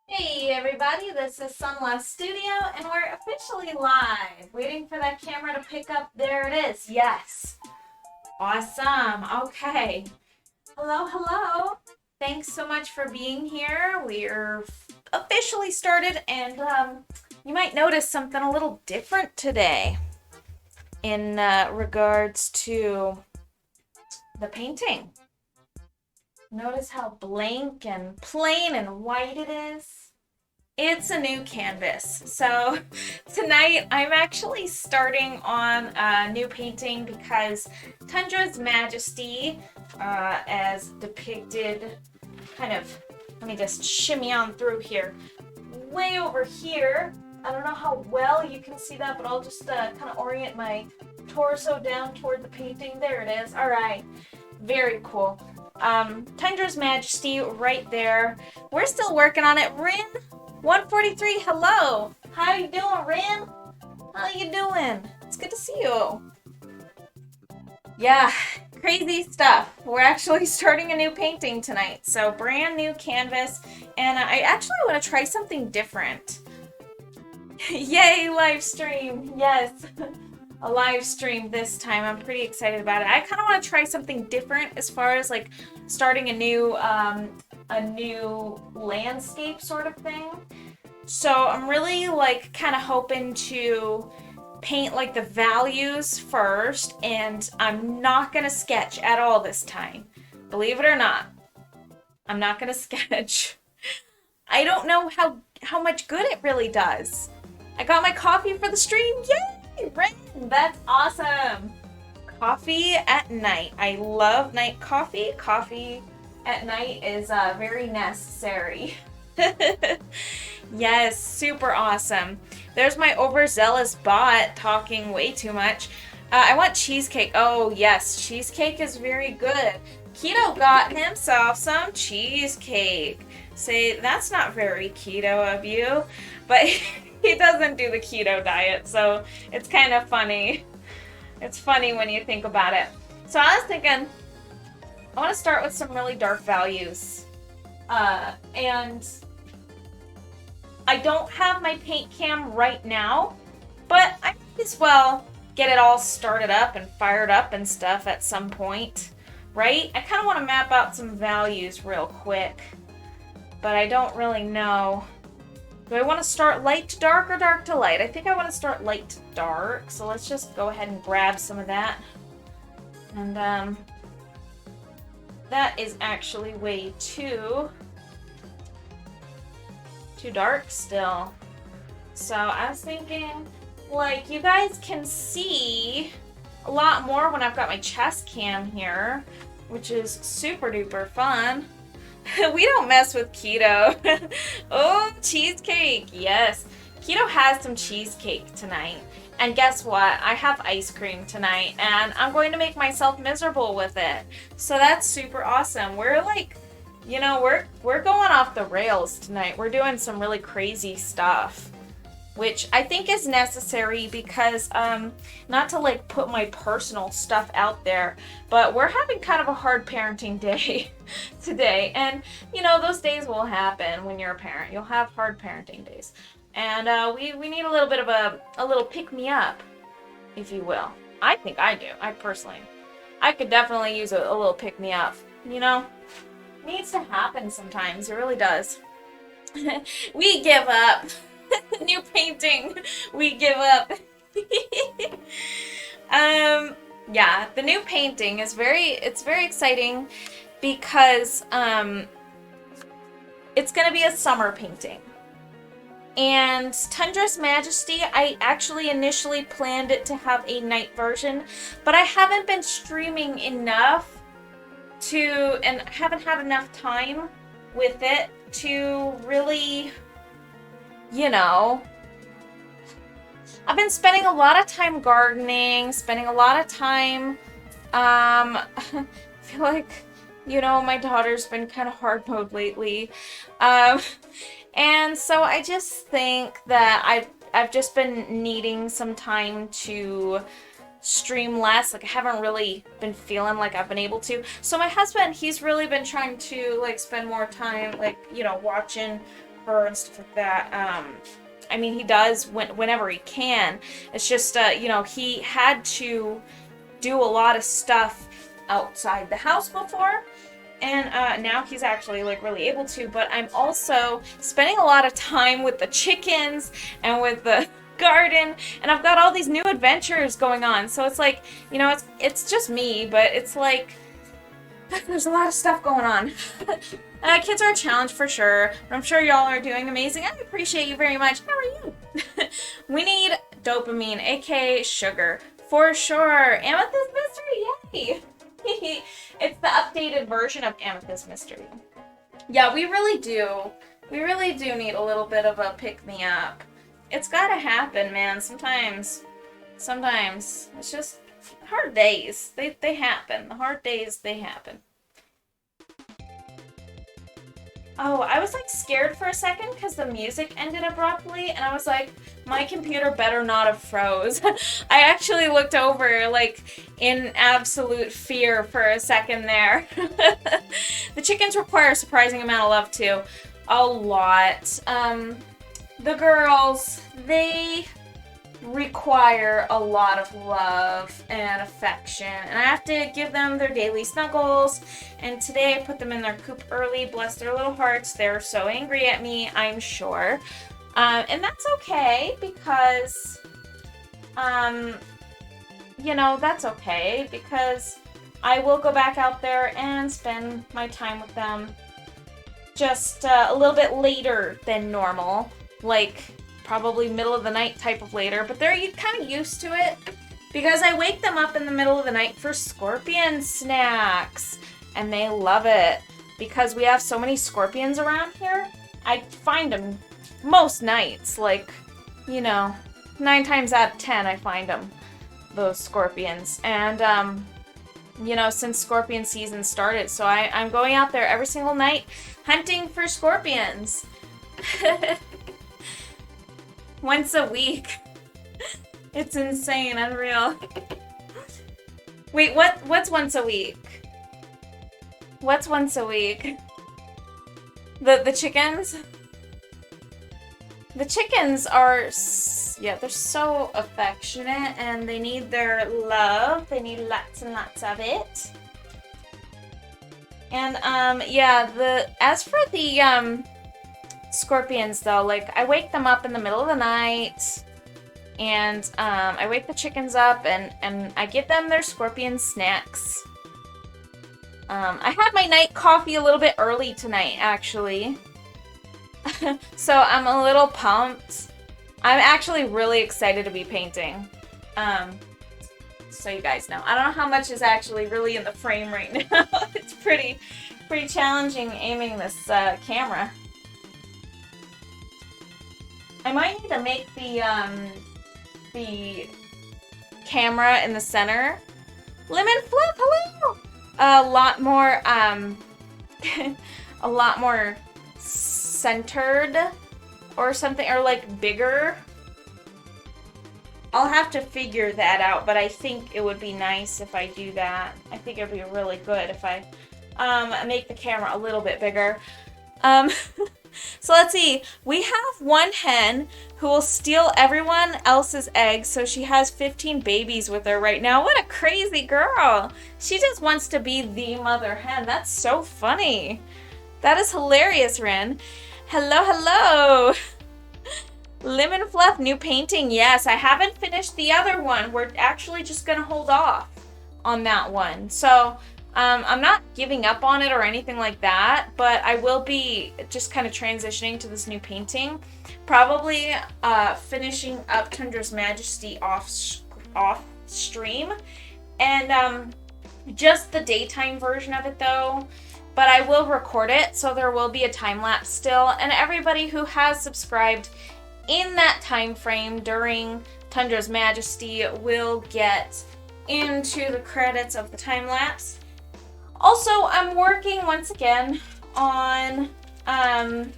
Hey everybody, this is Sunlove Studio and we're officially live. Waiting for that camera to pick up. There it is. Yes. Awesome. Okay. Hello, hello. Thanks so much for being here. We're officially started and you might notice something a little different today in regards to the painting. Notice how blank and plain and white it is. It's a new canvas. So tonight I'm actually starting on a new painting because Tundra's Majesty, as depicted, kind of, let me just shimmy on through here, way over here. I don't know how well you can see that, but I'll just kind of orient my torso down toward the painting. There it is. All right. Very cool. Tundra's Majesty right there. We're still working on it. Rin, 143, hello. How you doing, Rin? How you doing? It's good to see you. Yeah, crazy stuff. We're actually starting a new painting tonight. So brand new canvas. And I actually want to try something different. Yay, live stream. Yes. A live stream this time. I'm pretty excited about it. I kind of want to try something different as far as like starting a new landscape sort of thing. So I'm really like kind of hoping to paint like the values first, and I'm not gonna sketch at all this time. Believe it or not, I'm not gonna sketch. I don't know how much good it really does. I got my coffee for the stream. Yay! Ren, that's awesome. Coffee at night. I love night coffee. Coffee at night is very necessary. Yes, super awesome. There's my overzealous bot talking way too much. I want cheesecake. Oh, yes, cheesecake is very good. Keto got himself some cheesecake. Say, that's not very keto of you. But he doesn't do the keto diet, so it's kind of funny. It's funny when you think about it. So I was thinking, I want to start with some really dark values. And I don't have my paint cam right now, but I might as well get it all started up and fired up and stuff at some point, right? I kind of want to map out some values real quick, but I don't really know. Do I want to start light to dark or dark to light? I think I want to start light to dark, so let's just go ahead and grab some of that. And that is actually way too dark still. So I was thinking, like, you guys can see a lot more when I've got my chest cam here, which is super duper fun. We don't mess with keto. Oh, cheesecake. Yes. Keto has some cheesecake tonight. And guess what? I have ice cream tonight, and I'm going to make myself miserable with it. So that's super awesome. We're like, you know, we're going off the rails tonight. We're doing some really crazy stuff, which I think is necessary because, not to like put my personal stuff out there, but we're having kind of a hard parenting day today. And, you know, those days will happen when you're a parent. You'll have hard parenting days. And we need a little bit of a little pick-me-up, if you will. I think I do. I could definitely use a little pick-me-up, you know? Needs to happen sometimes. It really does. We give up. New painting. We give up. Yeah, the new painting is very exciting because it's gonna be a summer painting. And Tundra's Majesty, I actually initially planned it to have a night version, but I haven't been streaming enough and haven't had enough time with it to really, you know, I've been spending a lot of time gardening, spending a lot of time, I feel like, you know, my daughter's been kind of hard mode lately, and so I just think that I've just been needing some time to stream less. Like, I haven't really been feeling like I've been able to. So my husband, he's really been trying to like spend more time, like, you know, watching her and stuff like that. I mean, he does whenever he can. It's just, you know, he had to do a lot of stuff outside the house before, and now he's actually like really able to. But I'm also spending a lot of time with the chickens and with the garden, and I've got all these new adventures going on. So it's like, you know, it's just me, but it's like there's a lot of stuff going on. Kids are a challenge for sure, but I'm sure y'all are doing amazing. I appreciate you very much. How are you? We need dopamine, aka sugar, for sure. Amethyst Mystery, yay! It's the updated version of Amethyst Mystery. Yeah, we really do. We really do need a little bit of a pick-me-up. It's gotta happen, man. Sometimes Sometimes it's just hard days. They happen. The hard days, they happen. Oh, I was like scared for a second because the music ended abruptly, and I was like, my computer better not have froze. I actually looked over like in absolute fear for a second there. The chickens require a surprising amount of love too. A lot. The girls, they require a lot of love and affection, and I have to give them their daily snuggles. And today I put them in their coop early. Bless their little hearts, they're so angry at me, I'm sure, and that's okay because you know, that's okay because I will go back out there and spend my time with them just a little bit later than normal, like probably middle of the night type of later, but they're kind of used to it because I wake them up in the middle of the night for scorpion snacks, and they love it because we have so many scorpions around here. I find them most nights, like, you know, 9 times out of 10 I find them, those scorpions. And you know, since scorpion season started, so I'm going out there every single night hunting for scorpions. Once a week. It's insane, unreal. Wait, what's once a week? What's once a week? The chickens? The chickens are, yeah, they're so affectionate and they need their love. They need lots and lots of it. And yeah, as for the scorpions though, like I wake them up in the middle of the night, and I wake the chickens up and I give them their scorpion snacks. I had my night coffee a little bit early tonight, actually. So I'm a little pumped. I'm actually really excited to be painting. So you guys know. I don't know how much is actually really in the frame right now. It's pretty challenging aiming this camera. I might need to make the camera in the center. Lemon Flip, hello! A lot more a lot more centered or something, or like bigger. I'll have to figure that out, but I think it would be nice if I do that. I think it would be really good if I make the camera a little bit bigger. So let's see. We have one hen who will steal everyone else's eggs, so she has 15 babies with her right now. What a crazy girl. She just wants to be the mother hen. That's so funny. That is hilarious, Ren. Hello, hello. Lemon Fluff, new painting. Yes, I haven't finished the other one. We're actually just going to hold off on that one. So I'm not giving up on it or anything like that, but I will be just kind of transitioning to this new painting. Probably finishing up Tundra's Majesty off stream, and just the daytime version of it though. But I will record it, so there will be a time lapse still, and everybody who has subscribed in that time frame during Tundra's Majesty will get into the credits of the time lapse. Also, I'm working once again on I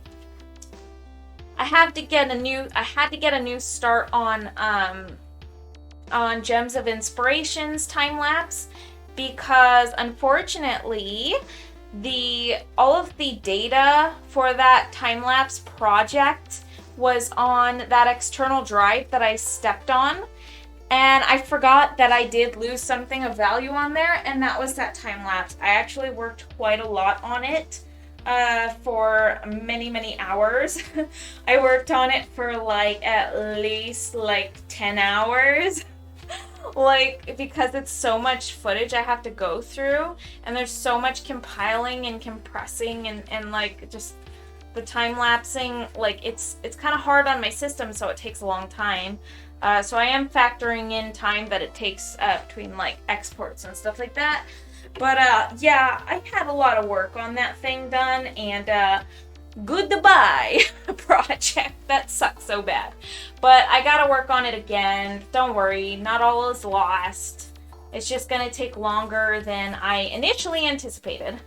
had to get a new start on Gems of Inspirations time lapse, because unfortunately all of the data for that time lapse project was on that external drive that I stepped on. And I forgot that I did lose something of value on there, and that was that time lapse. I actually worked quite a lot on it for many, many hours. I worked on it for like at least like 10 hours. Like, because it's so much footage I have to go through, and there's so much compiling and compressing and like just the time lapsing. Like it's kind of hard on my system, so it takes a long time. So I am factoring in time that it takes between like exports and stuff like that. But yeah, I had a lot of work on that thing done, and goodbye project. That sucks so bad. But I gotta work on it again. Don't worry, not all is lost. It's just gonna take longer than I initially anticipated.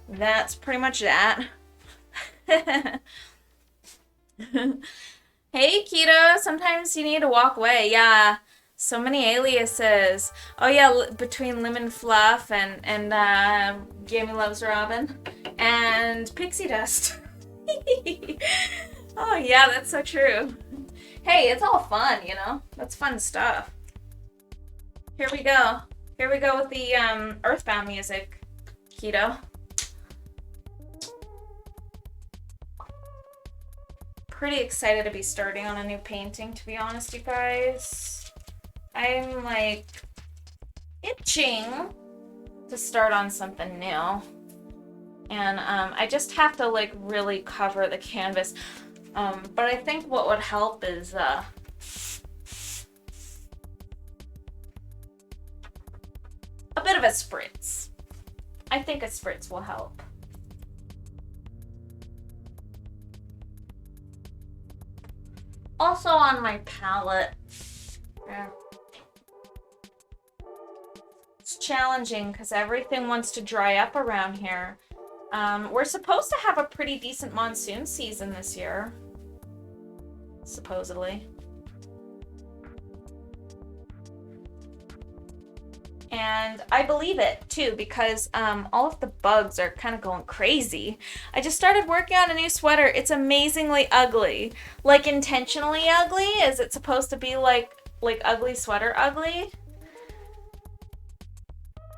That's pretty much that. Hey, Keto, sometimes you need to walk away. Yeah, so many aliases. Oh yeah, between Lemon Fluff and Jamie Loves Robin and Pixie Dust. Oh yeah, that's so true. Hey, it's all fun, you know? That's fun stuff. Here we go. Here we go with the Earthbound music, Keto. Pretty excited to be starting on a new painting, to be honest, you guys. I'm like itching to start on something new. And I just have to like really cover the canvas. But I think what would help is a bit of a spritz. I think a spritz will help. Also on my palette. Yeah. It's challenging because everything wants to dry up around here. We're supposed to have a pretty decent monsoon season this year. Supposedly. And I believe it too because all of the bugs are kind of going crazy. I just started working on a new sweater. It's amazingly ugly. Like intentionally ugly? Is it supposed to be like ugly sweater ugly?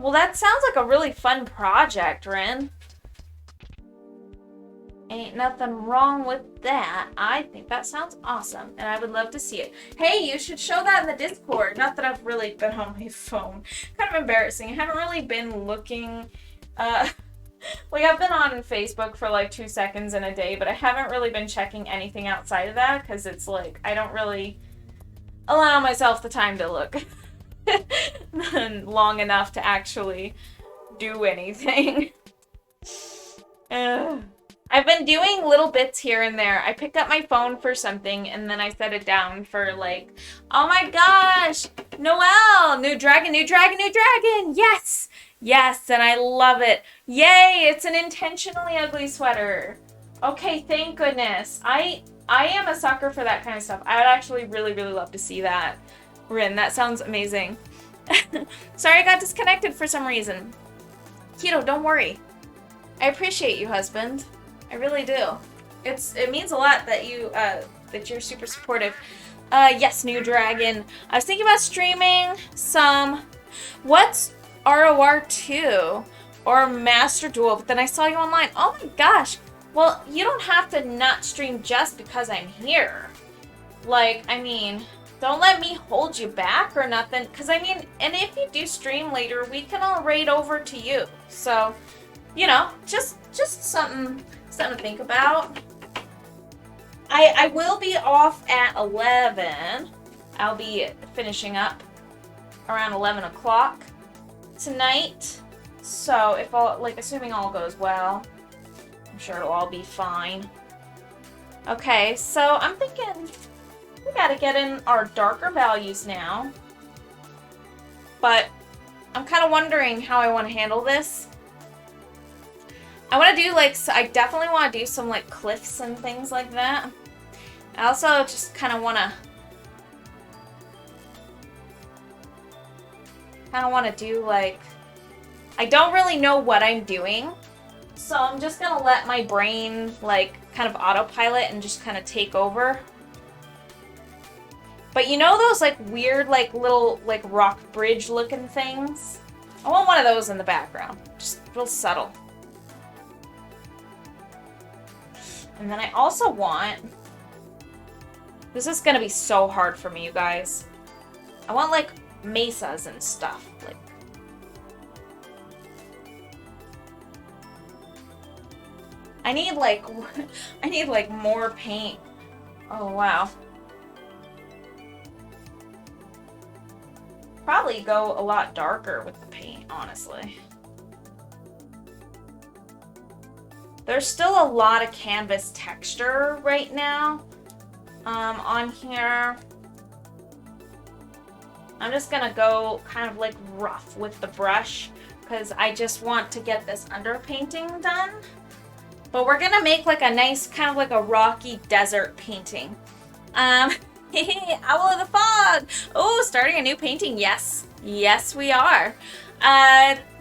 Well, that sounds like a really fun project, Rin. Ain't nothing wrong with that. I think that sounds awesome, and I would love to see it. Hey, you should show that in the Discord. Not that I've really been on my phone. Kind of embarrassing. I haven't really been looking. Like, I've been on Facebook for like 2 seconds in a day, but I haven't really been checking anything outside of that because it's like I don't really allow myself the time to look long enough to actually do anything. I've been doing little bits here and there. I picked up my phone for something and then I set it down for like, oh my gosh, Noelle, new dragon, new dragon, new dragon. Yes, yes, and I love it. Yay, it's an intentionally ugly sweater. Okay, thank goodness. I am a sucker for that kind of stuff. I would actually really, really love to see that. Rin, that sounds amazing. Sorry I got disconnected for some reason. Keto, don't worry. I appreciate you, husband. I really do. It means a lot that you're super supportive. Yes, new dragon. I was thinking about streaming some. What's ROR2 or Master Duel? But then I saw you online. Oh my gosh. Well, you don't have to not stream just because I'm here. Like, I mean, don't let me hold you back or nothing. Cause I mean, and if you do stream later, we can all raid over to you. So, you know, just something to think about. I will be off at 11. I'll be finishing up around 11 o'clock tonight. So if all, like, assuming all goes well, I'm sure it'll all be fine. Okay, so I'm thinking we gotta get in our darker values now. But I'm kind of wondering how I want to handle this. I want to do, like, I definitely want to do some, like, cliffs and things like that. I also just kind of want to do, like, I don't really know what I'm doing. So I'm just going to let my brain, like, kind of autopilot and just kind of take over. But you know those, like, weird, like, little, like, rock bridge looking things? I want one of those in the background. Just real subtle. And then I also want, this is gonna be so hard for me, you guys. I want like mesas and stuff. Like, I need like more paint. Oh wow. Probably go a lot darker with the paint, honestly. There's still a lot of canvas texture right now on here. I'm just gonna go kind of like rough with the brush because I just want to get this underpainting done. But we're gonna make like a nice kind of like a rocky desert painting. Owl of the Fog. Oh, starting a new painting. Yes, yes we are.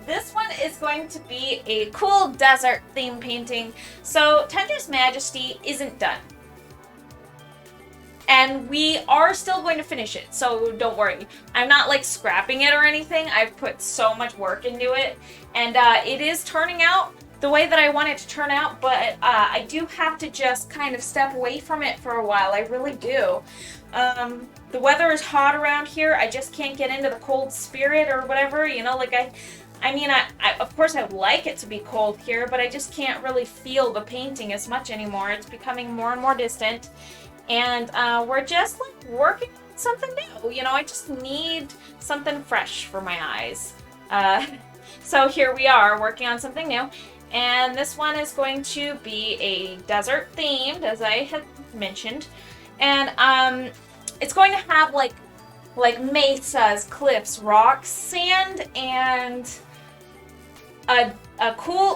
This one is going to be a cool desert theme painting. So Tendra's Majesty isn't done. And we are still going to finish it, so don't worry. I'm not like scrapping it or anything. I've put so much work into it. And it is turning out the way that I want it to turn out, but I do have to just kind of step away from it for a while. I really do. The weather is hot around here. I just can't get into the cold spirit or whatever, you know, like I mean, of course I would like it to be cold here, but I just can't really feel the painting as much anymore. It's becoming more and more distant, and we're just like working on something new. You know, I just need something fresh for my eyes. So here we are working on something new, and this one is going to be a desert themed, as I had mentioned, and it's going to have like mesas, cliffs, rocks, sand, and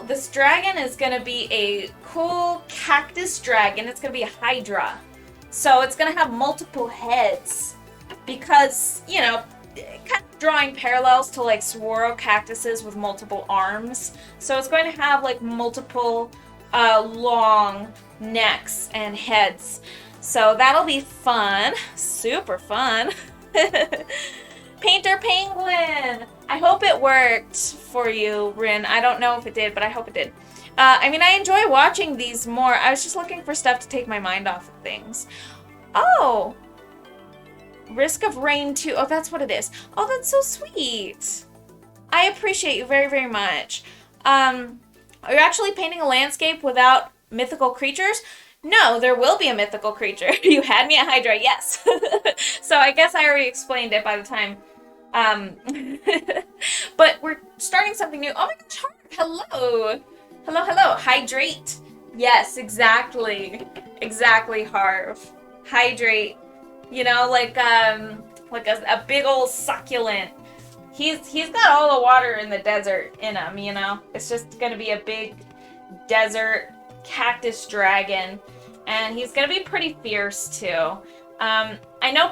this dragon is going to be a cool cactus dragon. It's going to be a Hydra. So it's going to have multiple heads because, you know, kind of drawing parallels to like saguaro cactuses with multiple arms. So it's going to have like multiple long necks and heads. So that'll be fun. Super fun. Painter Penguin! I hope it worked for you, Rin. I don't know if it did, but I hope it did. I mean, I enjoy watching these more. I was just looking for stuff to take my mind off of things. Oh! Risk of Rain 2. Oh, that's what it is. Oh, that's so sweet. I appreciate you very, very much. Are you actually painting a landscape without mythical creatures? No, there will be a mythical creature. You had me at Hydra, yes. So I guess I already explained it by the time. But we're starting something new. Oh my gosh, Harv, hello. Hello, hello. Hydrate. Yes, exactly. Exactly, Harv. Hydrate. You know, like a big old succulent. He's got all the water in the desert in him, you know? It's just gonna be a big desert cactus dragon, and he's gonna be pretty fierce too. I know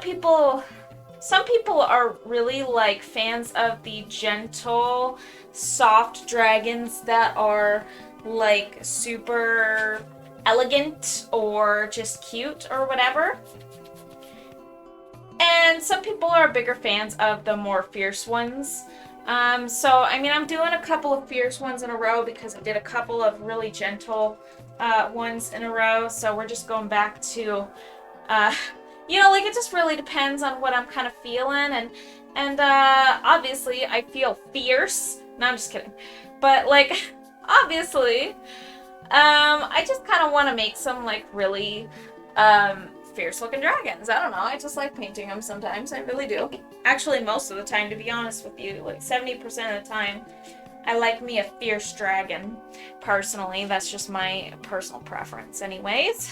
some people are really like fans of the gentle, soft dragons that are like super elegant or just cute or whatever. And some people are bigger fans of the more fierce ones. So, I mean, I'm doing a couple of fierce ones in a row because I did a couple of really gentle ones in a row. So we're just going back to, you know, like it just really depends on what I'm kind of feeling. And obviously I feel fierce. No, I'm just kidding. But like, obviously, I just kind of want to make some like really fierce looking dragons. I don't know. I just like painting them sometimes. I really do. Actually, most of the time, to be honest with you, like 70% of the time, I like me a fierce dragon. Personally, that's just my personal preference anyways.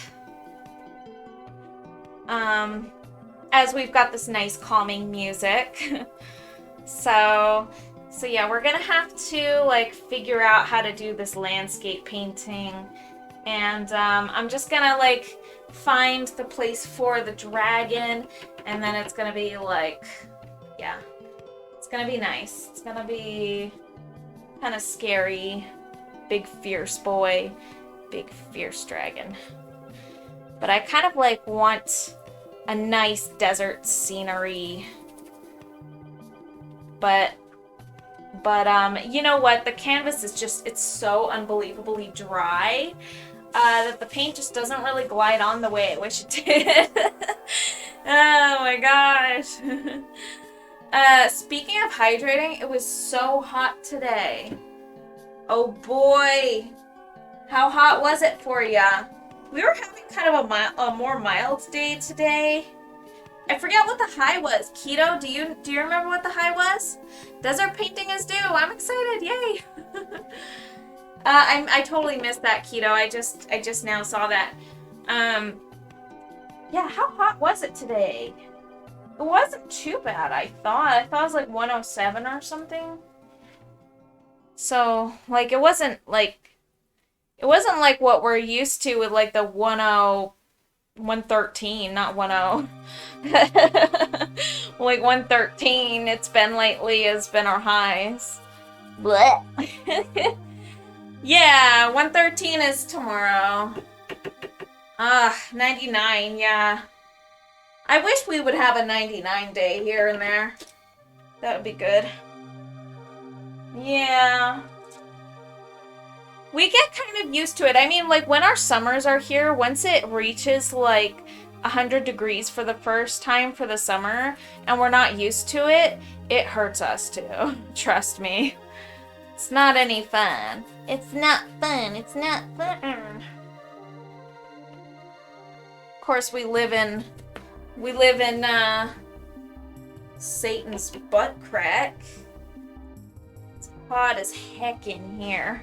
As we've got this nice calming music. So yeah, we're gonna have to like figure out how to do this landscape painting. And I'm just gonna like find the place for the dragon, and then it's gonna be like, yeah, it's gonna be nice. It's gonna be kind of scary. Big fierce boy, big fierce dragon. But I kind of like want a nice desert scenery. But you know what? The canvas is just, it's so unbelievably dry that the paint just doesn't really glide on the way I wish it did. Oh my gosh. Speaking of hydrating, it was so hot today. Oh boy. How hot was it for ya? We were having kind of a more mild day today. I forget what the high was. Keto, do you remember what the high was? Desert painting is due. I'm excited. Yay. I totally missed that, Keto. I just now saw that. Yeah, how hot was it today? It wasn't too bad, I thought. I thought it was like 107 or something. So, like, it wasn't like what we're used to with like the 113, not 10. Like 113 it's been lately has been our highs. Blech. Yeah, 113 is tomorrow. 99, yeah. I wish we would have a 99 day here and there. That would be good. Yeah. We get kind of used to it. I mean, like, when our summers are here, once it reaches, like, 100 degrees for the first time for the summer, and we're not used to it, it hurts us, too. Trust me. It's not any fun. It's not fun. It's not fun. Of course, we live in Satan's butt crack. It's hot as heck in here.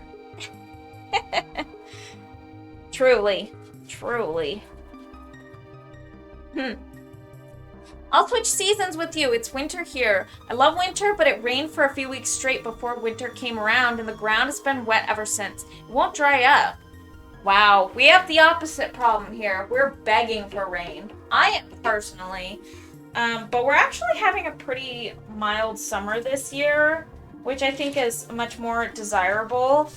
Truly. I'll switch seasons with you. It's winter here. I love winter, but it rained for a few weeks straight before winter came around, and the ground has been wet ever since. It won't dry up. Wow, we have the opposite problem here. We're begging for rain. I am personally. But we're actually having a pretty mild summer this year, which I think is much more desirable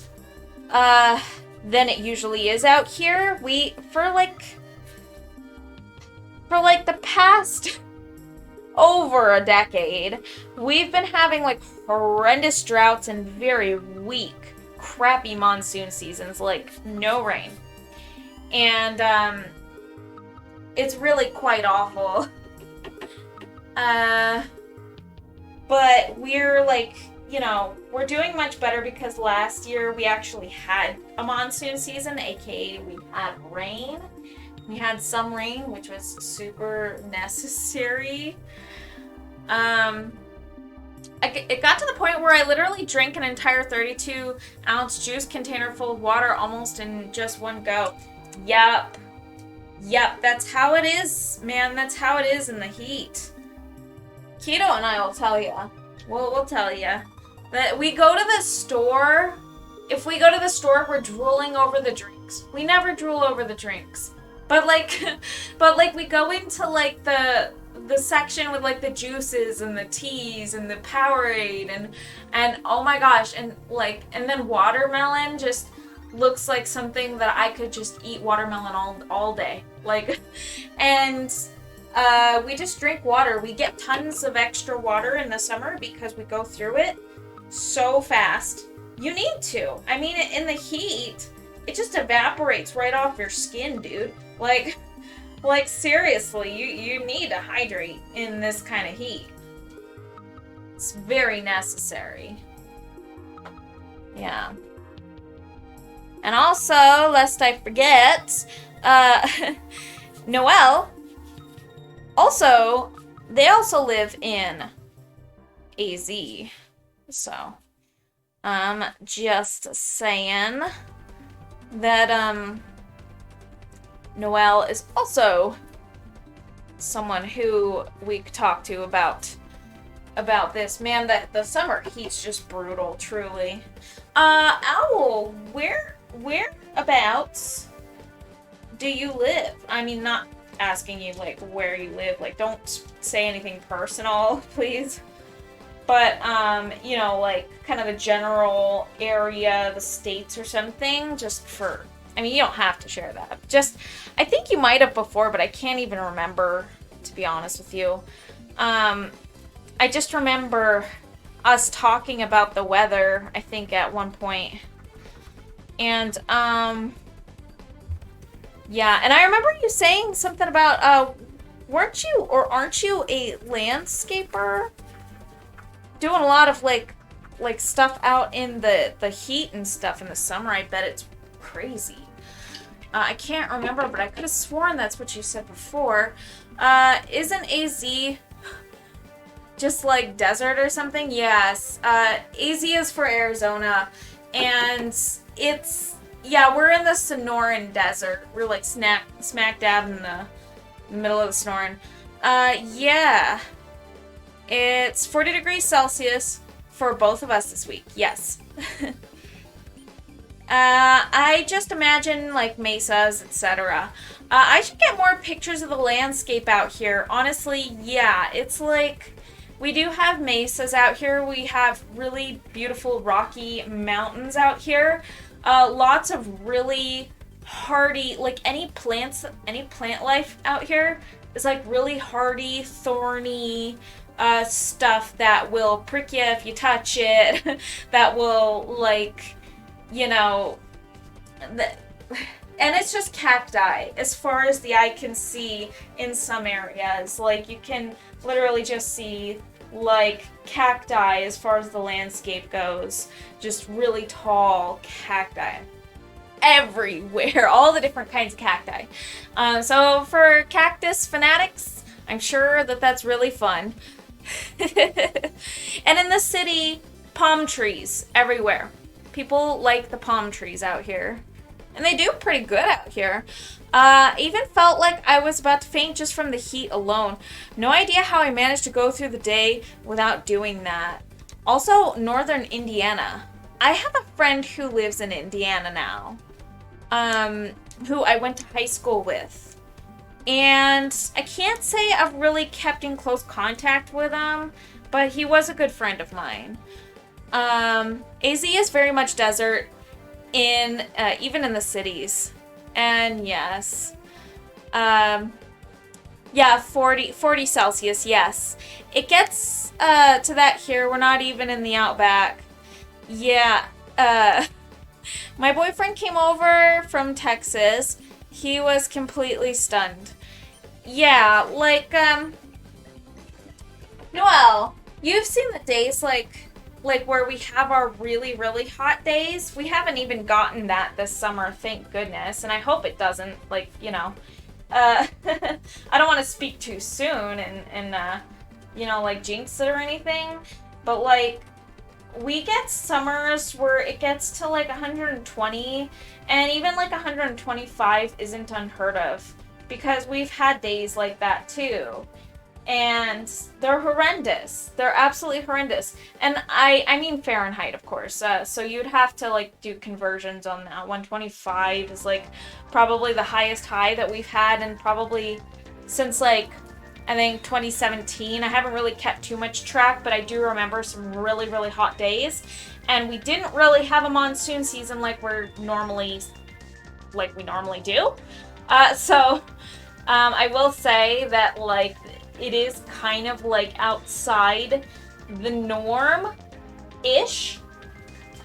than it usually is out here. For the past over a decade, we've been having like horrendous droughts and very weak, crappy monsoon seasons, like no rain. And it's really quite awful. But we're like, you know, we're doing much better because last year we actually had a monsoon season, aka we had rain. We had some rain, which was super necessary. It got to the point where I literally drank an entire 32-ounce juice container full of water almost in just one go. Yep, that's how it is, man. That's how it is in the heat. Keto and I will tell you. We'll tell you that we go to the store. If we go to the store, we're drooling over the drinks. We never drool over the drinks. But like we go into like the section with like the juices and the teas and the Powerade and oh my gosh, and then watermelon just looks like something that I could just eat watermelon all day. Like, and we just drink water. We get tons of extra water in the summer because we go through it so fast. You need to. I mean, in the heat, it just evaporates right off your skin, dude. Like seriously, you need to hydrate in this kind of heat. It's very necessary. Yeah. And also, lest I forget, Noelle, they also live in AZ. So, just saying that, Noelle is also someone who we could talk to about this. Man, the summer heat's just brutal, truly. Owl, whereabouts do you live? I mean, not asking you, like, where you live. Like, don't say anything personal, please. But, you know, like, kind of the general area, the states or something, just for... I mean, you don't have to share that. Just, I think you might have before, but I can't even remember, to be honest with you. I just remember us talking about the weather, I think, at one point. And, yeah, and I remember you saying something about, aren't you a landscaper? Doing a lot of, like stuff out in the heat and stuff in the summer. I bet it's crazy. I can't remember, but I could have sworn that's what you said before. Isn't AZ just like desert or something? Yes. AZ is for Arizona, And it's, yeah, we're in the Sonoran Desert. We're like smack dab in the middle of the Sonoran. Yeah. It's 40 degrees Celsius for both of us this week. Yes. I just imagine like mesas, etc. I should get more pictures of the landscape out here. Honestly, yeah, it's like we do have mesas out here. We have really beautiful rocky mountains out here. Lots of really hardy, like any plant life out here is like really hardy, thorny stuff that will prick you if you touch it. That will like, you know, and it's just cacti as far as the eye can see in some areas. Like you can literally just see like cacti as far as the landscape goes. Just really tall cacti everywhere, all the different kinds of cacti. So for cactus fanatics, I'm sure that that's really fun. And in the city, palm trees everywhere. People like the palm trees out here. And they do pretty good out here. Even felt like I was about to faint just from the heat alone. No idea how I managed to go through the day without doing that. Also, northern Indiana. I have a friend who lives in Indiana now. Who I went to high school with. And I can't say I've really kept in close contact with him, but he was a good friend of mine. AZ is very much desert in even in the cities. And yes. Yeah, 40 Celsius, yes. It gets to that here. We're not even in the outback. Yeah. My boyfriend came over from Texas. He was completely stunned. Yeah, like Noelle, you've seen the days like where we have our really, really hot days. We haven't even gotten that this summer, thank goodness. And I hope it doesn't, like, you know. I don't want to speak too soon and you know, like, jinx it or anything. But, like, we get summers where it gets to, like, 120. And even, like, 125 isn't unheard of. Because we've had days like that, too. And they're horrendous. They're absolutely horrendous. And I mean Fahrenheit, of course. So you'd have to, like, do conversions on that. 125 is, like, probably the highest high that we've had, and probably since, like, I think 2017. I haven't really kept too much track, but I do remember some really, really hot days. And we didn't really have a monsoon season like we normally do. So I will say that, like, it is kind of like outside the norm-ish,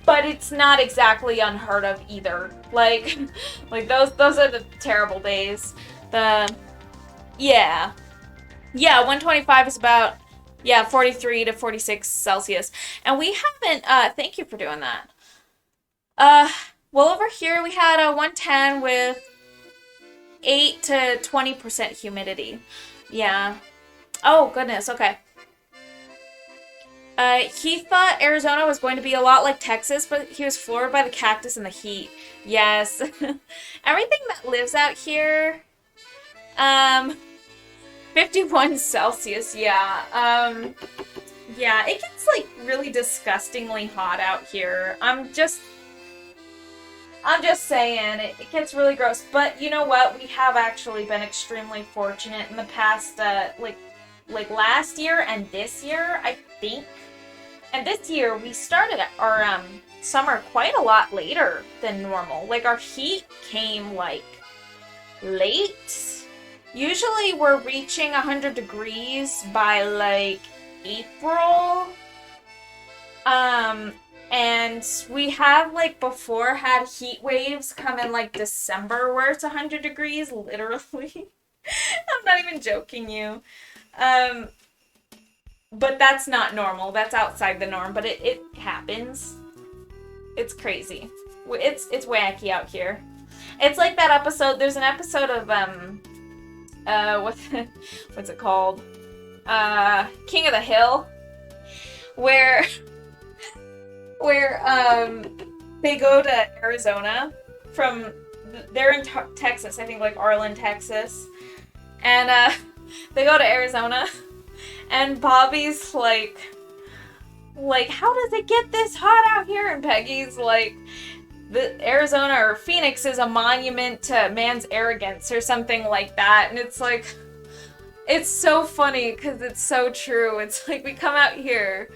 but it's not exactly unheard of either. Like those are the terrible days. Yeah, 125 is about 43 to 46 Celsius, and we haven't. Thank you for doing that. Well, over here we had a 110 with 8 to 20% humidity. Yeah. Oh, goodness, okay. He thought Arizona was going to be a lot like Texas, but he was floored by the cactus and the heat. Yes. Everything that lives out here, 51 Celsius, yeah. Yeah, it gets, like, really disgustingly hot out here. I'm just saying, it gets really gross. But you know what? We have actually been extremely fortunate in the past, like last year and this year, I think. And this year, we started our summer quite a lot later than normal. Like, our heat came, like, late. Usually, we're reaching 100 degrees by, like, April. And we have, like, before had heat waves come in, like, December where it's 100 degrees, literally. I'm not even joking you. But that's not normal. That's outside the norm, but it happens. It's crazy. It's wacky out here. It's like that episode, there's an episode of, what's it called? King of the Hill, where they go to Arizona from, they're in Texas, I think like Arlen, Texas. And they go to Arizona and Bobby's like, how does it get this hot out here? And Peggy's like, the Arizona or Phoenix is a monument to man's arrogance or something like that. And it's like, it's so funny because it's so true. It's like we come out here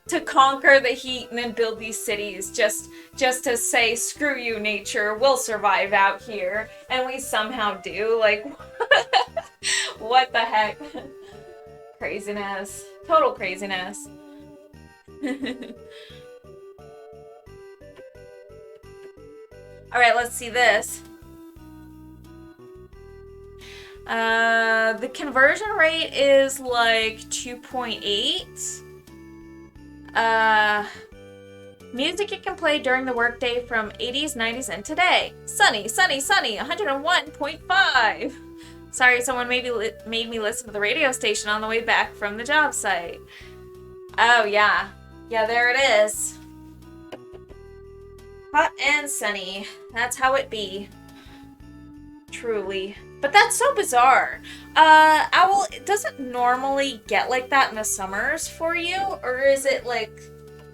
to conquer the heat and then build these cities just to say, screw you, nature, we'll survive out here. And we somehow do. Like, what the heck? Craziness. Total craziness. Alright, let's see this. The conversion rate is like 2.8. Music you can play during the workday from 80s, 90s, and today. Sunny, sunny, sunny, 101.5. Sorry, someone made me listen to the radio station on the way back from the job site. Oh, yeah. Yeah, there it is. Hot and sunny. That's how it be. Truly. But that's so bizarre. Owl, it doesn't normally get like that in the summers for you? Or is it like,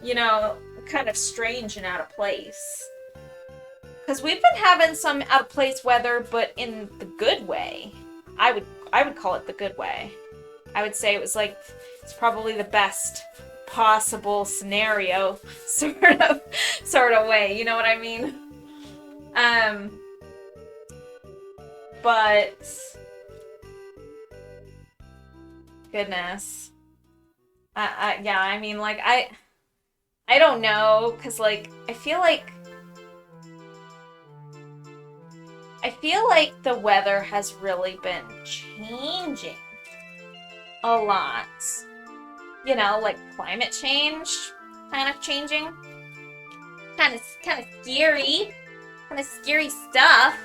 you know, kind of strange and out of place? Because we've been having some out of place weather, but in the good way. I would call it the good way. I would say it was like, it's probably the best possible scenario sort of way, you know what I mean? But goodness. Yeah, I mean, like, I don't know, because, like, I feel like the weather has really been changing a lot. You know, like climate change kind of changing. Kind of scary. Kind of scary stuff.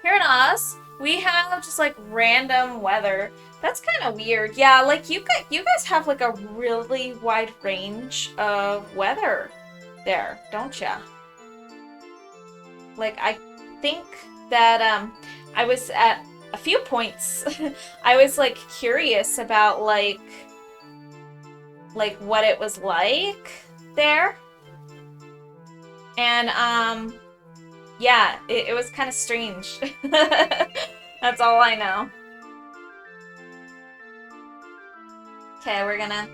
Here in Oz, we have just like random weather. That's kind of weird. Yeah, like you guys have like a really wide range of weather there, don't ya? Like, I think that I was at a few points I was like curious about like what it was like there. And yeah, it was kind of strange. That's all I know. Okay, we're gonna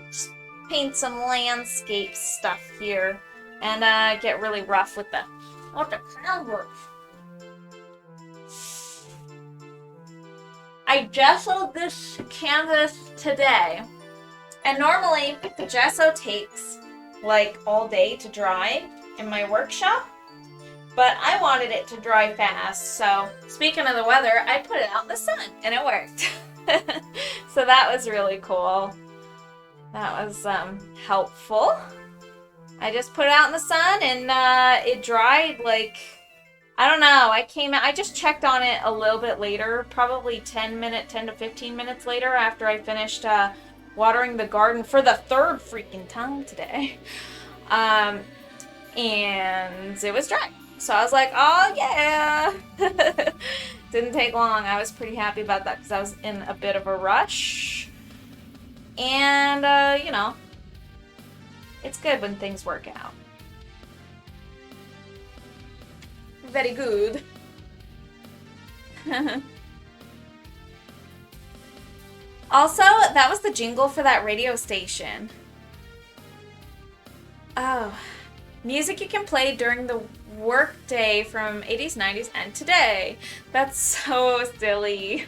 paint some landscape stuff here and get really rough with the canvas. I gessoed this canvas today, and normally the gesso takes like all day to dry in my workshop, but I wanted it to dry fast, so speaking of the weather, I put it out in the sun and it worked. So that was really cool. That was helpful. I just put it out in the sun and it dried like, I don't know, I just checked on it a little bit later, probably 10 to 15 minutes later after I finished watering the garden for the third freaking time today. And it was dry. So I was like, oh yeah. Didn't take long. I was pretty happy about that because I was in a bit of a rush. And, you know, it's good when things work out. Very good. Also, that was the jingle for that radio station. Oh. Music you can play during the workday from 80s, 90s, and today. That's so silly.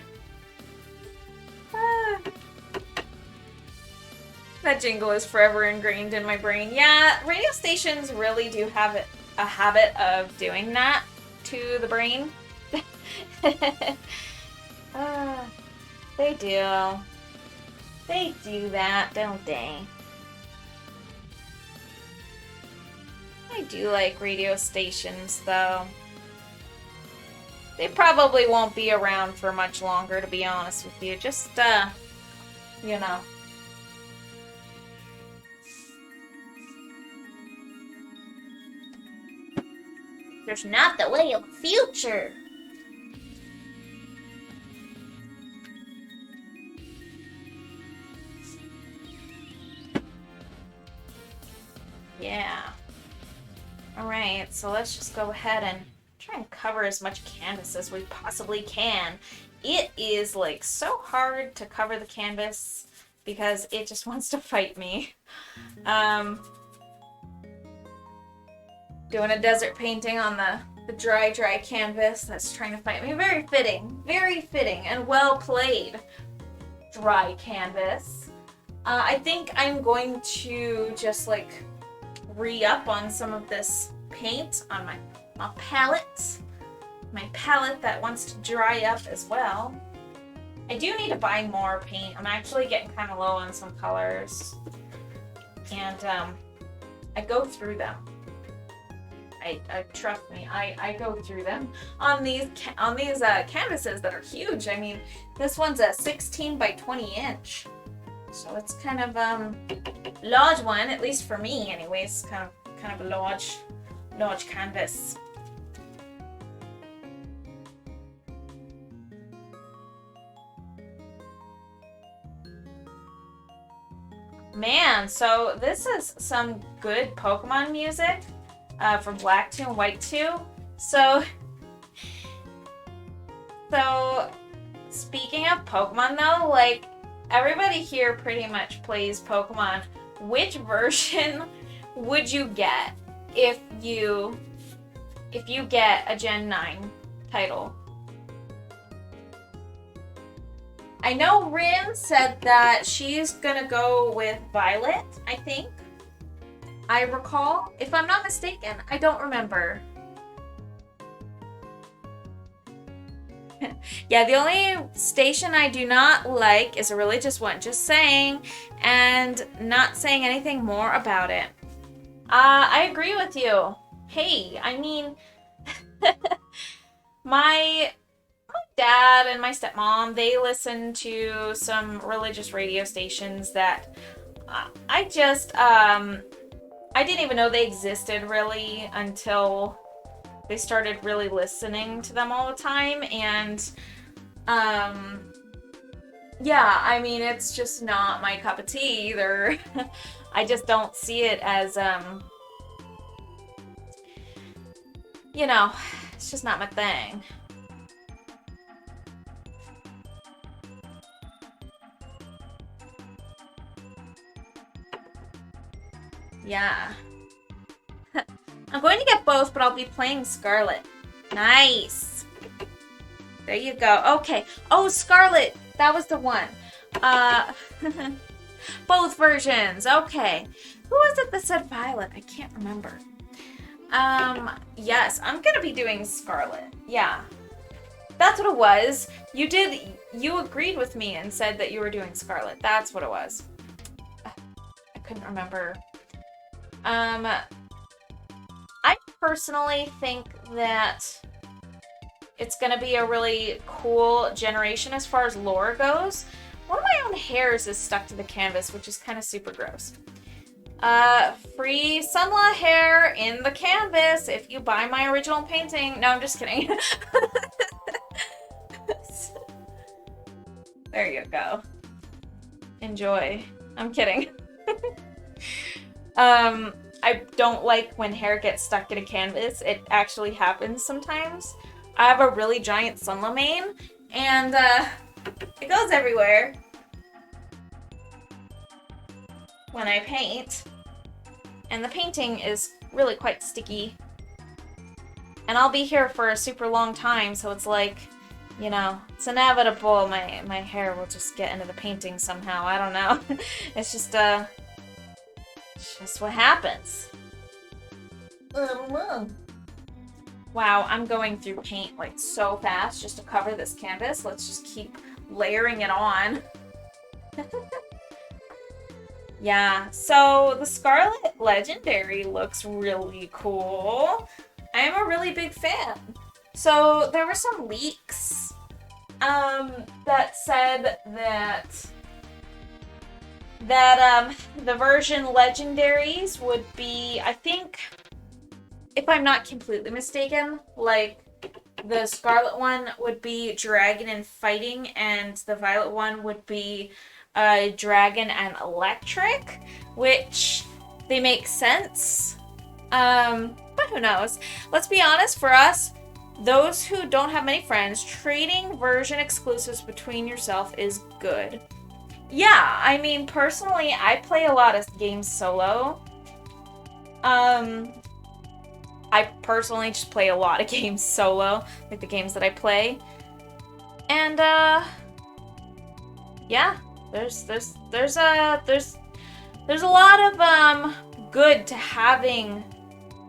Ah. That jingle is forever ingrained in my brain. Yeah, radio stations really do have a habit of doing that to the brain. They do. They do that, don't they? I do like radio stations, though. They probably won't be around for much longer, to be honest with you. Just, you know. There's not the way of the future. Yeah. Alright, so let's just go ahead and try and cover as much canvas as we possibly can. It is like so hard to cover the canvas because it just wants to fight me. Doing a desert painting on the dry canvas that's trying to fight me. Very fitting and well played. Dry canvas. I think I'm going to just like re-up on some of this paint on my palette. My palette that wants to dry up as well. I do need to buy more paint. I'm actually getting kind of low on some colors. And I go through them. I trust me, I go through them on these canvases that are huge. I mean, this one's a 16 by 20 inch. So it's kind of large one, at least for me anyways, kind of a large canvas. Man, so this is some good Pokemon music from Black 2 and White 2. So speaking of Pokemon though, like everybody here pretty much plays Pokemon. Which version would you get if you get a Gen 9 title? I know Rin said that she's gonna go with Violet, I think. I recall. If I'm not mistaken, I don't remember. Yeah, the only station I do not like is a religious one. Just saying, and not saying anything more about it. I agree with you. Hey, I mean, my dad and my stepmom, they listen to some religious radio stations that I just, I didn't even know they existed really until they started really listening to them all the time. And, yeah, I mean, it's just not my cup of tea either. I just don't see it as, you know, it's just not my thing. Yeah. I'm going to get both, but I'll be playing Scarlet. Nice. There you go. Okay. Oh, Scarlet. That was the one. Both versions. Okay. Who was it that said Violet? I can't remember. Yes, I'm going to be doing Scarlet. Yeah. That's what it was. You agreed with me and said that you were doing Scarlet. That's what it was. I couldn't remember. I personally think that it's gonna be a really cool generation as far as lore goes. One of my own hairs is stuck to the canvas, which is kind of super gross. Free Sunla hair in the canvas if you buy my original painting. No, I'm just kidding. There you go. Enjoy. I'm kidding. I don't like when hair gets stuck in a canvas. It actually happens sometimes. I have a really giant Sunla mane, and it goes everywhere when I paint. And the painting is really quite sticky. And I'll be here for a super long time, so it's like, you know, it's inevitable my hair will just get into the painting somehow. I don't know. It's just what happens. Wow, I'm going through paint like so fast just to cover this canvas. Let's just keep layering it on. Yeah, so the Scarlet Legendary looks really cool. I'm a really big fan. So there were some leaks that said that the version legendaries would be, I think if I'm not completely mistaken, like the scarlet one would be dragon and fighting, and the violet one would be dragon and electric, which they make sense. But who knows? Let's be honest, for us, those who don't have many friends, trading version exclusives between yourself is good. Yeah, I mean, personally, I play a lot of games solo. I personally just play a lot of games solo, like the games that I play. And, yeah, there's a lot of, good to having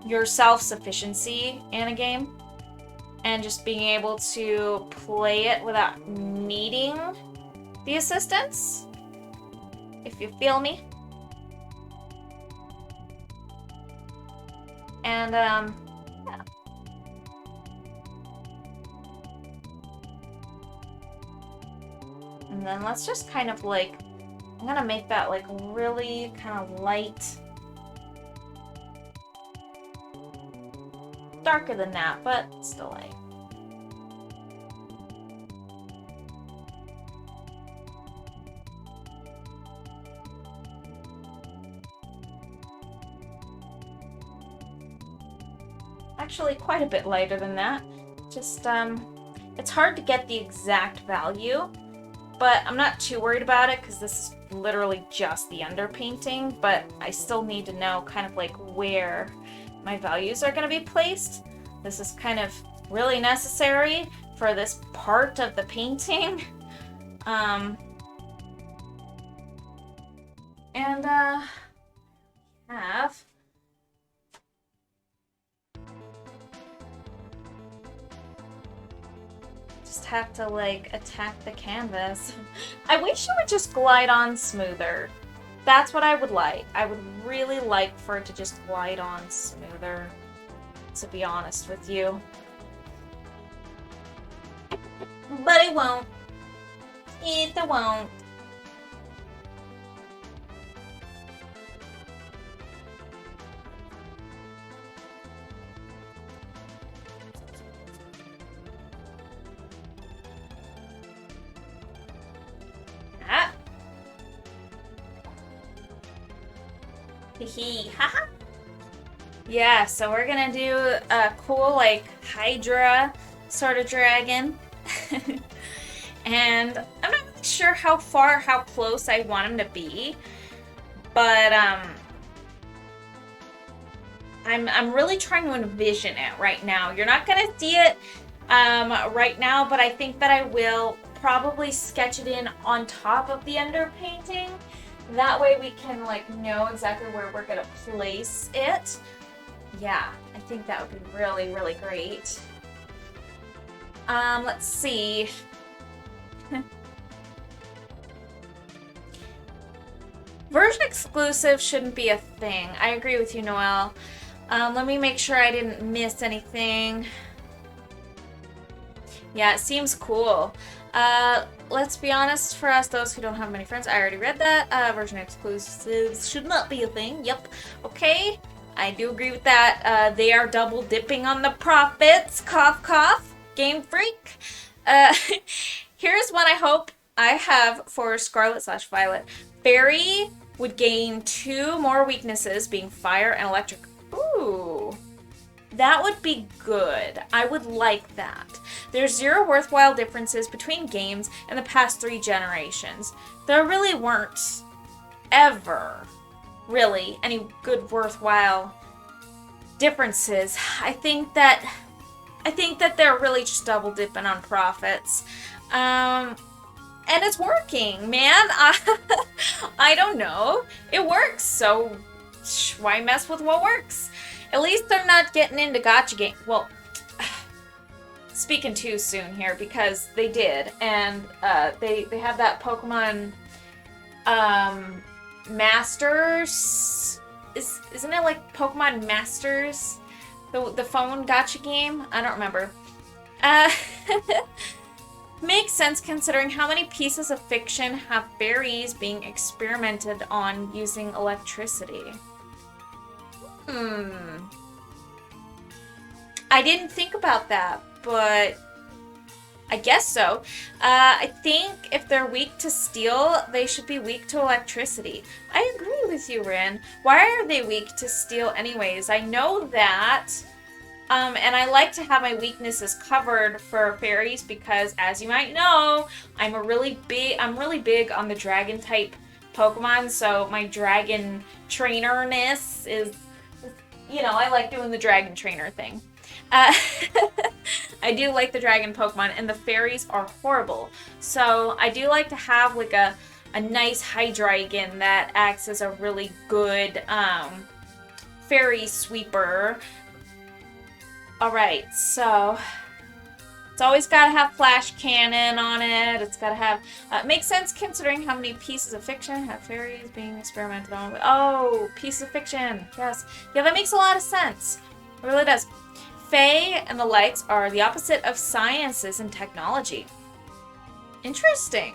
your self-sufficiency in a game. And just being able to play it without needing the assistance, if you feel me. And, yeah. And then let's just kind of like, I'm gonna make that like really kind of light. Darker than that, but still light. Actually, quite a bit lighter than that. Just, it's hard to get the exact value, but I'm not too worried about it because this is literally just the underpainting, but I still need to know kind of like where my values are going to be placed. This is kind of really necessary for this part of the painting. Have to like attack the canvas. I wish it would just glide on smoother. That's what I would like. I would really like for it to just glide on smoother, to be honest with you. But it won't. It won't. Haha. Yeah, so we're gonna do a cool, like, Hydra sort of dragon. And I'm not really sure how close I want him to be. But, I'm really trying to envision it right now. You're not gonna see it, right now, but I think that I will probably sketch it in on top of the underpainting. That way we can like know exactly where we're gonna place it. Yeah, I think that would be really, really great. Let's see. Version exclusive shouldn't be a thing. I agree with you, Noelle. Let me make sure I didn't miss anything. Yeah, it seems cool. Let's be honest, for us, those who don't have many friends, I already read that. Version exclusives should not be a thing. Yep. Okay. I do agree with that. They are double dipping on the profits. Cough, cough. Game Freak. Here's one I hope I have for Scarlet/Violet. Fairy would gain 2 more weaknesses, being fire and electric. Ooh. That would be good. I would like that. There's 0 worthwhile differences between games in the past 3 generations. There really weren't ever really any good worthwhile differences. I think that they're really just double dipping on profits. And it's working, man. I don't know. It works, so why mess with what works? At least they're not getting into gacha game. Well, speaking too soon here because they did, and they have that Pokemon Masters. Isn't it like Pokemon Masters? The phone gacha game? I don't remember. Makes sense considering how many pieces of fiction have fairies being experimented on using electricity. I didn't think about that, but I guess so. I think if they're weak to steel, they should be weak to electricity. I agree with you, Rin. Why are they weak to steel anyways? I know that. And I like to have my weaknesses covered for fairies because, as you might know, I'm really big on the dragon type Pokemon, so my dragon trainer-ness is, you know, I like doing the dragon trainer thing. I do like the dragon Pokemon, and the fairies are horrible. So I do like to have like a nice Hydra that acts as a really good fairy sweeper. Alright, so it's always got to have flash cannon on it. It's got to have... makes sense considering how many pieces of fiction have fairies being experimented on with. Oh, piece of fiction. Yes. Yeah, that makes a lot of sense. It really does. Fae and the likes are the opposite of sciences and technology. Interesting.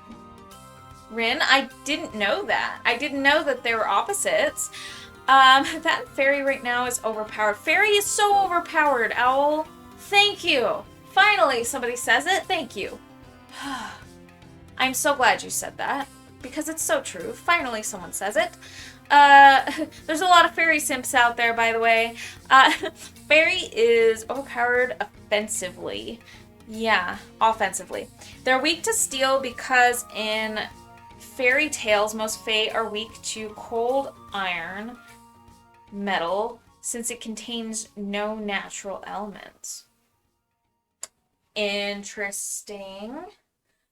Rin, I didn't know that. I didn't know that they were opposites. That fairy right now is overpowered. Fairy is so overpowered, Owl. Thank you. Finally, somebody says it. Thank you. I'm so glad you said that, because it's so true. Finally, someone says it. There's a lot of fairy simps out there, by the way. Fairy is overpowered offensively. Yeah, offensively. They're weak to steel because in fairy tales, most fae are weak to cold iron, metal, since it contains no natural elements. Interesting.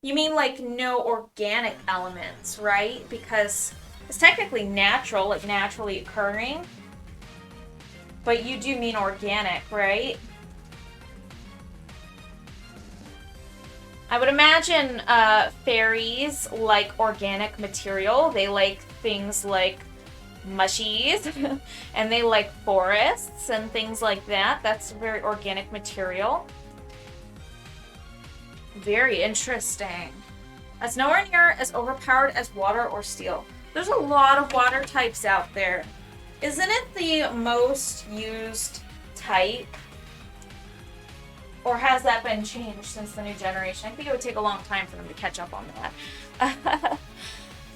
You mean like no organic elements, right? Because it's technically natural, like naturally occurring. But you do mean organic, right? I would imagine fairies like organic material. They like things like mushies, and they like forests and things like that. That's very organic material. Very interesting. That's nowhere near as overpowered as water or steel. There's a lot of water types out there. Isn't it the most used type? Or has that been changed since the new generation? I think it would take a long time for them to catch up on that.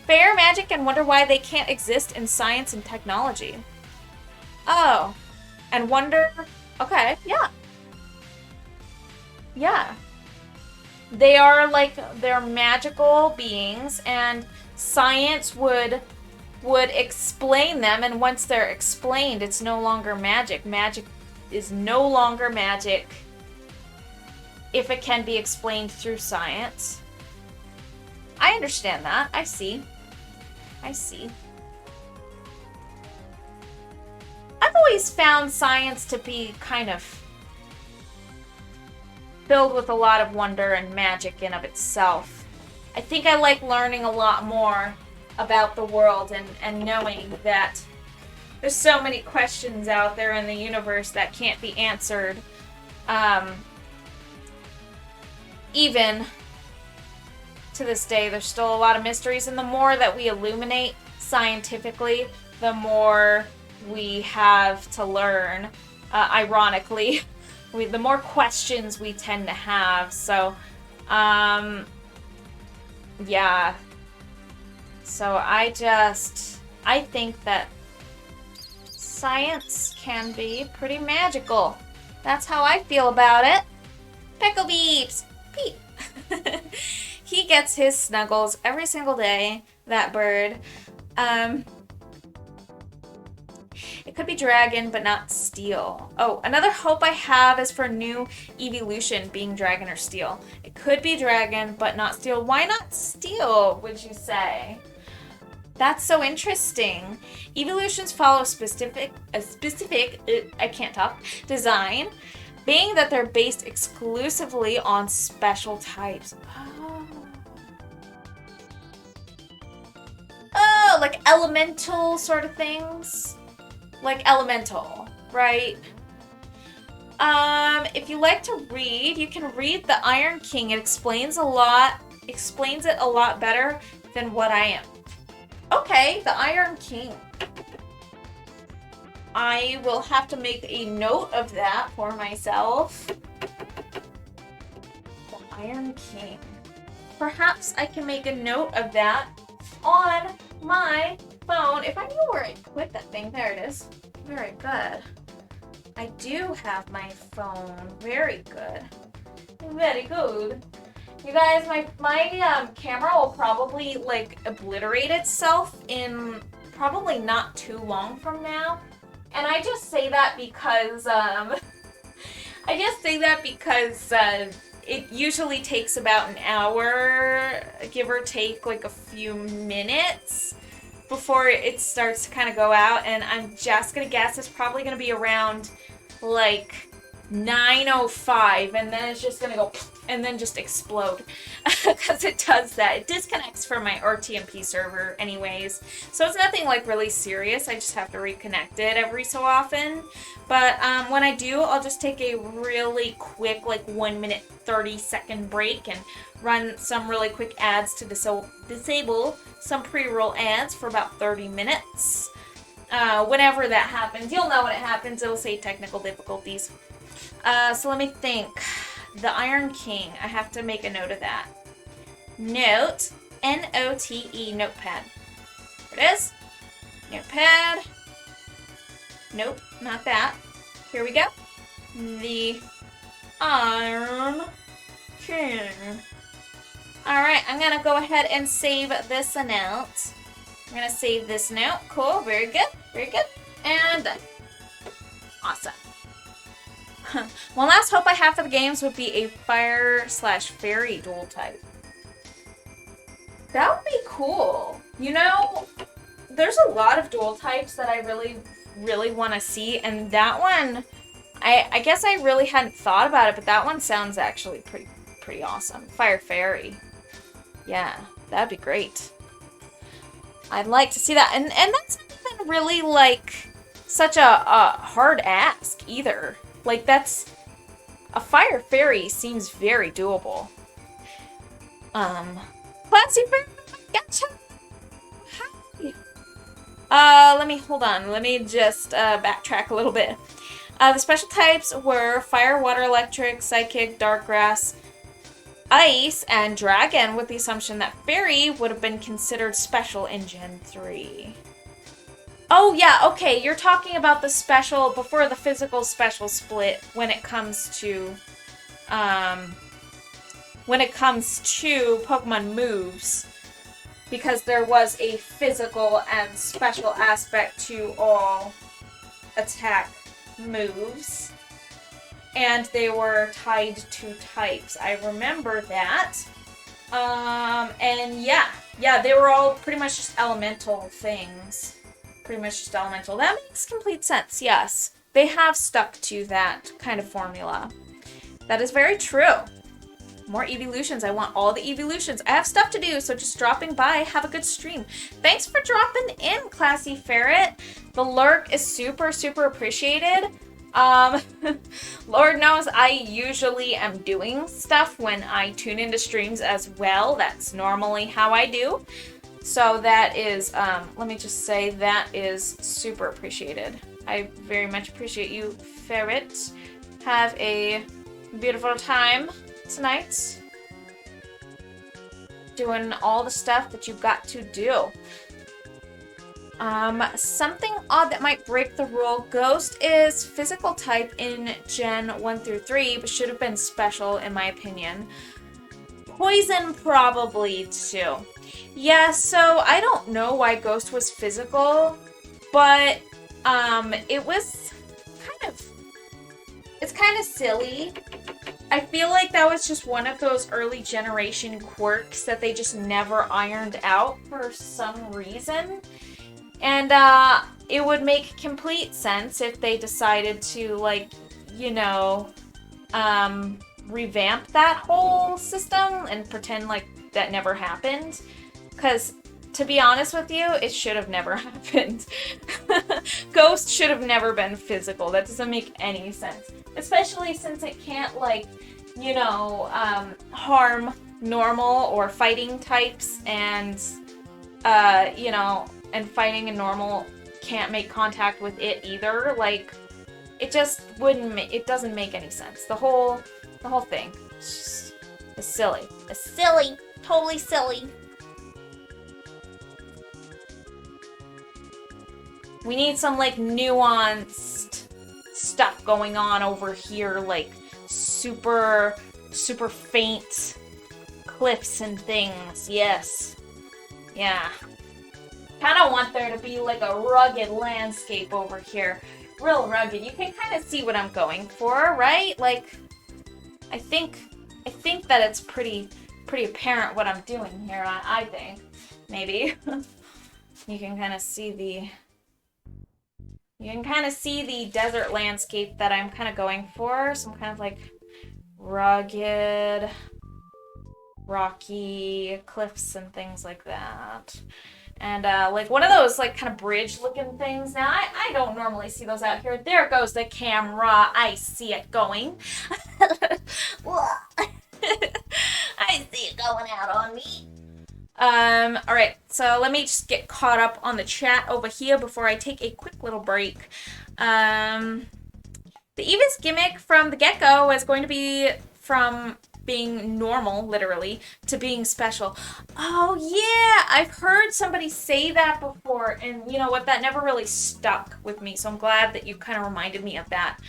Fair magic and wonder why they can't exist in science and technology. Oh. And wonder... Okay, yeah. Yeah. They are like, they're magical beings, and science would explain them, and once they're explained, it's no longer magic. Magic is no longer magic if it can be explained through science. I understand that. I see. I see. I've always found science to be kind of filled with a lot of wonder and magic in of itself. I think I like learning a lot more about the world and knowing that there's so many questions out there in the universe that can't be answered. Even to this day, there's still a lot of mysteries, and the more that we illuminate scientifically, the more we have to learn. Ironically, the more questions we tend to have. So, yeah. So I think that science can be pretty magical. That's how I feel about it. Pickle Beeps! Peep! He gets his snuggles every single day, that bird. It could be dragon, but not steel. Oh, another hope I have is for new evolution being dragon or steel. It could be dragon, but not steel. Why not steel, would you say? That's so interesting. Evolutions follow a specific, I can't talk, design, being that they're based exclusively on special types. Oh, like elemental sort of things? Like elemental, right? If you like to read, you can read The Iron King. It explains it a lot better than what I am. Okay, The Iron King. I will have to make a note of that for myself. The Iron King. Perhaps I can make a note of that on my phone. If I knew where I put that thing. There it is. Very good. I do have my phone. Very good. Very good. You guys, my camera will probably like obliterate itself in probably not too long from now. And I just say that because it usually takes about an hour, give or take like a few minutes before it starts to kind of go out, and I'm just gonna guess it's probably gonna be around like 9:05, and then it's just gonna go and then just explode because it does that. It disconnects from my RTMP server anyways, so it's nothing like really serious. I just have to reconnect it every so often. But when I do, I'll just take a really quick, like 1 minute 30-second break and run some really quick ads to disable some pre-roll ads for about 30 minutes. Whenever that happens, you'll know when it happens. It'll say technical difficulties. So let me think. The Iron King. I have to make a note of that. Note. N-O-T-E. Notepad. There it is. Notepad. Nope, not that. Here we go. The Iron King. Alright, I'm going to go ahead and save this note. I'm going to save this note. Cool, very good, very good. And done. Awesome. One last hope I have for the games would be a fire/fairy dual type. That would be cool. You know, there's a lot of dual types that I really want to see, and that one, I guess I really hadn't thought about it, but that one sounds actually pretty awesome. Fire Fairy. Yeah, that'd be great. I'd like to see that, and that's not even really like such a hard ask either. Like, that's a Fire Fairy seems very doable. Classy Fairy, gotcha. Hold on. Let me just backtrack a little bit. The special types were Fire, Water, Electric, Psychic, Dark Grass, Ice, and Dragon, with the assumption that Fairy would have been considered special in Gen 3. Oh, yeah, okay. You're talking about the special, before the physical special split, when it comes to Pokemon moves. Because there was a physical and special aspect to all attack moves. And they were tied to types. I remember that. And yeah, they were all pretty much just elemental things. Pretty much just elemental. That makes complete sense, yes. They have stuck to that kind of formula. That is very true. More evolutions. I want all the evolutions. I have stuff to do, so just dropping by. Have a good stream. Thanks for dropping in, Classy Ferret. The lurk is super, super appreciated. Lord knows I usually am doing stuff when I tune into streams as well. That's normally how I do. So that is, let me just say, that is super appreciated. I very much appreciate you, Ferret. Have a beautiful time tonight, doing all the stuff that you've got to do. Something odd that might break the rule. Ghost is physical type in Gen 1 through 3, but should have been special in my opinion. Poison probably too. Yeah, so I don't know why Ghost was physical, but it's kind of silly. I feel like that was just one of those early generation quirks that they just never ironed out for some reason. And it would make complete sense if they decided to, like, you know, revamp that whole system and pretend like that never happened. Because, to be honest with you, it should have never happened. Ghost should have never been physical. That doesn't make any sense. Especially since it can't, like, you know, harm normal or fighting types, and, you know, and fighting and normal can't make contact with it either. Like, it just wouldn't it doesn't make any sense. The whole thing is silly. It's silly. Totally silly. We need some, like, nuanced stuff going on over here, like super faint cliffs and things. Yes. Yeah. Kind of want there to be like a rugged landscape over here. Real rugged. You can kind of see what I'm going for, right? Like, I think that it's pretty apparent what I'm doing here. I think maybe you can kind of see the desert landscape that I'm kind of going for. Some kind of like rugged, rocky cliffs and things like that. And like one of those like kind of bridge looking things. Now I don't normally see those out here. There goes the camera. I see it going. I see it going out on me. Alright, so let me just get caught up on the chat over here before I take a quick little break. The Eva's gimmick from the get-go is going to be from being normal, literally, to being special. Oh, yeah! I've heard somebody say that before, and you know what? That never really stuck with me, so I'm glad that you kind of reminded me of that.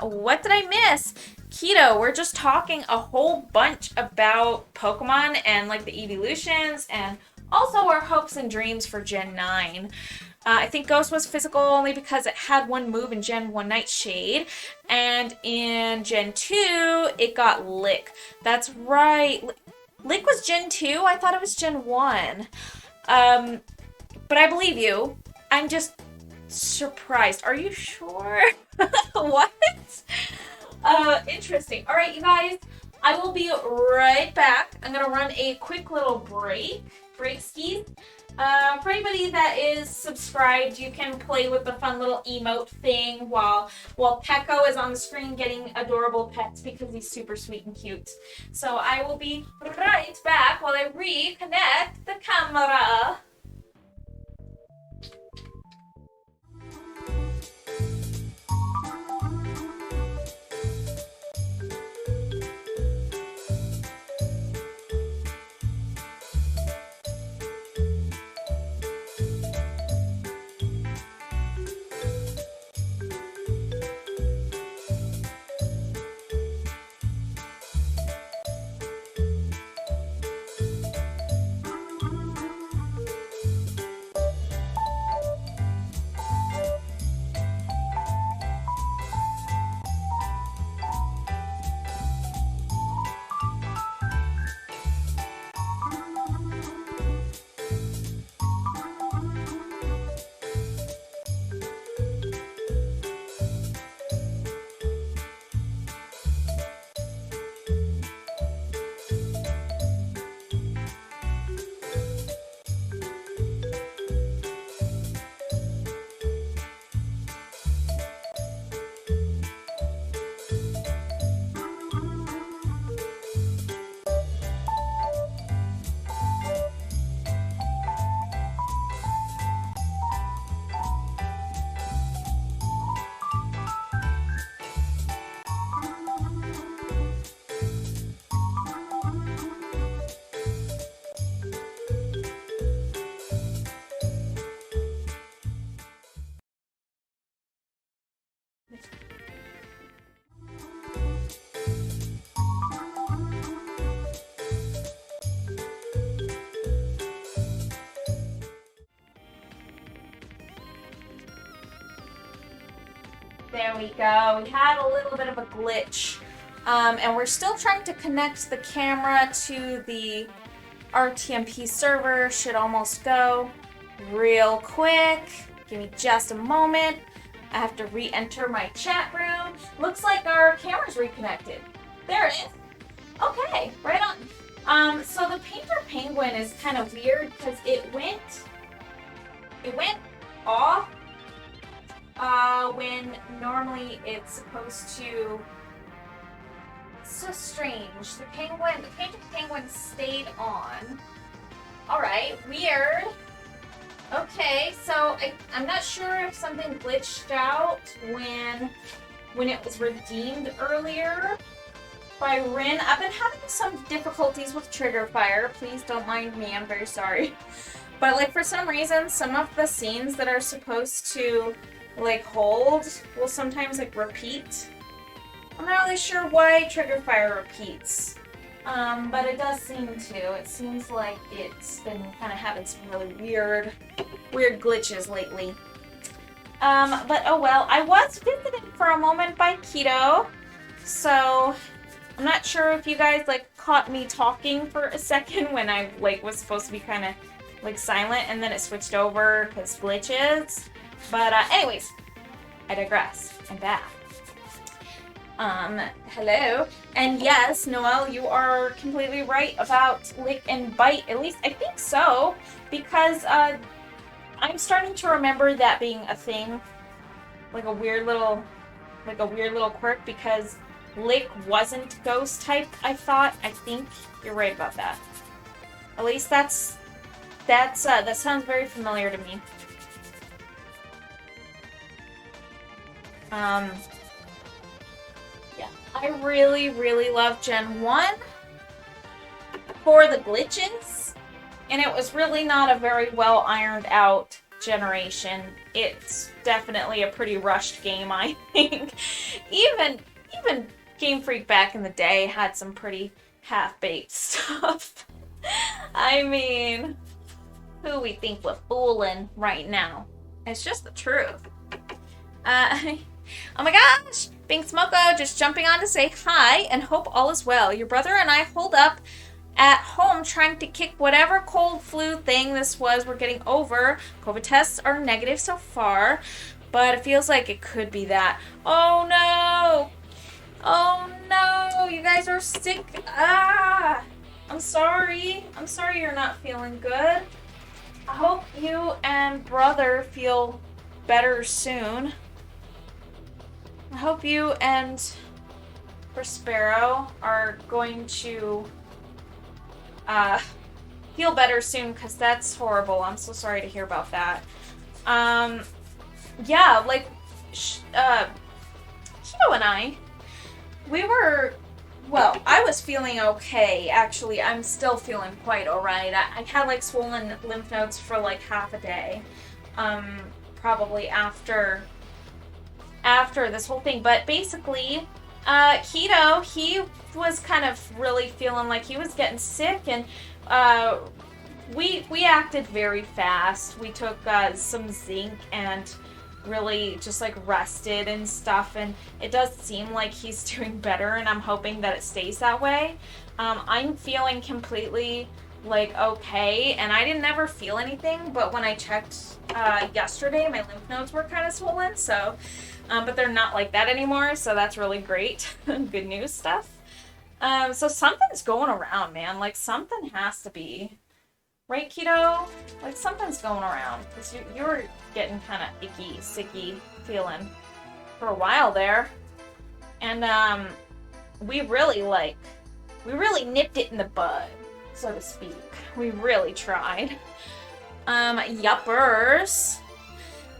What did I miss? Keto, we're just talking a whole bunch about Pokemon and like the evolutions and also our hopes and dreams for Gen 9. I think Ghost was physical only because it had one move in Gen 1 Nightshade, and in Gen 2 it got Lick. That's right. Lick was Gen 2? I thought it was Gen 1. But I believe you. I'm just surprised. Are you sure? What? Interesting. All right, you guys, I will be right back. I'm gonna run a quick little break skis. For anybody that is subscribed, you can play with the fun little emote thing while Pecco is on the screen getting adorable pets because he's super sweet and cute. So I will be right back while I reconnect the camera. There we go. We had a little bit of a glitch. And we're still trying to connect the camera to the RTMP server. Should almost go. Real quick. Give me just a moment. I have to re-enter my chat room. Looks like our camera's reconnected. There it is. Okay, right on. So the painter penguin is kind of weird because it went off when normally it's supposed to. It's so strange. The painter penguin stayed on. All right, weird. Okay, so I'm not sure if something glitched out when it was redeemed earlier by Rin. I've been having some difficulties with trigger fire. Please don't mind me, I'm very sorry. But like for some reason, some of the scenes that are supposed to like hold will sometimes like repeat. I'm not really sure why trigger fire repeats. But it does seem to. It seems like it's been kind of having some really weird glitches lately. But oh well. I was visited for a moment by Keto, so I'm not sure if you guys like caught me talking for a second when I like was supposed to be kind of like silent, and then it switched over because glitches. But anyways, I digress. I'm back. Hello. And yes, Noelle, you are completely right about lick and bite. At least I think so, because I'm starting to remember that being a thing, like a weird little quirk, because lick wasn't ghost type, I thought. I think you're right about that. At least that sounds very familiar to me. Yeah, I really, really love Gen 1 for the glitches, and it was really not a very well ironed out generation. It's definitely a pretty rushed game, I think. Even Game Freak back in the day had some pretty half-baked stuff. I mean, who we think we're fooling right now? It's just the truth. Oh my gosh! Bing Smoko just jumping on to say hi and hope all is well. Your brother and I holed up at home trying to kick whatever cold flu thing this was. We're getting over. COVID tests are negative so far, but it feels like it could be that. Oh no! Oh no! You guys are sick. Ah! I'm sorry. I'm sorry you're not feeling good. I hope you and brother feel better soon. I hope you and Prospero are going to feel better soon, because that's horrible. I'm so sorry to hear about that. Yeah, like, Hito and I, we were, well, I was feeling okay, actually. I'm still feeling quite alright. I had, like, swollen lymph nodes for, like, half a day. Probably after this whole thing. But basically, Hito, he was kind of really feeling like he was getting sick, and we acted very fast. We took some zinc and really just like rested and stuff, and it does seem like he's doing better, and I'm hoping that it stays that way. I'm feeling completely like okay, and I didn't ever feel anything, but when I checked yesterday, my lymph nodes were kind of swollen, so but they're not like that anymore, so that's really great. Good news stuff. So something's going around, man. Like, something has to be. Right, Keto? Like, something's going around. Because you were getting kind of icky, sicky feeling for a while there. And, we really nipped it in the bud, so to speak. We really tried. Yuppers.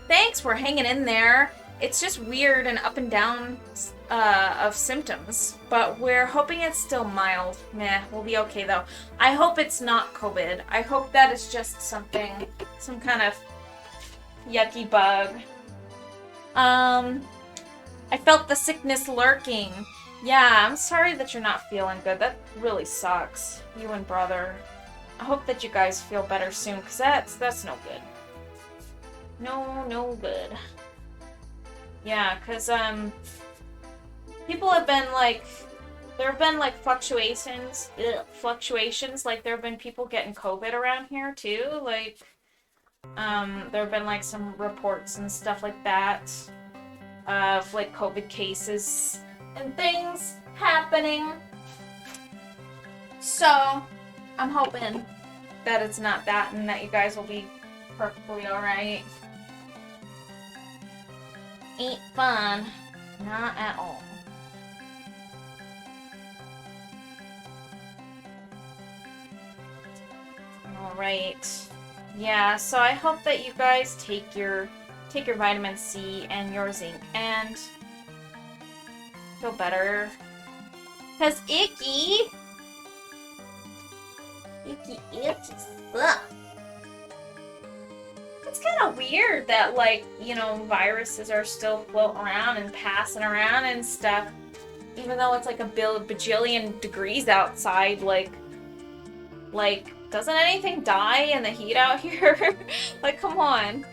Thanks for hanging in there. It's just weird and up and down of symptoms, but we're hoping it's still mild. Meh, we'll be okay though. I hope it's not COVID. I hope that is just some kind of yucky bug. I felt the sickness lurking. Yeah, I'm sorry that you're not feeling good. That really sucks. You and brother. I hope that you guys feel better soon, because that's no good. No good. Yeah, because, people have been, like, there have been, like, fluctuations, like, there have been people getting COVID around here, too, like, there have been, like, some reports and stuff like that of, like, COVID cases and things happening, so I'm hoping that it's not that and that you guys will be perfectly alright. Ain't fun. Not at all. Alright. Yeah, so I hope that you guys take your vitamin C and your zinc and feel better. Cause icky stuff. It's kind of weird that, like, you know, viruses are still floating around and passing around and stuff, even though it's like a bajillion degrees outside. Like, doesn't anything die in the heat out here? Like, come on,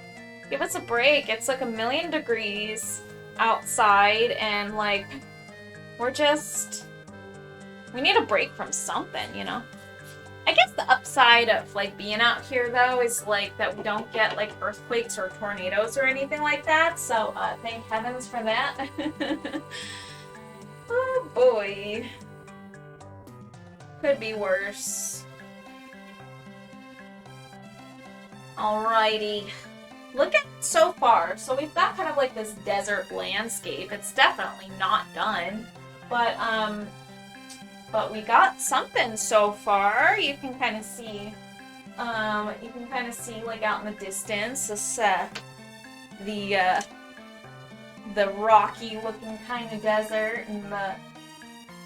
give us a break. It's like 1,000,000 degrees outside, and like, we need a break from something, you know? I guess the upside of, like, being out here, though, is, like, that we don't get, like, earthquakes or tornadoes or anything like that, so, thank heavens for that. Oh, boy. Could be worse. Alrighty. Look at it so far. So we've got kind of, like, this desert landscape. It's definitely not done, but we got something so far. You can kind of see, like, out in the distance, this, the rocky looking kind of desert, and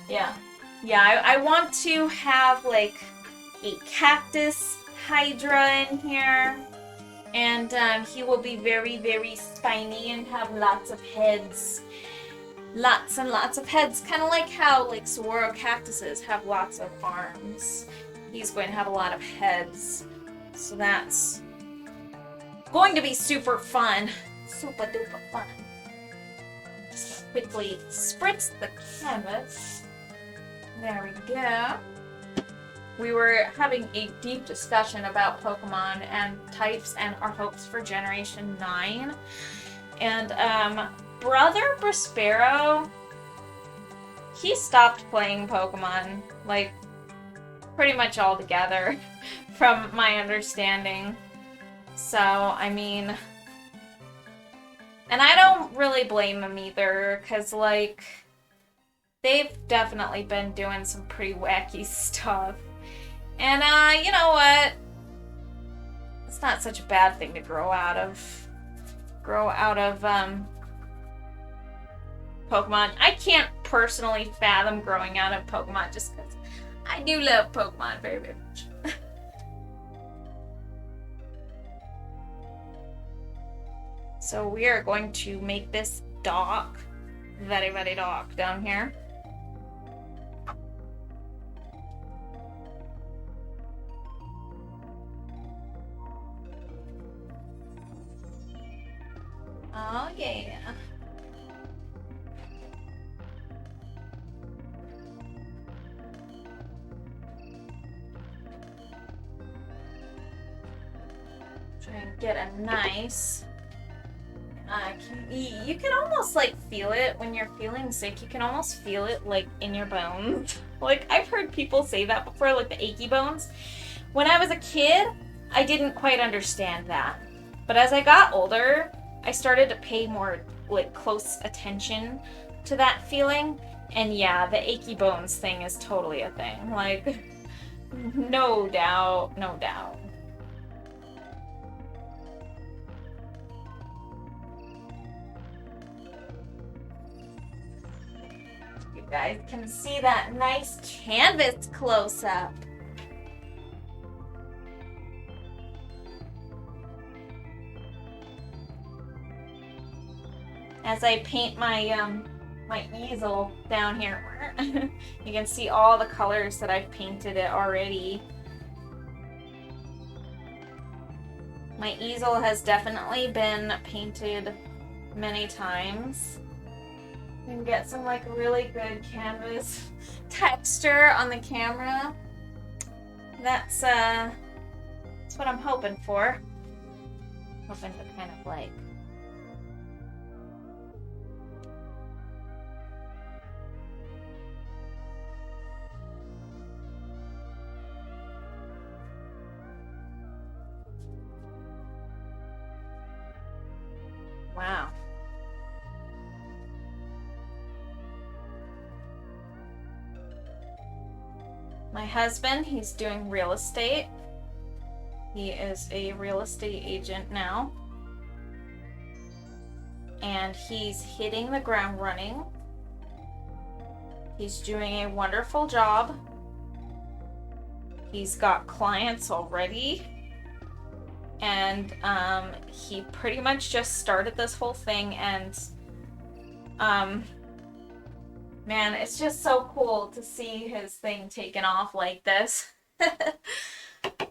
yeah, I want to have, like, a cactus Hydra in here, and, he will be very, very spiny and have lots of heads. Lots and lots of heads, kind of like how, like, saguaro cactuses have lots of arms. He's going to have a lot of heads. So that's going to be super fun. Super duper fun. Just quickly spritz the canvas. There we go. We were having a deep discussion about Pokemon and types and our hopes for Generation 9. And, Brother Prospero, he stopped playing Pokemon, like, pretty much altogether, from my understanding. So, I mean, and I don't really blame them either, because, like, they've definitely been doing some pretty wacky stuff. And, you know what? It's not such a bad thing to grow out of, Pokemon. I can't personally fathom growing out of Pokemon just because I do love Pokemon very, very much. So we are going to make this dock very, very dark down here. Oh yeah. Try and get a nice. You can almost, like, feel it when you're feeling sick. You can almost feel it, like, in your bones. Like, I've heard people say that before, like the achy bones. When I was a kid, I didn't quite understand that. But as I got older, I started to pay more, like, close attention to that feeling. And yeah, the achy bones thing is totally a thing. Like, no doubt, no doubt. You guys can see that nice canvas close up. As I paint my my easel down here, you can see all the colors that I've painted it already. My easel has definitely been painted many times. You can get some, like, really good canvas texture on the camera. That's what I'm hoping for. Hoping to kind of, like, wow. My husband, he's doing real estate. He is a real estate agent now. And he's hitting the ground running. He's doing a wonderful job. He's got clients already. And he pretty much just started this whole thing, and man, it's just so cool to see his thing taken off like this.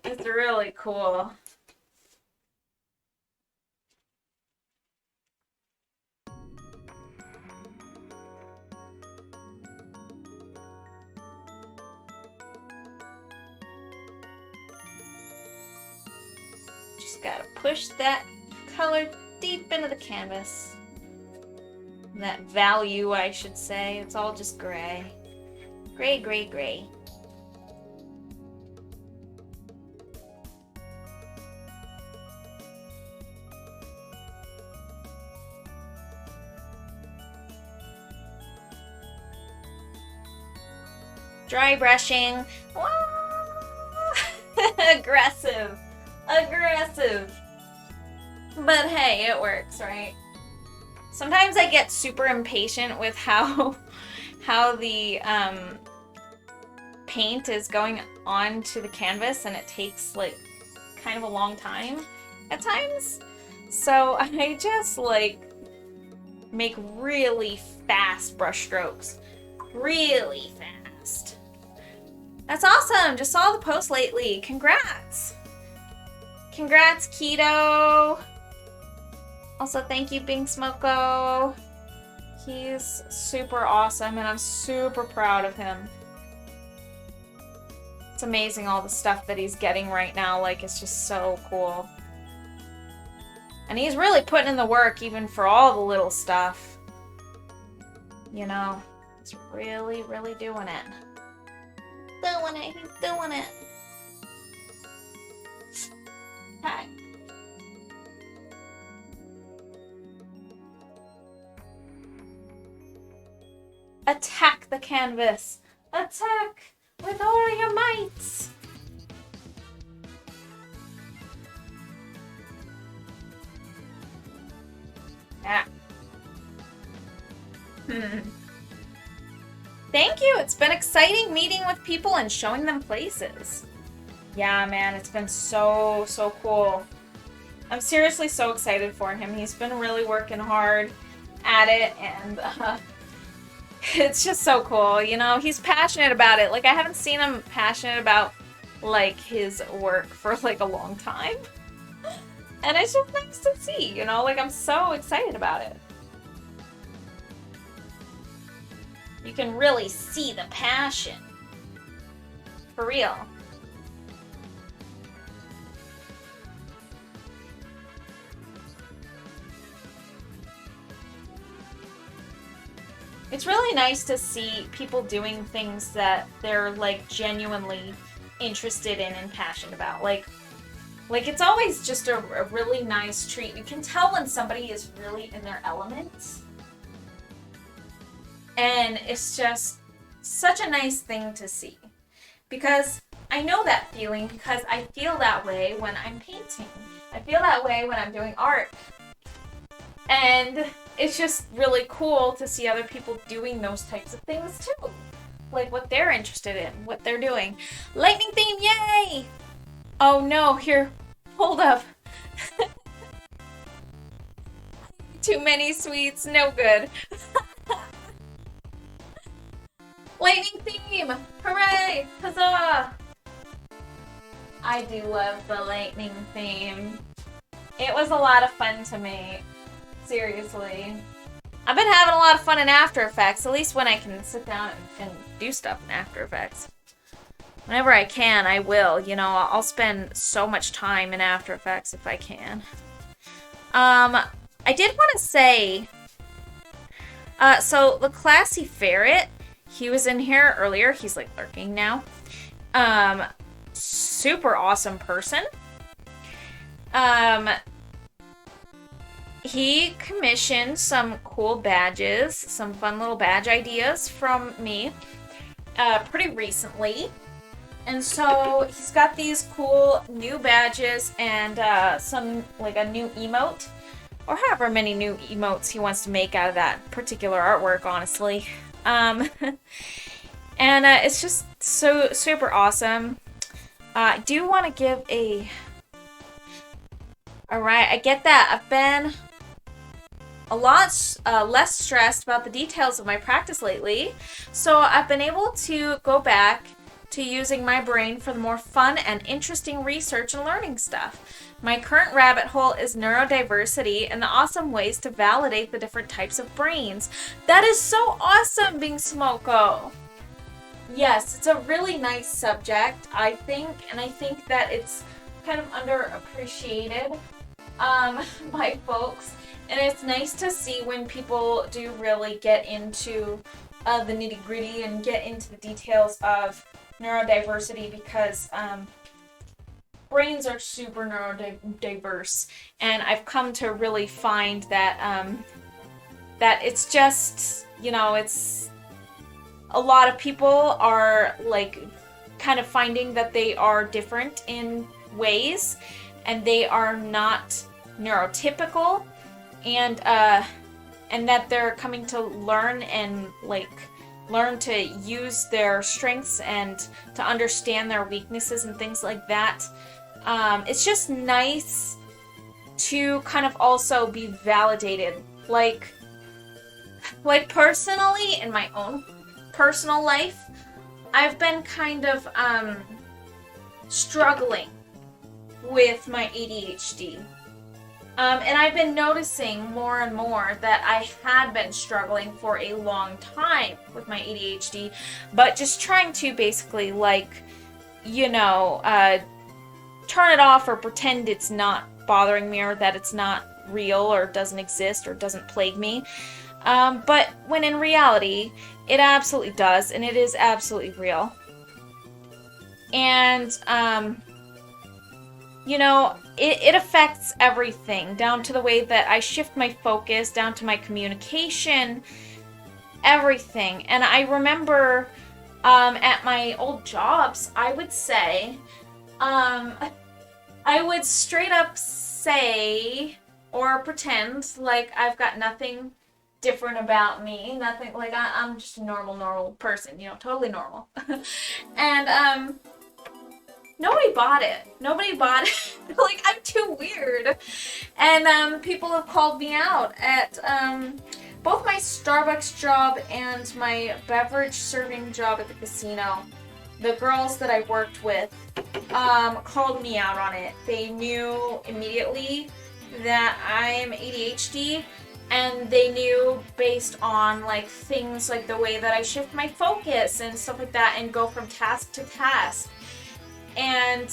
It's really cool. Just gotta push that color deep into the canvas. That value, I should say. It's all just gray. Gray, gray, gray. Dry brushing. Aggressive. Aggressive. But hey, it works, right? Sometimes I get super impatient with how the paint is going onto the canvas, and it takes like kind of a long time at times. So I just like make really fast brush strokes. Really fast. That's awesome. Just saw the post lately. Congrats. Congrats, Keto. Also, thank you, Bing Smoko. He's super awesome, and I'm super proud of him. It's amazing all the stuff that he's getting right now. Like, it's just so cool. And he's really putting in the work, even for all the little stuff. You know, he's really, really doing it. Doing it. He's doing it. Hi. Attack the canvas. Attack with all your mights. Ah. Thank you. It's been exciting meeting with people and showing them places. Yeah, man, it's been so cool. I'm seriously so excited for him. He's been really working hard at it, and it's just so cool. You know, he's passionate about it. Like, I haven't seen him passionate about, like, his work for, like, a long time. And it's just nice to see, you know? Like, I'm so excited about it. You can really see the passion. For real. It's really nice to see people doing things that they're, like, genuinely interested in and passionate about. Like it's always just a really nice treat. You can tell when somebody is really in their element. And it's just such a nice thing to see. Because I know that feeling, because I feel that way when I'm painting. I feel that way when I'm doing art. And it's just really cool to see other people doing those types of things too. Like what they're interested in, what they're doing. Lightning theme, yay! Oh no, here, hold up. Too many sweets, no good. Lightning theme, hooray, huzzah! I do love the lightning theme. It was a lot of fun to make. Seriously. I've been having a lot of fun in After Effects, at least when I can sit down and do stuff in After Effects. Whenever I can, I will. You know, I'll spend so much time in After Effects if I can. I did want to say, so the Classy Ferret, he was in here earlier. He's like lurking now. Super awesome person. He commissioned some cool badges, some fun little badge ideas from me pretty recently. And so he's got these cool new badges and some, like a new emote, or however many new emotes he wants to make out of that particular artwork, honestly. And it's just so super awesome. I do want to give a... Alright, I get that. I've been a lot less stressed about the details of my practice lately, so I've been able to go back to using my brain for the more fun and interesting research and learning stuff. My current rabbit hole is neurodiversity and the awesome ways to validate the different types of brains. That is so awesome, Bing Smoko! Yes, it's a really nice subject, I think, and I think that it's kind of underappreciated by folks. And it's nice to see when people do really get into the nitty-gritty and get into the details of neurodiversity, because brains are super neurodiverse, and I've come to really find that that it's just, you know, it's a lot of people are like kind of finding that they are different in ways and they are not neurotypical, and that they're coming to learn and like learn to use their strengths and to understand their weaknesses and things like that. It's just nice to kind of also be validated. Like personally, in my own personal life, I've been kind of struggling with my ADHD. And I've been noticing more and more that I had been struggling for a long time with my ADHD, but just trying to basically, like, you know, turn it off or pretend it's not bothering me or that it's not real or doesn't exist or doesn't plague me. But when in reality, it absolutely does, and it is absolutely real. And, you know, it affects everything, down to the way that I shift my focus, down to my communication, everything. And I remember at my old jobs, I would say, I would straight up say or pretend like I've got nothing different about me, nothing, like I'm just a normal person, you know, totally normal. And nobody bought it. Like, I'm too weird. And people have called me out at both my Starbucks job and my beverage serving job at the casino. The girls that I worked with called me out on it. They knew immediately that I'm ADHD, and they knew based on like things like the way that I shift my focus and stuff like that and go from task to task. And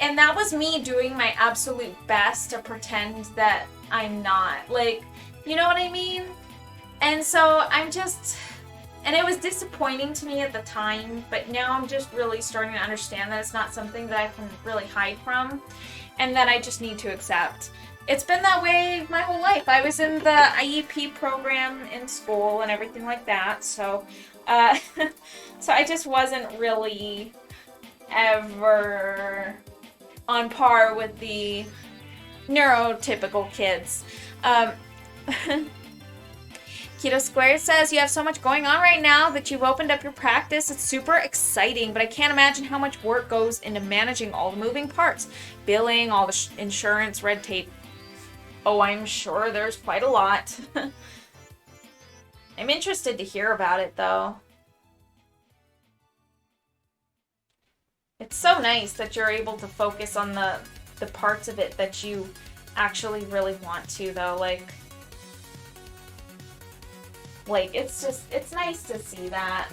that was me doing my absolute best to pretend that I'm not. Like, you know what I mean? And so I'm just... And it was disappointing to me at the time, but now I'm just really starting to understand that it's not something that I can really hide from, and that I just need to accept. It's been that way my whole life. I was in the IEP program in school and everything like that, so so I just wasn't really ever on par with the neurotypical kids. Keto Square says, you have so much going on right now that you've opened up your practice. It's super exciting, but I can't imagine how much work goes into managing all the moving parts. Billing, all the insurance, red tape. Oh, I'm sure there's quite a lot. I'm interested to hear about it, though. It's so nice that you're able to focus on the parts of it that you actually really want to, though. Like, it's nice to see that.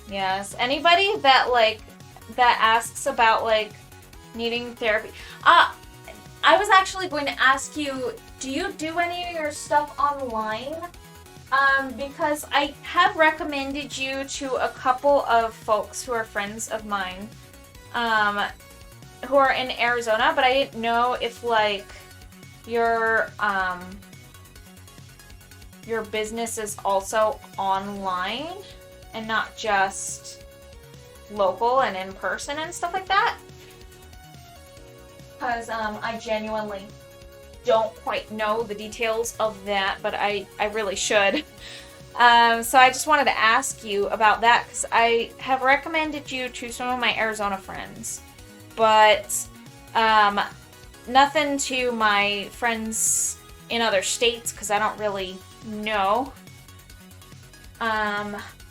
Yes, anybody that asks about needing therapy. I was actually going to ask you, do you do any of your stuff online? Because I have recommended you to a couple of folks who are friends of mine. who are in Arizona, but I didn't know if like your business is also online and not just local and in person and stuff like that. Because I genuinely don't quite know the details of that, but I really should. So I just wanted to ask you about that because I have recommended you to some of my Arizona friends, but nothing to my friends in other states because I don't really know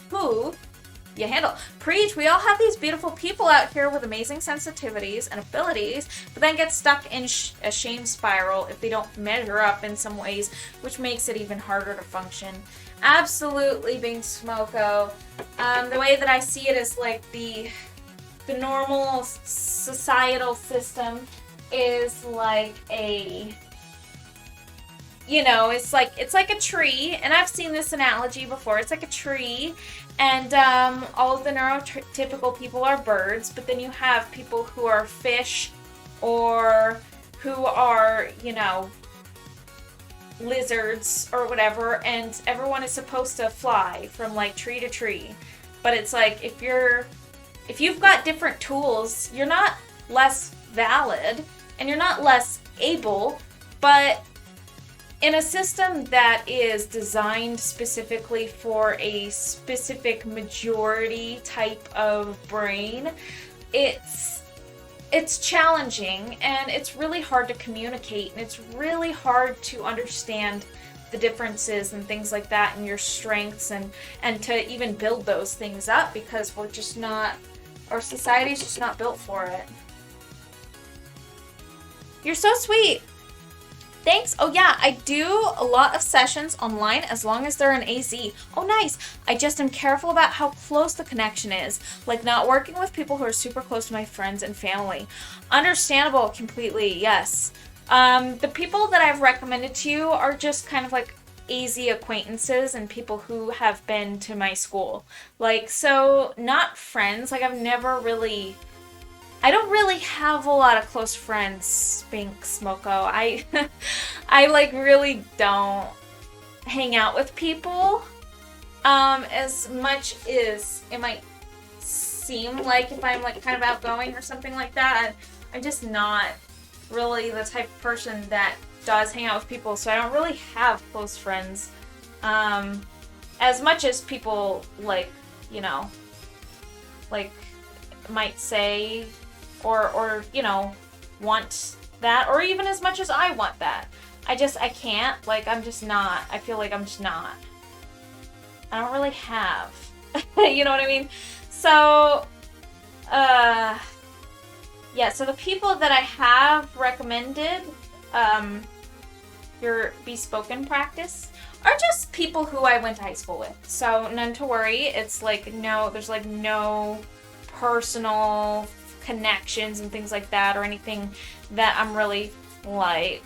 who you handle. Preach, we all have these beautiful people out here with amazing sensitivities and abilities, but then get stuck in a shame spiral if they don't measure up in some ways, which makes it even harder to function. Absolutely, Bing Smoko. The way that I see it is like the normal societal system is like a, you know, it's like a tree, and I've seen this analogy before. It's like a tree, and all of the neurotypical people are birds, but then you have people who are fish or who are, you know, lizards or whatever, and everyone is supposed to fly from like tree to tree. But it's like if you've got different tools, you're not less valid and you're not less able, but in a system that is designed specifically for a specific majority type of brain, it's challenging and it's really hard to communicate, and it's really hard to understand the differences and things like that and your strengths and to even build those things up because we're just not, our society's just not built for it. You're so sweet. Thanks. Oh yeah, I do a lot of sessions online as long as they're in AZ. Oh nice. I just am careful about how close the connection is. Like not working with people who are super close to my friends and family. Understandable completely, yes. The people that I've recommended to you are just kind of like AZ acquaintances and people who have been to my school. Like, so not friends. Like I don't really have a lot of close friends, Spink Smoko. I like really don't hang out with people as much as it might seem like if I'm like kind of outgoing or something like that. I'm just not really the type of person that does hang out with people, so I don't really have close friends. As much as people like, you know, like might say or you know, want that, or even as much as I want that. I can't, like, I'm just not, I feel like I'm just not. I don't really have, you know what I mean? So, yeah, so the people that I have recommended, your bespoken practice, are just people who I went to high school with. So, none to worry. It's like, there's like no personal connections and things like that or anything that I'm really like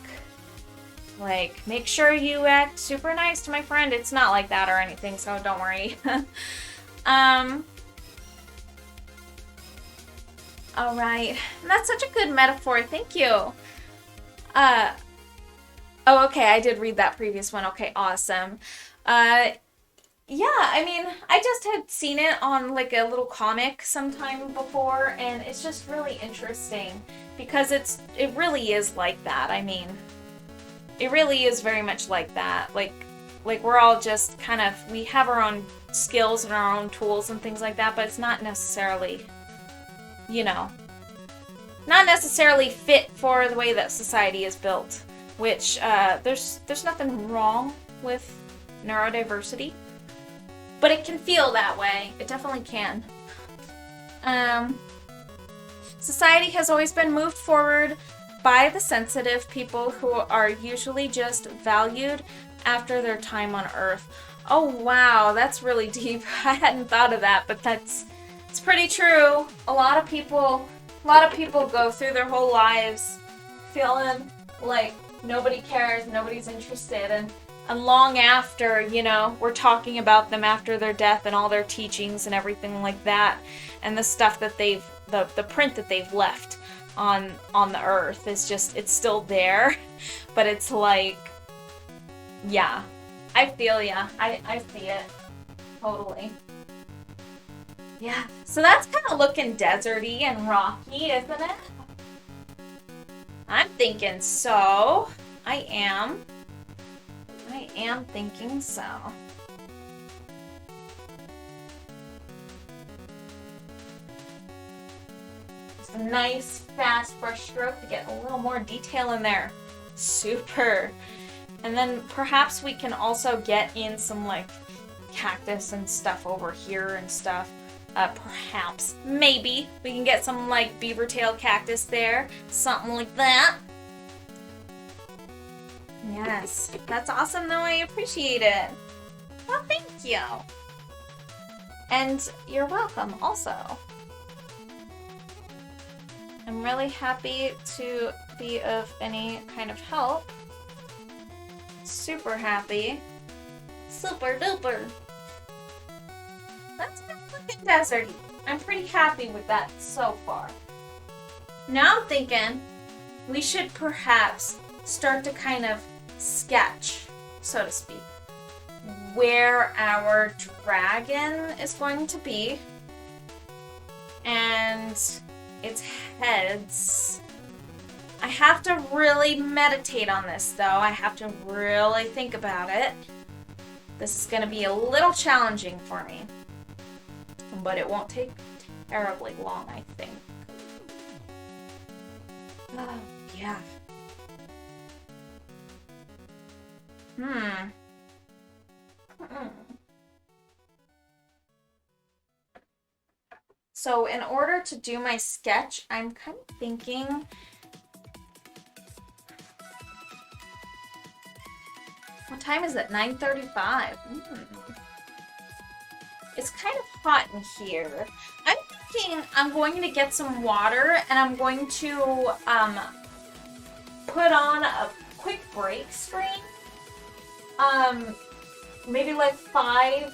make sure you act super nice to my friend. It's not like that or anything, so don't worry. All right, that's such a good metaphor. Thank you. Oh, okay, I did read that previous one. Okay, awesome. Yeah, I mean, I just had seen it on like a little comic sometime before, and it's just really interesting because it really is like that. I mean, it really is very much like that. Like we're all just kind of, we have our own skills and our own tools and things like that, but it's not necessarily, you know, not necessarily fit for the way that society is built, which there's nothing wrong with neurodiversity. But it can feel that way. It definitely can. Society has always been moved forward by the sensitive people who are usually just valued after their time on Earth. Oh wow, that's really deep. I hadn't thought of that, but it's pretty true. A lot of people go through their whole lives feeling like nobody cares, nobody's interested, and And long after, you know, we're talking about them after their death and all their teachings and everything like that, and the stuff that they've, the print that they've left on the earth is just, it's still there, but it's like, yeah, I feel ya. I see it. Totally. Yeah, so that's kind of looking deserty and rocky, isn't it? I'm thinking so. I am thinking so. Just a nice, fast brush stroke to get a little more detail in there. Super. And then perhaps we can also get in some like cactus and stuff over here and stuff. Perhaps, maybe, we can get some like beaver tail cactus there. Something like that. Yes, that's awesome though, I appreciate it. Well, thank you. And you're welcome also. I'm really happy to be of any kind of help. Super happy. Super duper. That's been looking deserty. I'm pretty happy with that so far. Now I'm thinking we should perhaps start to kind of sketch, so to speak, where our dragon is going to be and its heads. I have to really meditate on this though. I have to really think about it. This is going to be a little challenging for me, but it won't take terribly long, I think. Oh, yeah. So in order to do my sketch, I'm kind of thinking... What time is it? 9:35. It's kind of hot in here. I'm thinking I'm going to get some water and I'm going to put on a quick break screen. Maybe like 5,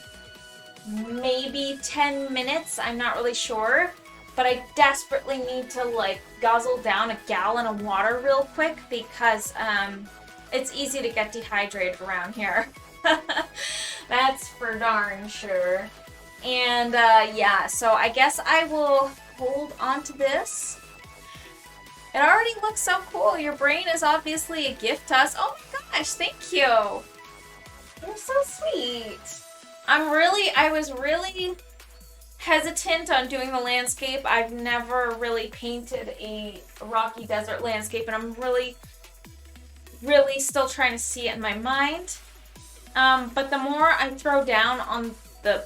maybe 10 minutes. I'm not really sure. But I desperately need to like guzzle down a gallon of water real quick because it's easy to get dehydrated around here. That's for darn sure. And yeah, so I guess I will hold on to this. It already looks so cool. Your brain is obviously a gift to us. Oh my gosh, thank you. You're so sweet. I was really hesitant on doing the landscape. I've never really painted a rocky desert landscape, and I'm really still trying to see it in my mind. But the more I throw down on the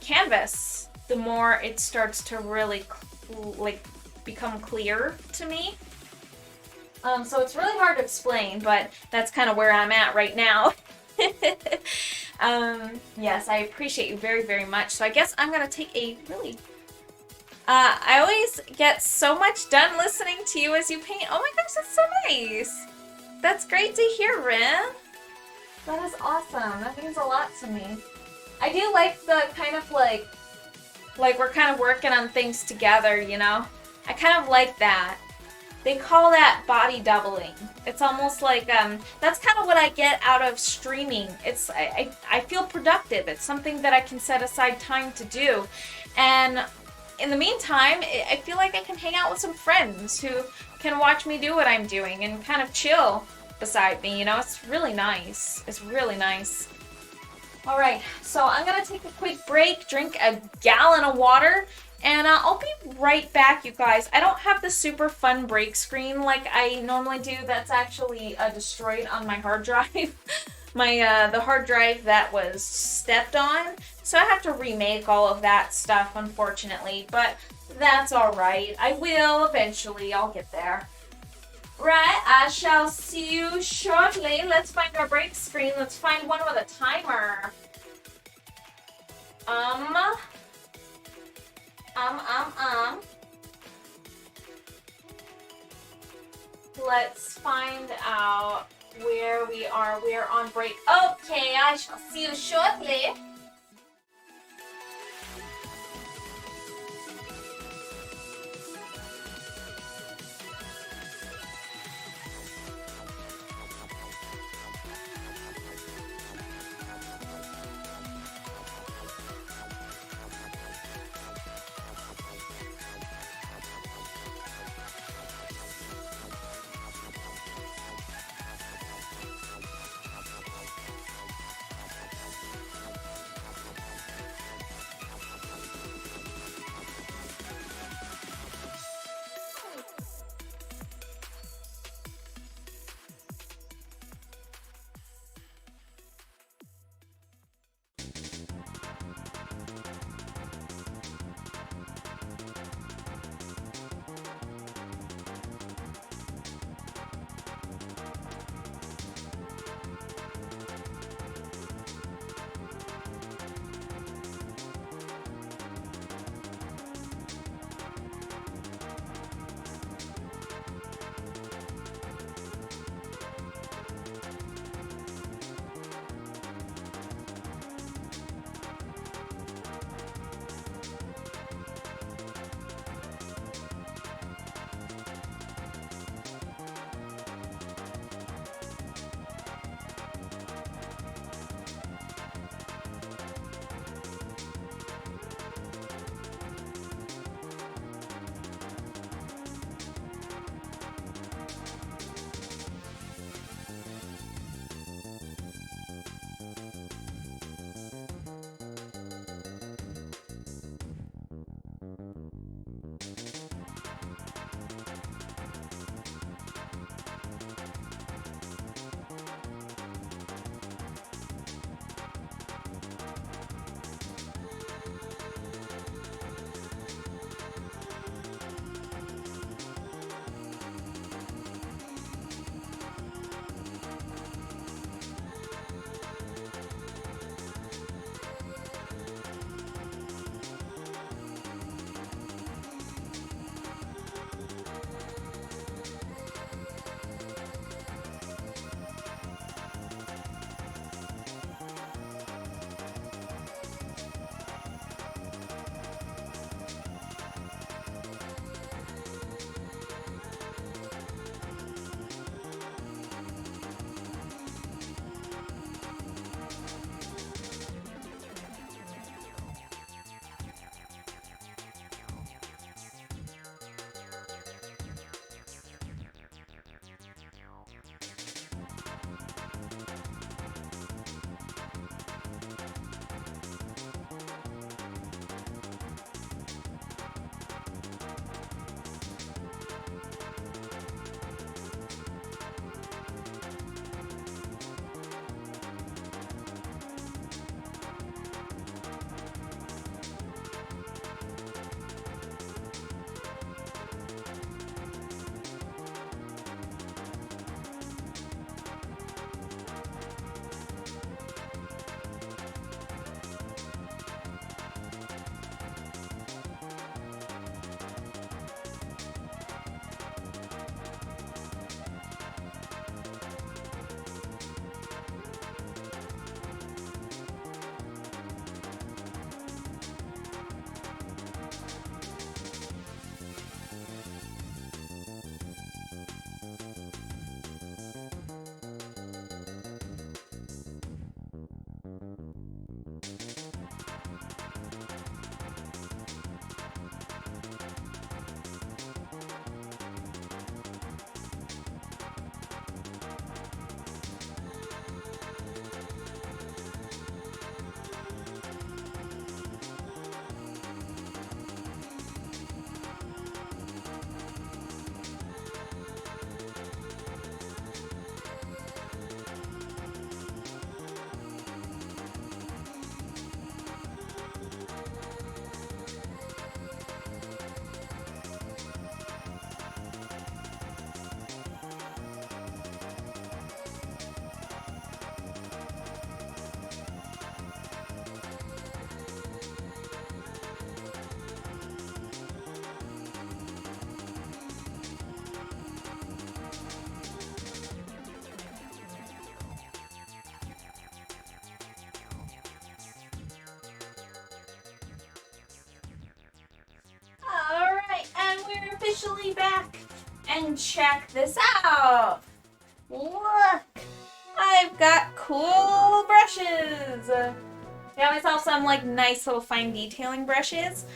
canvas, the more it starts to really become clear to me. So it's really hard to explain, but that's kind of where I'm at right now. Yes, I appreciate you very, very much. So I guess I'm gonna take a really... I always get so much done listening to you as you paint. Oh my gosh, that's so nice. That's great to hear, Rin. That is awesome. That means a lot to me. I do like the kind of like we're kind of working on things together, you know? I kind of like that. They call that body doubling. It's almost like, that's kind of what I get out of streaming. It's, I feel productive. It's something that I can set aside time to do. And in the meantime, I feel like I can hang out with some friends who can watch me do what I'm doing and kind of chill beside me, you know? It's really nice. It's really nice. All right, so I'm gonna take a quick break, drink a gallon of water, and I'll be right back, you guys. I don't have the super fun break screen like I normally do. That's actually destroyed on my hard drive. The hard drive that was stepped on. So I have to remake all of that stuff, unfortunately. But that's alright. I will eventually. I'll get there. Right, I shall see you shortly. Let's find our break screen. Let's find one with a timer. Let's find out where we are. We're on break. Okay, I shall see you shortly. officially back. And check this out. Look, I've got cool brushes. Got myself some like nice little fine detailing brushes.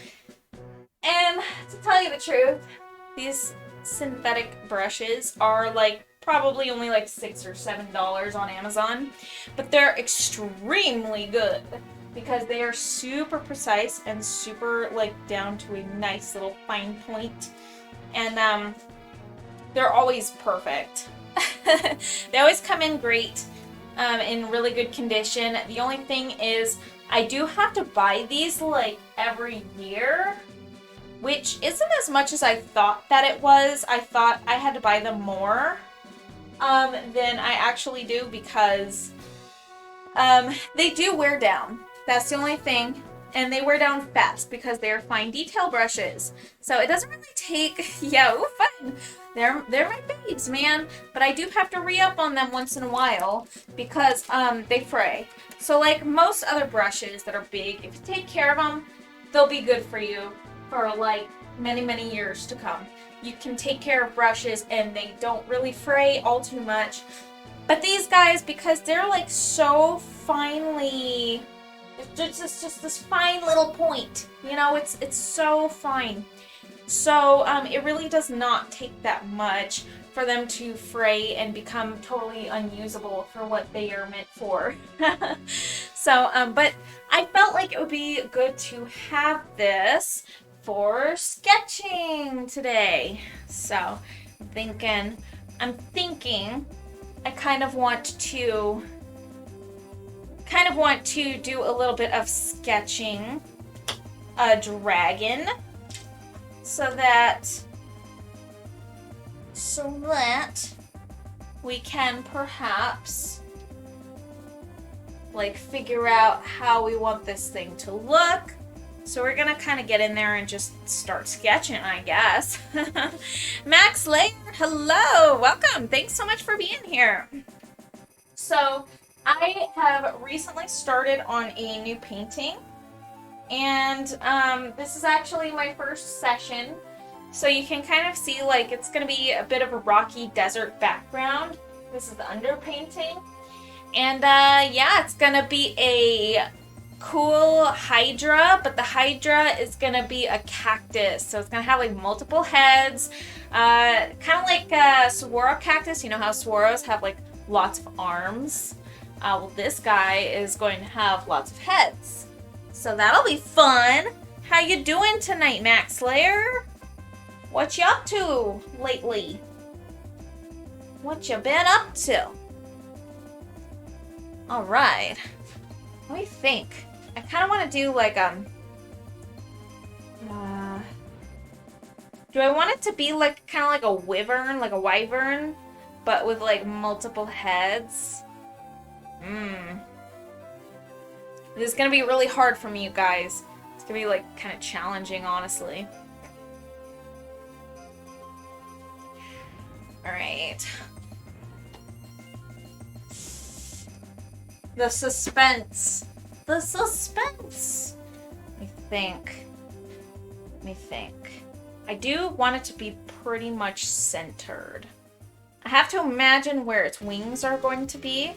And to tell you the truth, these synthetic brushes are like probably only like $6 or $7 on Amazon, but they're extremely good because they are super precise and super like down to a nice little fine point, and they're always perfect. They always come in great, in really good condition. The only thing is I do have to buy these like every year, which isn't as much as I thought that it was. I thought I had to buy them more than I actually do because they do wear down. That's the only thing. And they wear down fast because they're fine detail brushes. So it doesn't really take, yeah, ooh, fun. They're my babes, man. But I do have to re-up on them once in a while because they fray. So like most other brushes that are big, if you take care of them, they'll be good for you for like many, many years to come. You can take care of brushes and they don't really fray all too much. But these guys, because they're like so finely, it's just this fine little point, you know, it's so fine. So it really does not take that much for them to fray and become totally unusable for what they are meant for. So, but I felt like it would be good to have this for sketching today. So I'm thinking I kind of want to do a little bit of sketching a dragon so that we can perhaps like figure out how we want this thing to look. So we're gonna kind of get in there and just start sketching, I guess. Max Layer, hello, welcome. Thanks so much for being here. So I have recently started on a new painting, and this is actually my first session. So you can kind of see like it's gonna be a bit of a rocky desert background. This is the Underpainting, and yeah, it's gonna be a cool Hydra, but the Hydra is gonna be a cactus, so it's gonna have like multiple heads, kind of like a saguaro cactus. You know how saguaros have like lots of arms? Well, this guy is going to have lots of heads, so that'll be fun. How you doing tonight, Max Slayer? What you up to lately? What you been up to? All right, let me think. I kind of want to do like do I want it to be like kind of like a wyvern, like a wyvern, but with like multiple heads? This is gonna be really hard for me, you guys. It's gonna be like kind of challenging, honestly. All right. The suspense. The suspense. Let me think. I do want it to be pretty much centered. I have to imagine where its wings are going to be.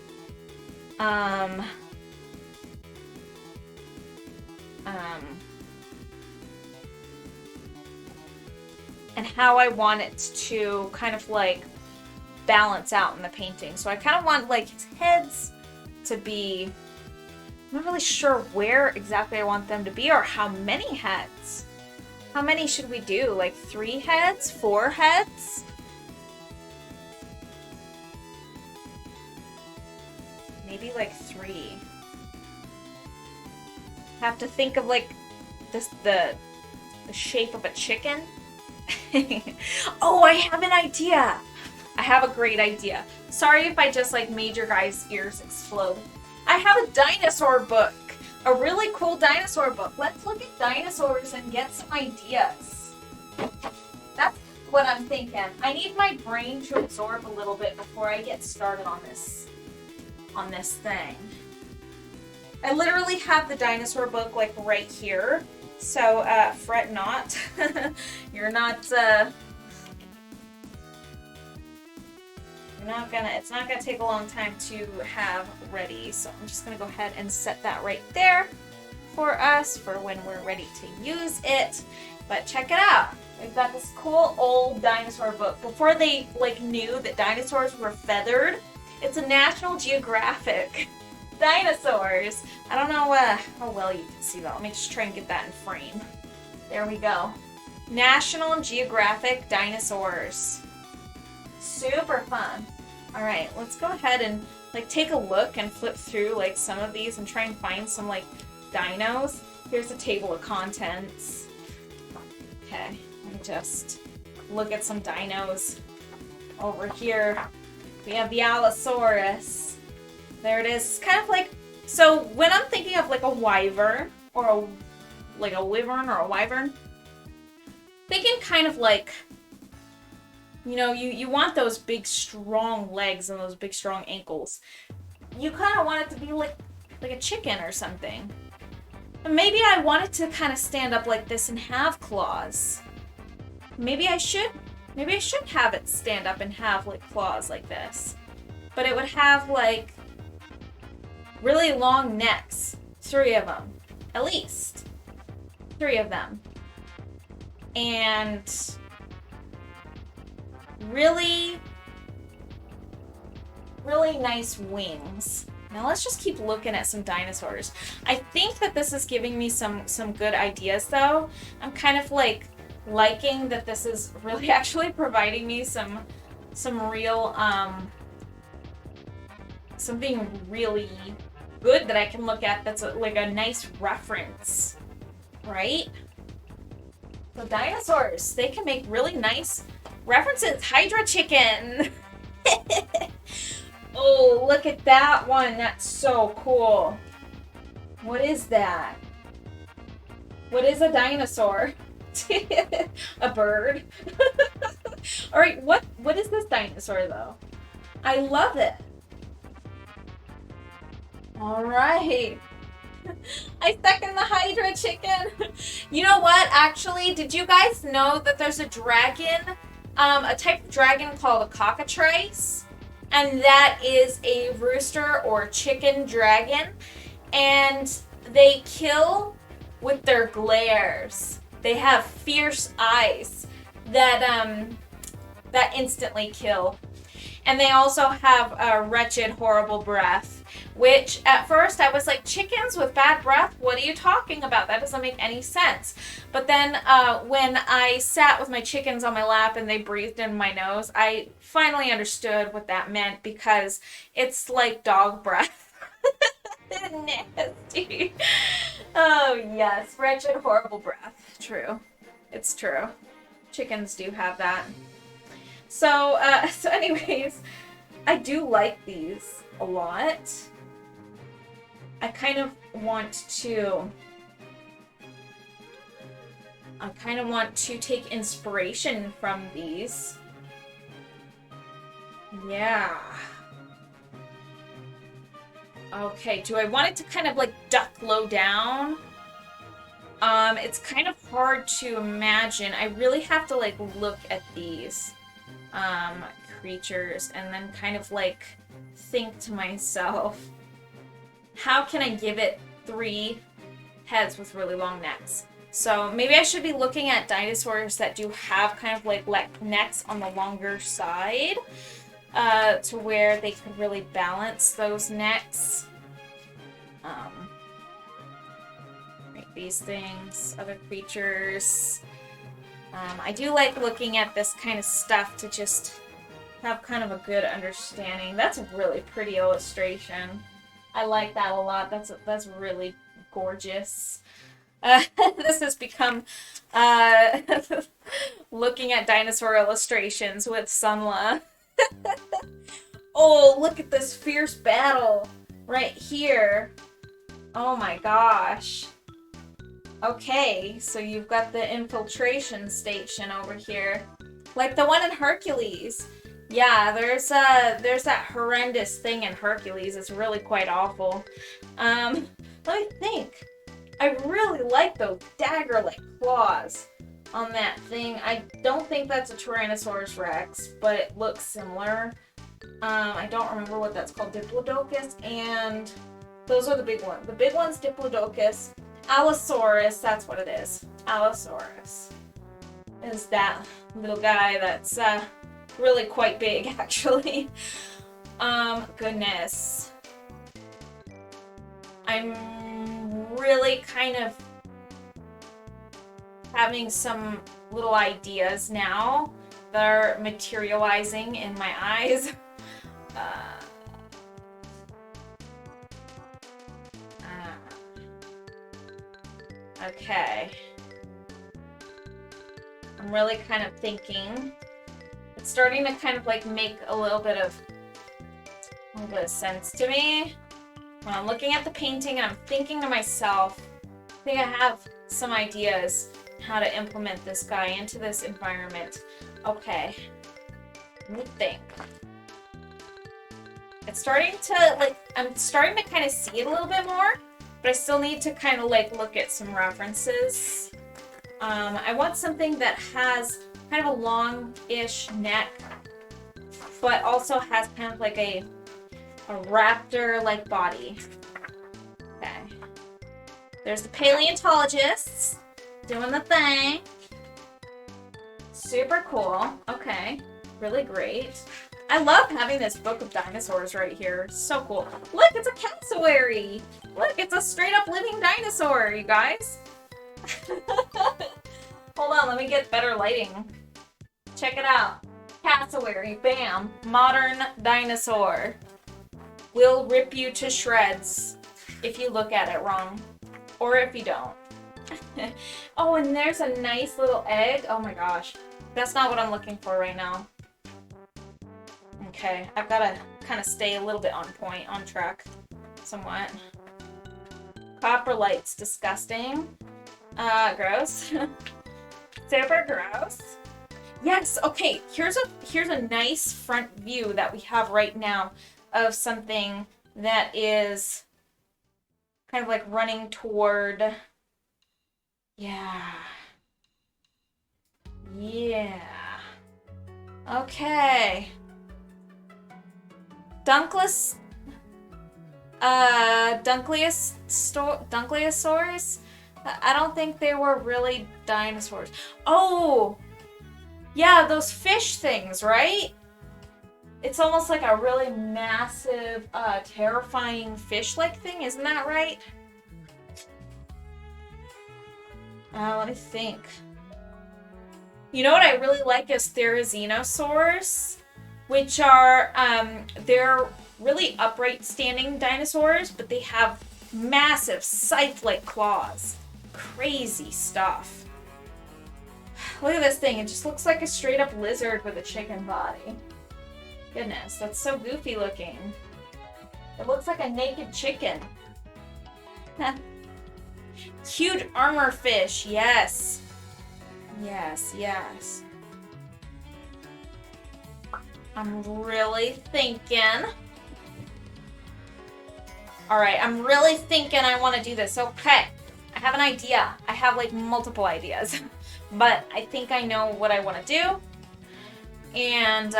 And how I want it to kind of like balance out in the painting. So I kind of want like its heads to be, I'm not really sure where exactly I want them to be or how many heads. How many should we do? Like 3 heads? 4 heads? Maybe like 3. Have to think of like this, the shape of a chicken. Oh, I have an idea. I have a great idea. Sorry if I just like made your guys' ears explode. I have a dinosaur book. A really cool dinosaur book. Let's look at dinosaurs and get some ideas. That's what I'm thinking. I need my brain to absorb a little bit before I get started on this thing. I literally have the dinosaur book like right here. So, fret not. You're not it's not gonna take a long time to have ready. So I'm just gonna go ahead and set that right there for us for when we're ready to use it. But check it out. We've got this cool old dinosaur book. Before they knew that dinosaurs were feathered, it's a National Geographic dinosaurs. I don't know how well you can see that. Let me just try and get that in frame. There we go. National Geographic dinosaurs. Super fun. All right, let's go ahead and take a look and flip through some of these and try and find some dinos. Here's a table of contents. Okay, let me just look at some dinos. Over here, we have the Allosaurus. There it is. It's kind of so when I'm thinking of a wyvern or a wyvern or a wyvern, thinking kind of you want those big strong legs and those big strong ankles. You kind of want it to be like a chicken or something. And maybe I want it to kind of stand up like this and have claws. Maybe I should have it stand up and have claws like this. But it would have really long necks. 3 of them. At least. 3 of them. And really, really nice wings. Now let's just keep looking at some dinosaurs. I think that this is giving me some good ideas though. I'm kind of liking that this is really actually providing me some real something really good that I can look at that's a nice reference, right? So dinosaurs, they can make really nice references. Hydra chicken. Oh, look at that one. That's so cool. What is that? What is a dinosaur? A bird. All right, what is this dinosaur though? I love it. All right. I second the Hydra chicken. You know what? Actually, did you guys know that there's a dragon, a type of dragon called a cockatrice? And that is a rooster or chicken dragon. And they kill with their glares. They have fierce eyes that instantly kill. And they also have a wretched, horrible breath, which at first I was like, chickens with bad breath? What are you talking about? That doesn't make any sense. But then when I sat with my chickens on my lap and they breathed in my nose, I finally understood what that meant, because it's like dog breath. Nasty. Oh yes, wretched, horrible breath. True. It's true. Chickens do have that. So anyways, I do like these a lot. I kind of want to take inspiration from these. Yeah. Okay, do I want it to kind of duck low down? It's kind of hard to imagine. I really have to look at these creatures and then kind of think to myself, how can I give it 3 heads with really long necks? So maybe I should be looking at dinosaurs that do have kind of necks on the longer side, to where they could really balance those necks. These things, other creatures. I do like looking at this kind of stuff to just have kind of a good understanding. That's a really pretty illustration. I like that a lot. That's really gorgeous. This has become looking at dinosaur illustrations with Sunla. Oh, look at this fierce battle right here. Oh my gosh. Okay, so you've got the infiltration station over here. Like the one in Hercules. Yeah, there's that horrendous thing in Hercules. It's really quite awful. Let me think. I really like those dagger-like claws on that thing. I don't think that's a Tyrannosaurus Rex, but it looks similar. I don't remember what that's called, Diplodocus, and those are the big ones. The big one's Diplodocus. Allosaurus, that's what it is. Allosaurus is that little guy that's really quite big, actually. Goodness. I'm really kind of having some little ideas now that are materializing in my eyes. Okay. I'm really kind of thinking. It's starting to kind of like make a little bit of sense to me. When I'm looking at the painting and I'm thinking to myself, I think I have some ideas how to implement this guy into this environment. Okay. Let me think. It's starting to, like, I'm starting to kind of see it a little bit more, but I still need to kind of, like, look at some references. I want something that has kind of a long-ish neck, but also has kind of like a raptor-like body. Okay. There's the paleontologists doing the thing. Super cool. Okay. Really great. I love having this book of dinosaurs right here. So cool. Look, it's a cassowary. Look, it's a straight up living dinosaur, you guys. Hold on, let me get better lighting. Check it out. Cassowary, bam. Modern dinosaur. Will rip you to shreds if you look at it wrong. Or if you don't. Oh, and there's a nice little egg. Oh my gosh. That's not what I'm looking for right now. Okay, I've got to kind of stay a little bit on point, on track, somewhat. Copper light's disgusting. Gross. Super gross. Yes, okay, here's a nice front view that we have right now of something that is kind of like running toward... Yeah. Yeah. Okay. Dunkleosaurus? I don't think they were really dinosaurs. Oh! Yeah, those fish things, right? It's almost like a really massive, terrifying fish-like thing, isn't that right? Let me think. You know what I really like is Therizinosaurs, which are, they're really upright standing dinosaurs, but they have massive scythe-like claws. Crazy stuff. Look at this thing. It just looks like a straight up lizard with a chicken body. Goodness, that's so goofy looking. It looks like a naked chicken. Huge armor fish, yes. Yes, yes. I'm really thinking. Alright, I'm really thinking I want to do this. Okay, I have an idea. I have like multiple ideas. But I think I know what I want to do. And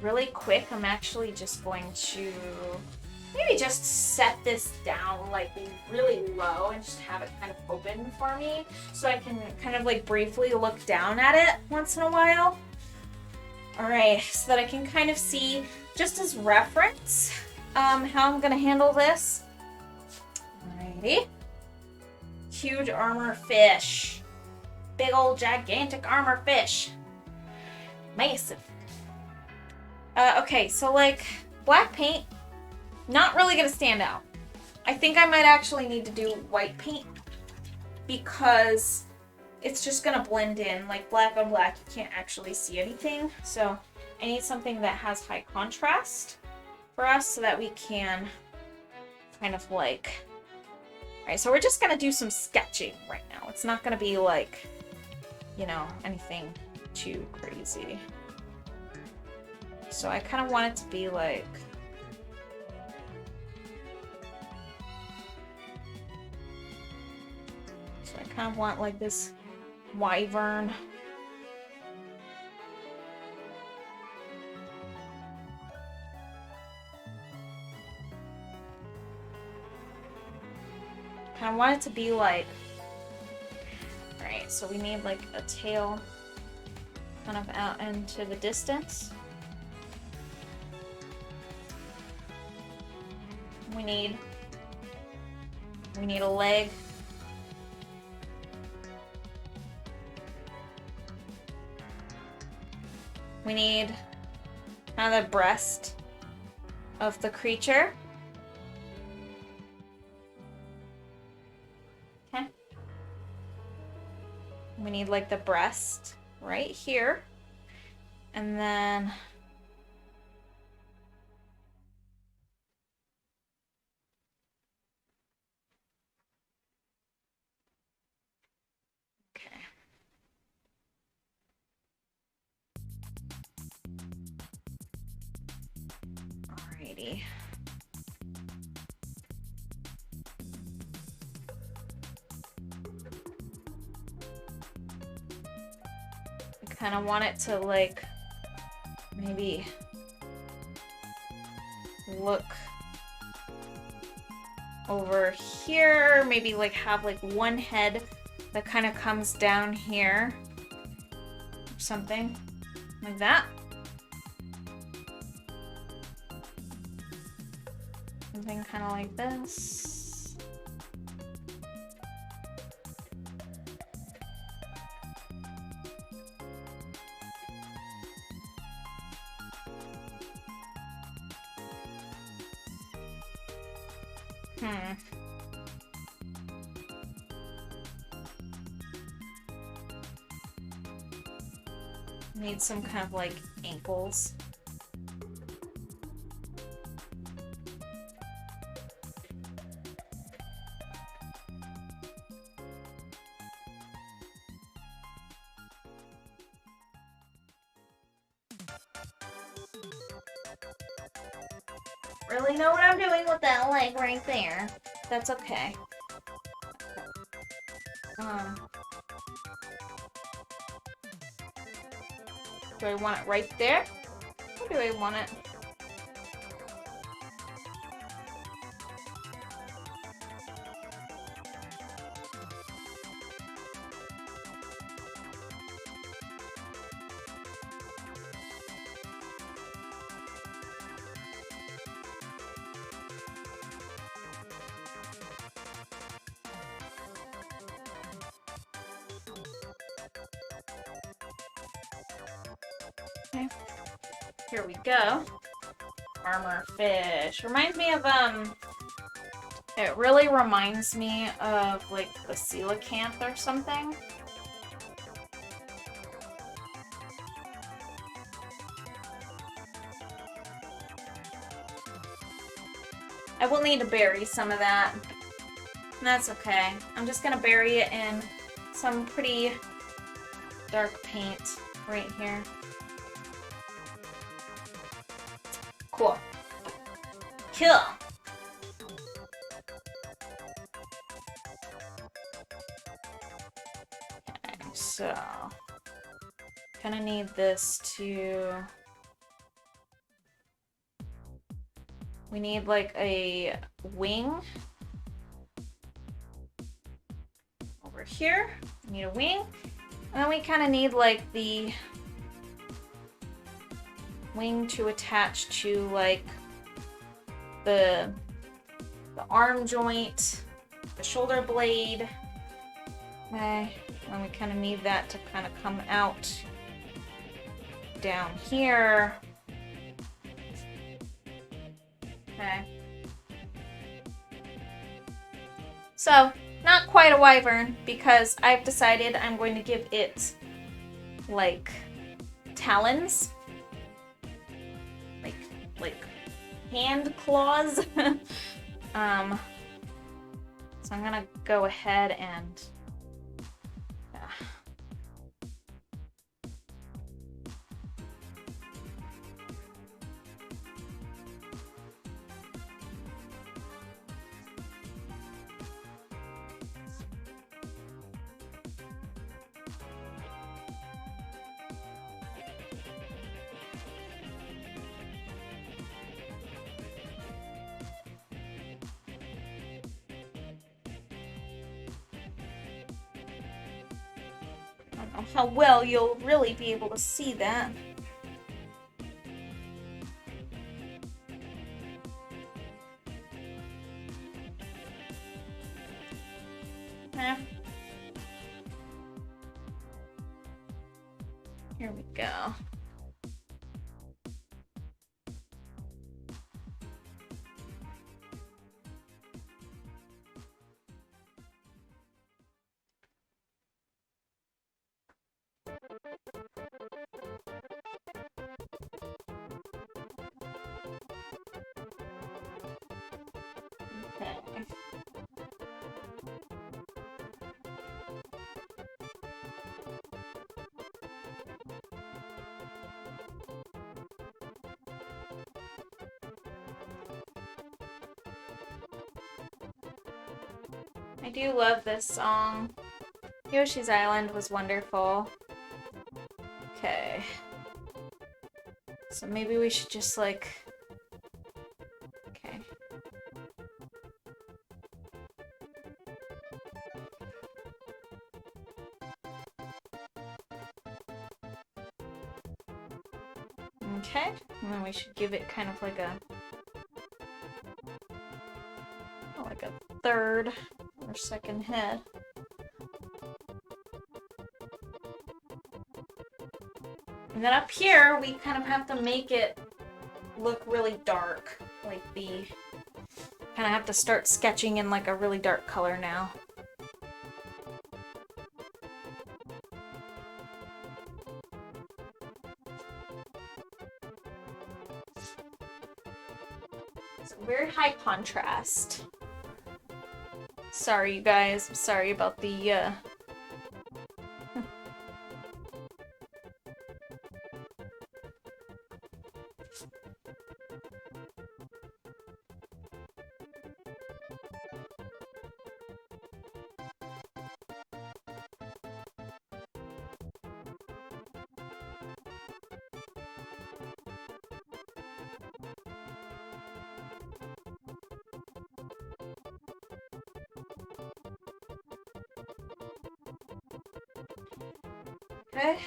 really quick, I'm actually just going to maybe just set this down like really low and just have it kind of open for me so I can kind of like briefly look down at it once in a while. Alright, so that I can kind of see, just as reference, how I'm going to handle this. Alrighty. Huge armor fish. Big old gigantic armor fish. Massive. Okay, so like black paint, not really gonna stand out. I think I might actually need to do white paint because it's just gonna blend in. Like black on black, you can't actually see anything. So I need something that has high contrast for us so that we can kind of like... Alright, so we're just gonna do some sketching right now. It's not gonna be like, you know, anything too crazy. So I kind of want it to be like... So I kind of want like this wyvern. Kind of want it to be like, alright, so we need like a tail kind of out into the distance. We need a leg. We need kind of the breast of the creature. Okay. We need like the breast right here. And then okay. Alrighty. I kind of want it to like maybe look over here, maybe like have like one head that kind of comes down here, or something like that. Something kind of like this. Need some kind of like ankles. Really know what I'm doing with that leg right there. That's okay. Do I want it right there? Or do I want it? Okay. Here we go. Armor fish. Reminds me of, it really reminds me of, like, the coelacanth or something. I will need to bury some of that. That's okay. I'm just gonna bury it in some pretty dark paint right here. Cool. Cool. Okay, so kind of need this to. We need like a wing over here. We need a wing, and then we kind of need like the wing to attach to like the arm joint, the shoulder blade. Okay, and we kind of need that to kind of come out down here. Okay. So, not quite a wyvern because I've decided I'm going to give it like talons. Like hand claws. So I'm gonna go ahead and know how well you'll really be able to see that. Here we go. Okay. I do love this song. Yoshi's Island was wonderful. Okay. So maybe we should just like... Okay. Okay. And then we should give it kind of like a... like a third or second head. And then up here, we kind of have to make it look really dark. Like the... kind of have to start sketching in like a really dark color now. So very high contrast. Sorry, you guys. I'm sorry about the, Okay.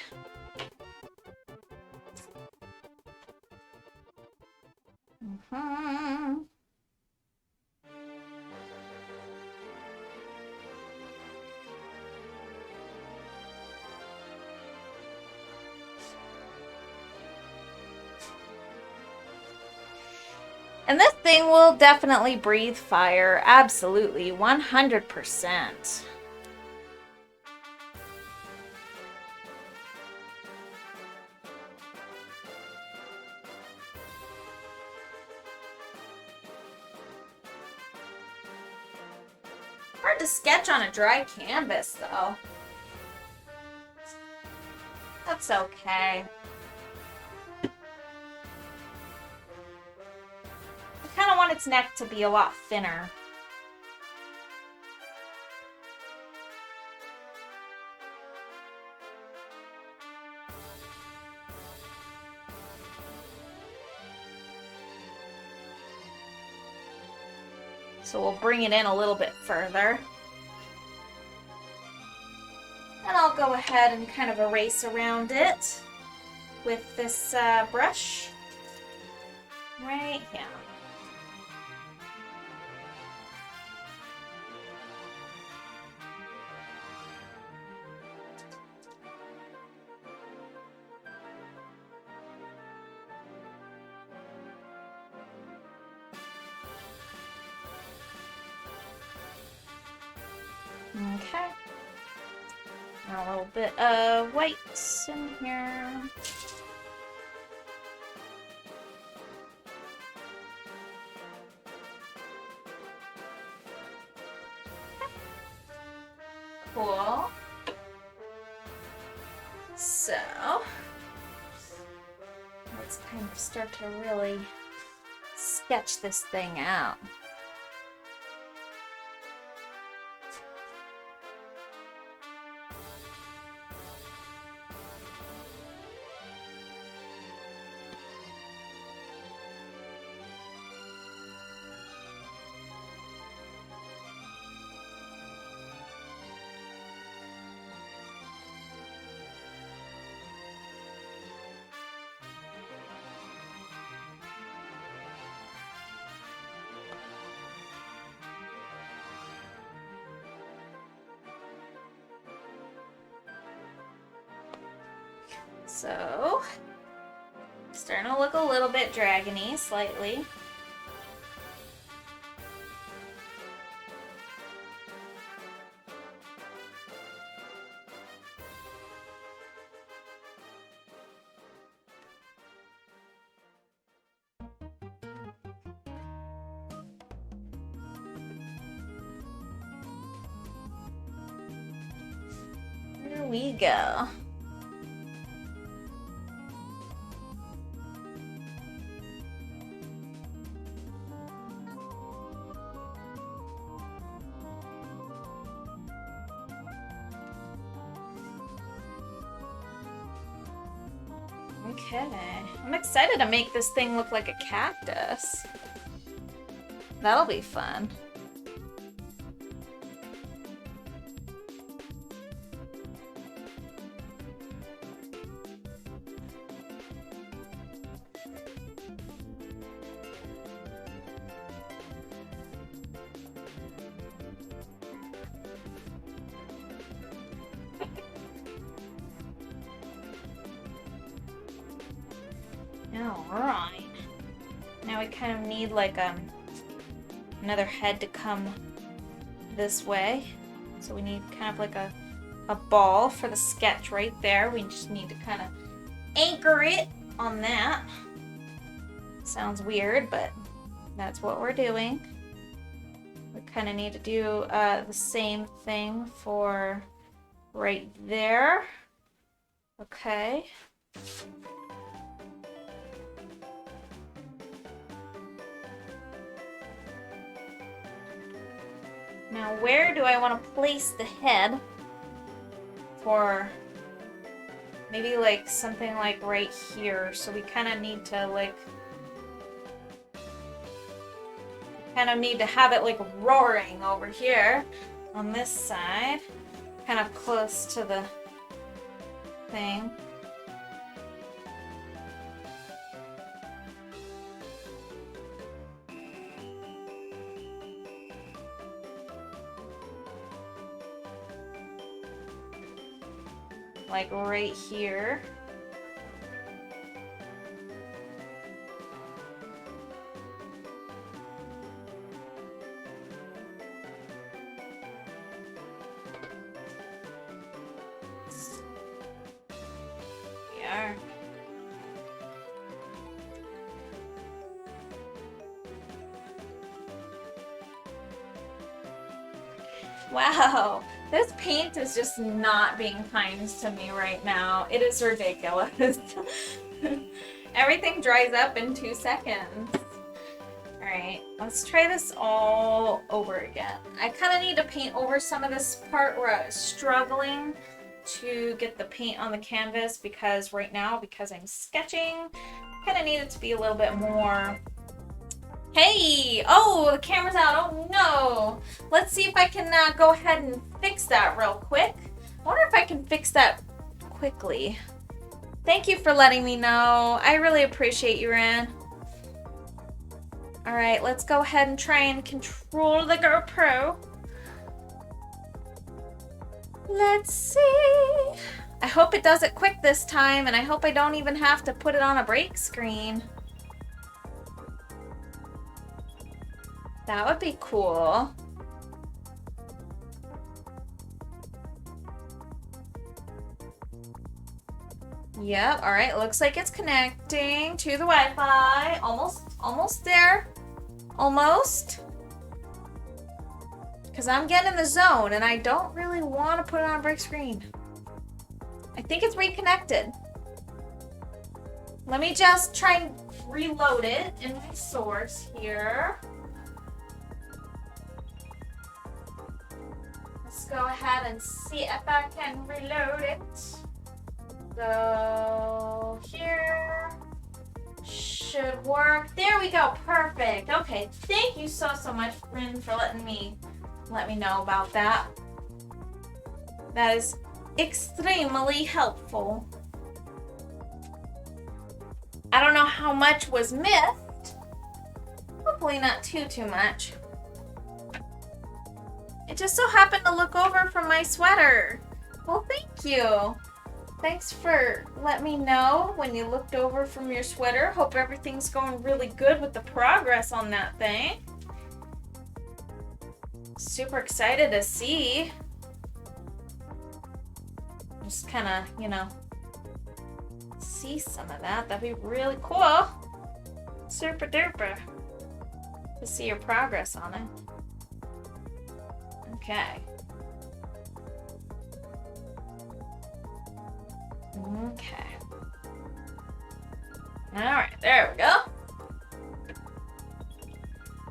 And this thing will definitely breathe fire. Absolutely. 100%. Hard to sketch on a dry canvas, though. That's okay. I kind of want its neck to be a lot thinner. So we'll bring it in a little bit further. And I'll go ahead and kind of erase around it with this brush right here. Okay. A little bit of white in here. Cool. So, let's kind of start to really sketch this thing out. So, starting to look a little bit dragony, slightly. Here we go. Okay, I'm excited to make this thing look like a cactus. That'll be fun. Alright. Now we kind of need like another head to come this way. So we need kind of like a ball for the sketch right there. We just need to kind of anchor it on that. Sounds weird, but that's what we're doing. We kind of need to do the same thing for right there. Okay. Now, where do I want to place the head for maybe like something like right here? So we kind of need to like, have it like roaring over here on this side, kind of close to the thing. Like right here. Yeah. Wow. This paint is just not being kind to me right now. It is ridiculous. Everything dries up in 2 seconds. Alright, let's try this all over again. I kind of need to paint over some of this part where I was struggling to get the paint on the canvas because right now, because I'm sketching, I kind of need it to be a little bit more... Hey! Oh, the camera's out. Oh no! Let's see if I can go ahead and fix that real quick. I wonder if I can fix that quickly. Thank you for letting me know. I really appreciate you, Ren. Alright, let's go ahead and try and control the GoPro. Let's see. I hope it does it quick this time, and I hope I don't even have to put it on a break screen. That would be cool. Yep, alright, looks like it's connecting to the Wi-Fi. Almost there. Almost. Because I'm getting in the zone and I don't really want to put it on a break screen. I think it's reconnected. Let me just try and reload it in my source here. Let's go ahead and see if I can reload it. So here should work. There we go. Perfect. Okay. Thank you so much, Rin, for letting me know about that. That is extremely helpful. I don't know how much was missed. Hopefully not too much. It just so happened to look over from my sweater. Well, thank you. Thanks for letting me know when you looked over from your sweater. Hope everything's going really good with the progress on that thing. Super excited to see. Just kind of, you know, see some of that. That'd be really cool. Super duper. To see your progress on it. Okay. Okay. Alright, there we go.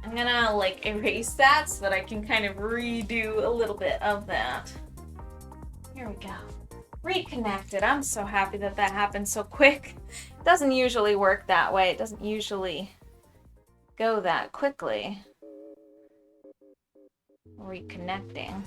I'm gonna like erase that so that I can kind of redo a little bit of that. Here we go. Reconnected. I'm so happy that that happened so quick. It doesn't usually work that way. It doesn't usually go that quickly. Reconnecting.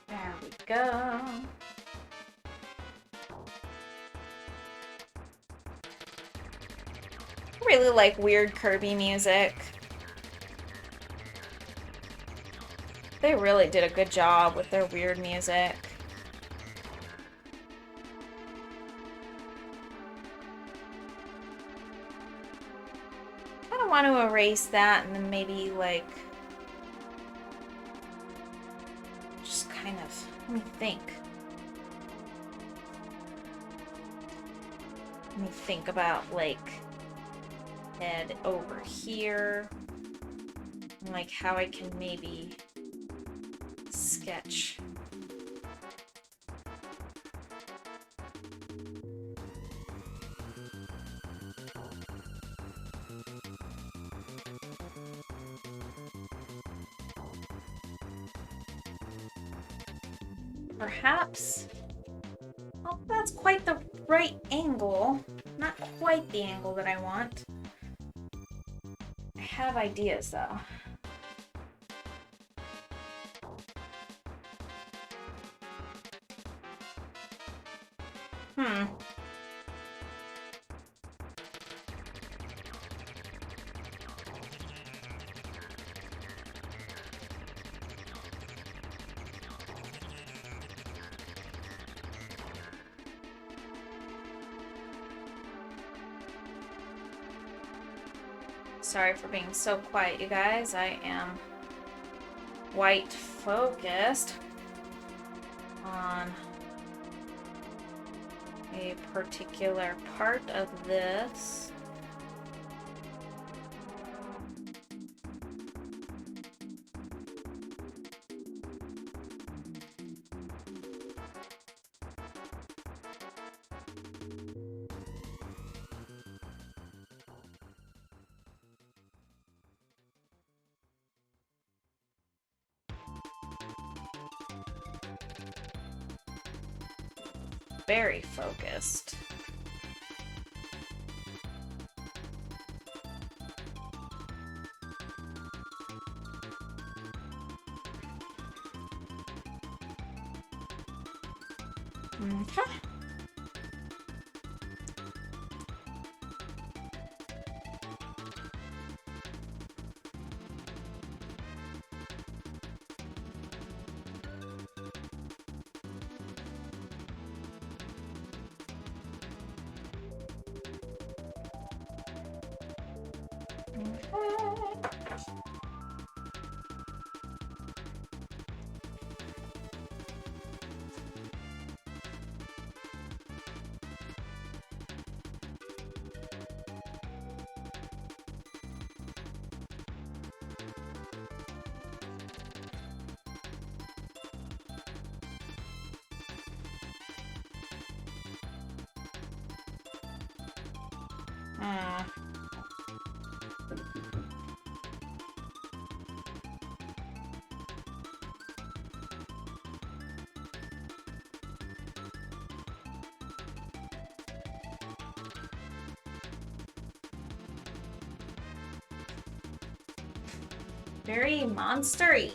There we go. I really like weird Kirby music. They really did a good job with their weird music. I kind of want to erase that and then maybe like just kind of, let me think. Let me think about like head over here and like how I can maybe sketch. Perhaps, well, that's quite the right angle. Not quite the angle that I want. I have ideas though. Sorry for being so quiet, you guys. I am white focused on a particular part of this. Very focused. Okay. Very monstery.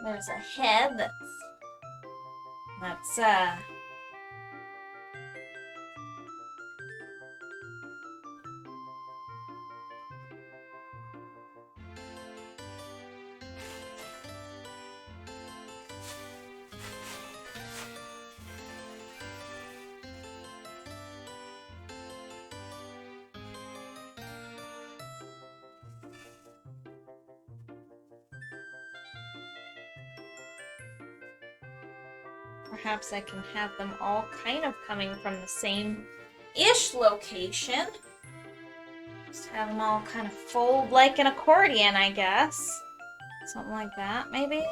There's a head that's perhaps I can have them all kind of coming from the same-ish location. Just have them all kind of fold like an accordion, I guess. Something like that, maybe?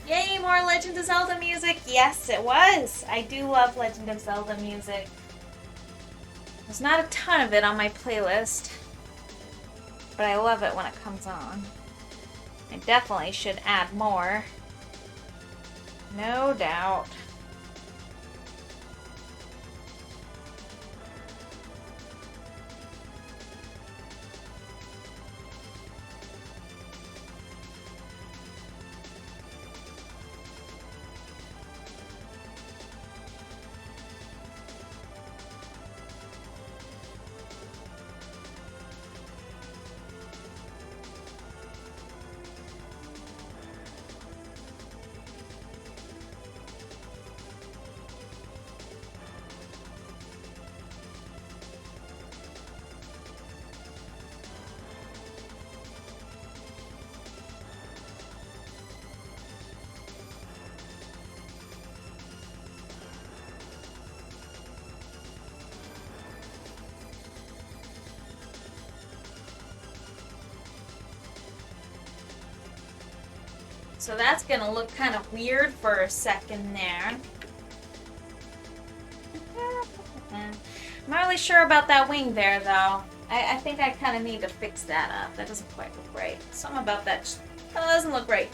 Yay, more Legend of Zelda music! Yes, it was! I do love Legend of Zelda music. There's not a ton of it on my playlist, but I love it when it comes on. I definitely should add more. No doubt. So that's gonna look kind of weird for a second there. I'm not really sure about that wing there, though. I think I kind of need to fix that up. That doesn't quite look right. Something about that just doesn't look right.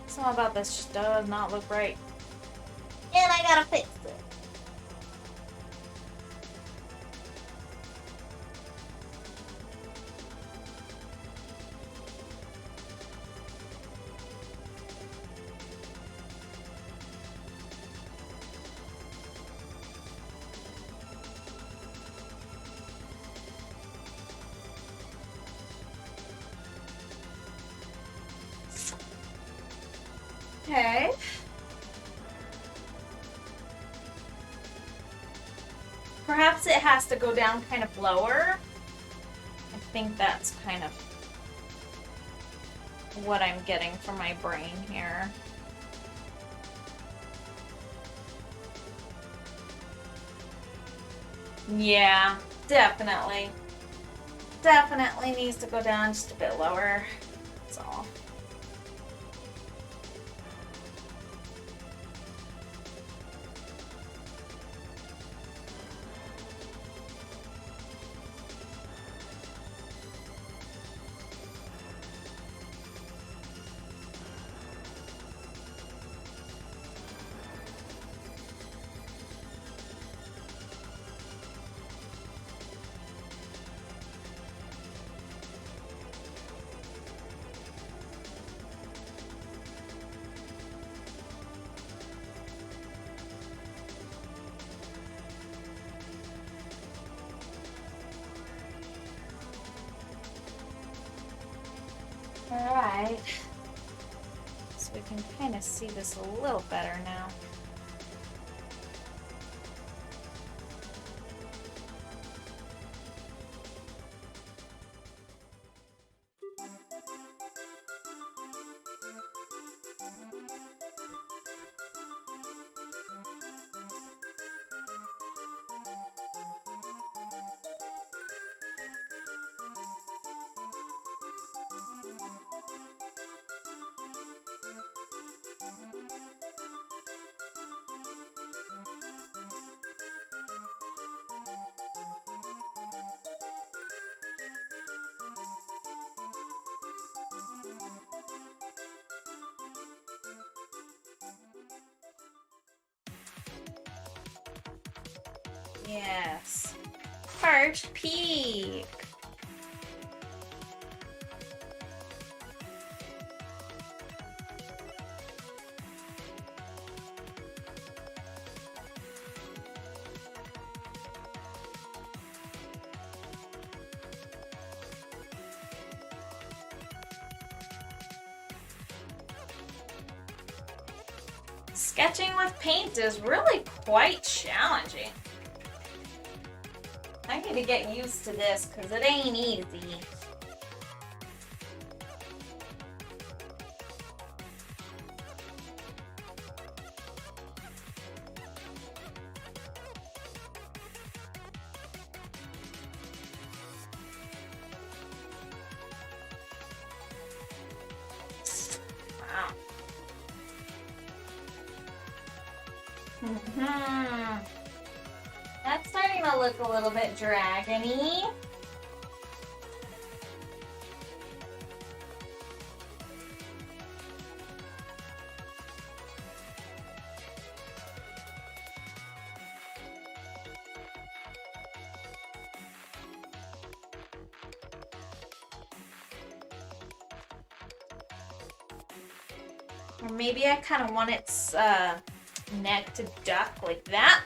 Something about this just does not look right. And I gotta fix it. Okay. Perhaps it has to go down kind of lower. I think that's kind of what I'm getting from my brain here. Yeah, definitely. Definitely needs to go down just a bit lower. That's all. Alright. So we can kind of see this a little better now. Yes. First peek. Sketching with paint is really quite challenging. I need to get used to this because it ain't easy. Wow. That's starting to look a little bit dragony. Or maybe I kind of want its neck to duck like that.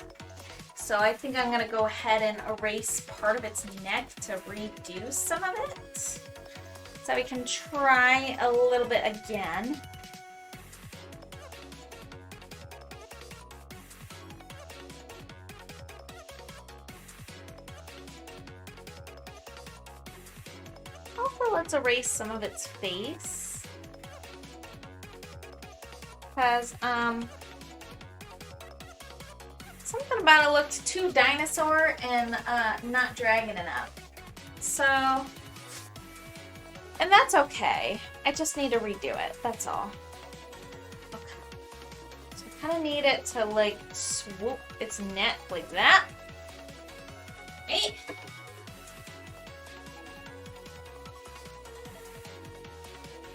So I think I'm going to go ahead and erase part of its neck to redo some of it. So we can try a little bit again. Also, let's erase some of its face. Because, something about it looked too dinosaur and not dragon enough. So, and that's okay. I just need to redo it, that's all. Okay. So I kind of need it to like swoop its neck like that. Hey.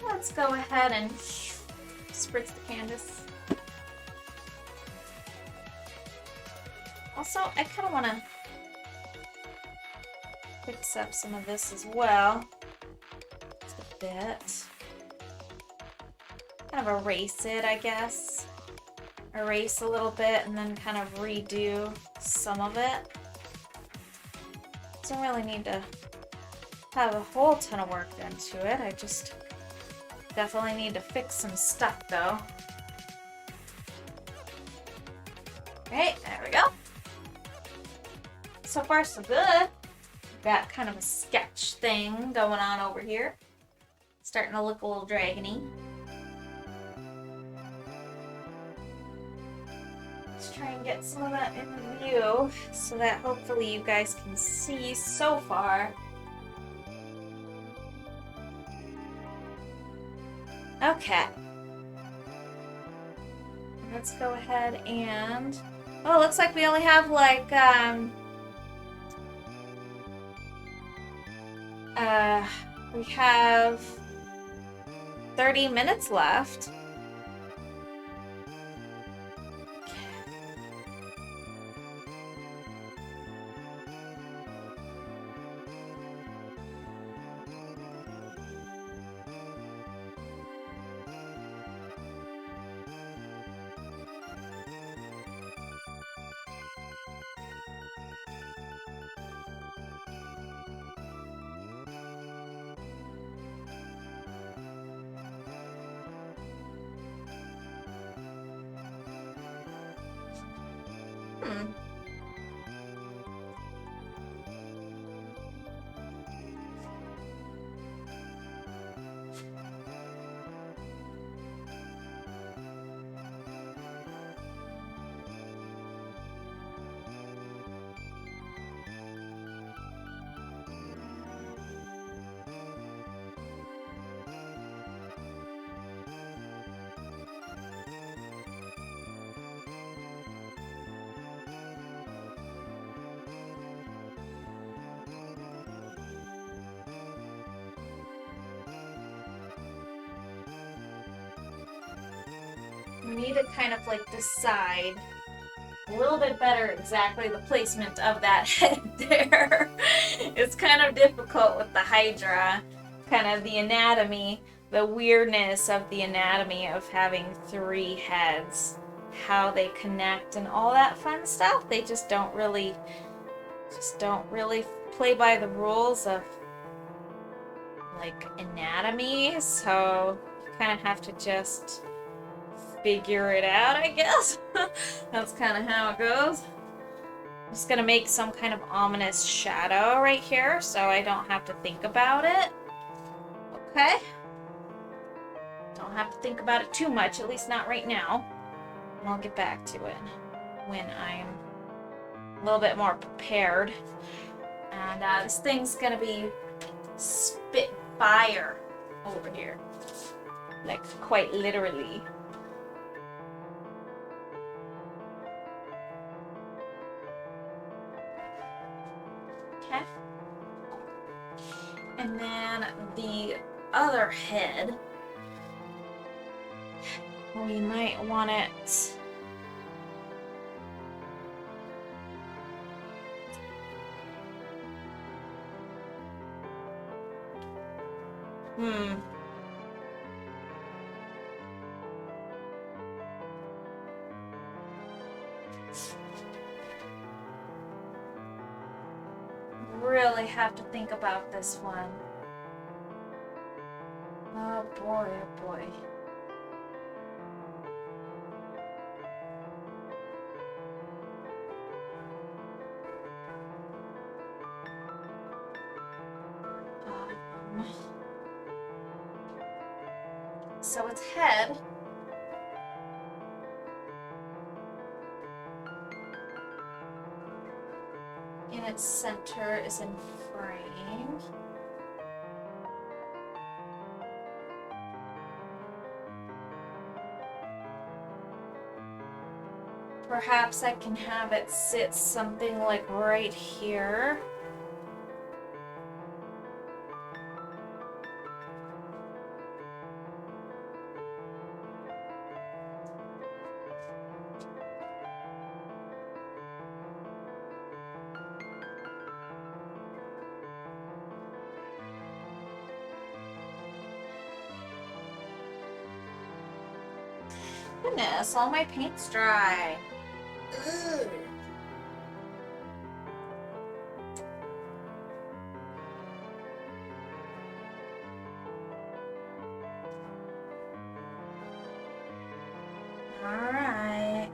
Let's go ahead and spritz the canvas. Also, I kind of want to fix up some of this as well. Just a bit. Kind of erase it, I guess. Erase a little bit and then kind of redo some of it. Don't really need to have a whole ton of work into it. I just definitely need to fix some stuff though. Right, there we go. So far, so good. Got kind of a sketch thing going on over here. Starting to look a little dragony. Let's try and get some of that in view so that hopefully you guys can see so far. Okay. Let's go ahead and... Oh, it looks like we only have like, we have 30 minutes left. We need to kind of like decide a little bit better exactly the placement of that head there. It's kind of difficult with the Hydra, kind of the anatomy, the weirdness of the anatomy of having 3 heads, how they connect and all that fun stuff. They just don't really play by the rules of like anatomy, so you kind of have to just figure it out, I guess. That's kind of how it goes. I'm just gonna make some kind of ominous shadow right here so I don't have to think about it. Okay? Don't have to think about it too much, at least not right now. And I'll get back to it when I'm a little bit more prepared. And this thing's gonna be spit fire over here. Like, quite literally. Okay. And then the other head, we might want it really have to think about this one. Oh boy, oh boy. So its head in its center is in frame. Perhaps I can have it sit something like right here. Goodness, all my paint's dry. Ugh. Alright.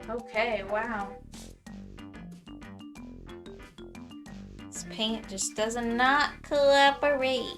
Okay, wow. This paint just does not cooperate.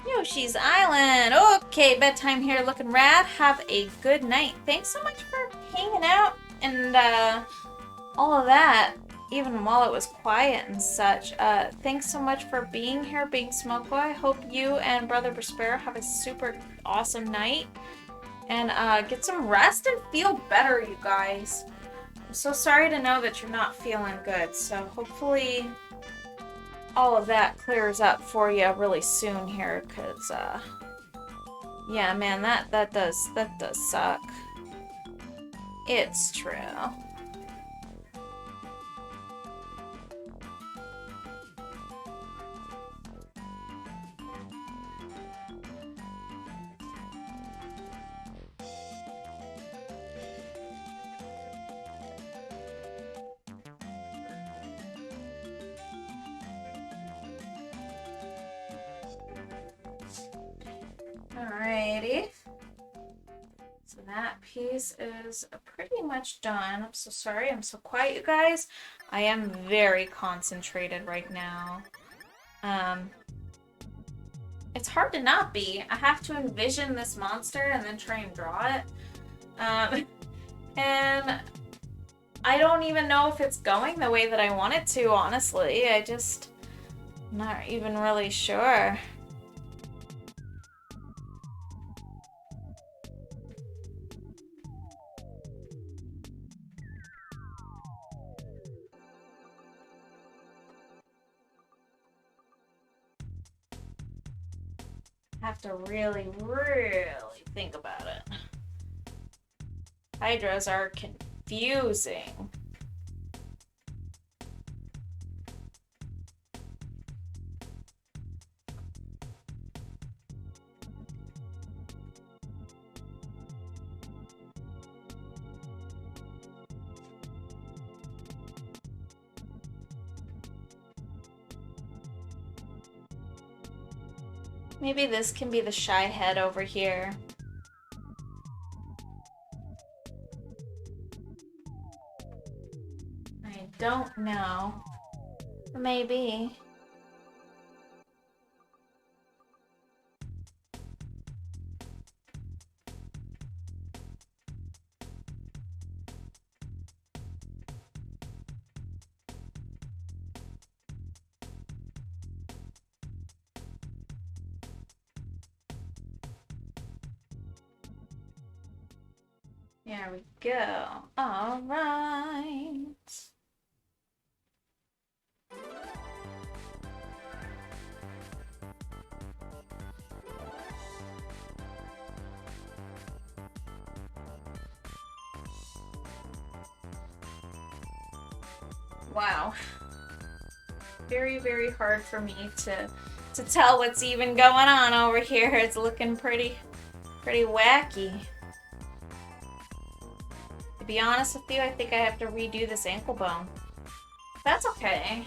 Yoshi's Island. Okay, bedtime here looking rad. Have a good night. Thanks so much for hanging out and all of that, even while it was quiet and such. Thanks so much for being here, Big Smoke Boy. I hope you and Brother Prospero have a super awesome night and get some rest and feel better, you guys. I'm so sorry to know that you're not feeling good, so hopefully all of that clears up for you really soon here, because yeah, man, that does suck. It's true. Alrighty. So that piece is pretty much done. I'm so sorry. I'm so quiet, you guys. I am very concentrated right now. It's hard to not be. I have to envision this monster and then try and draw it. And I don't even know if it's going the way that I want it to, honestly. I'm not even really sure. Have to really, really think about it. Hydras are confusing. Maybe this can be the shy head over here. I don't know. Maybe. There we go. All right. Wow. Very, very hard for me to tell what's even going on over here. It's looking pretty wacky. To be honest with you, I think I have to redo this ankle bone. That's okay.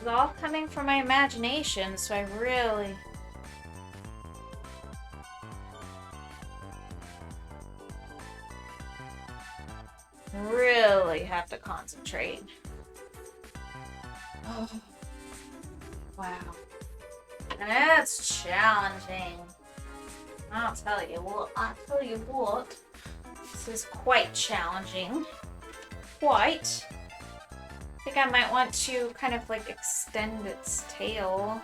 is all coming from my imagination, so I really have to concentrate. Oh, wow. That's challenging. I'll tell you what. This is quite challenging. Quite. I think I might want to kind of like extend its tail.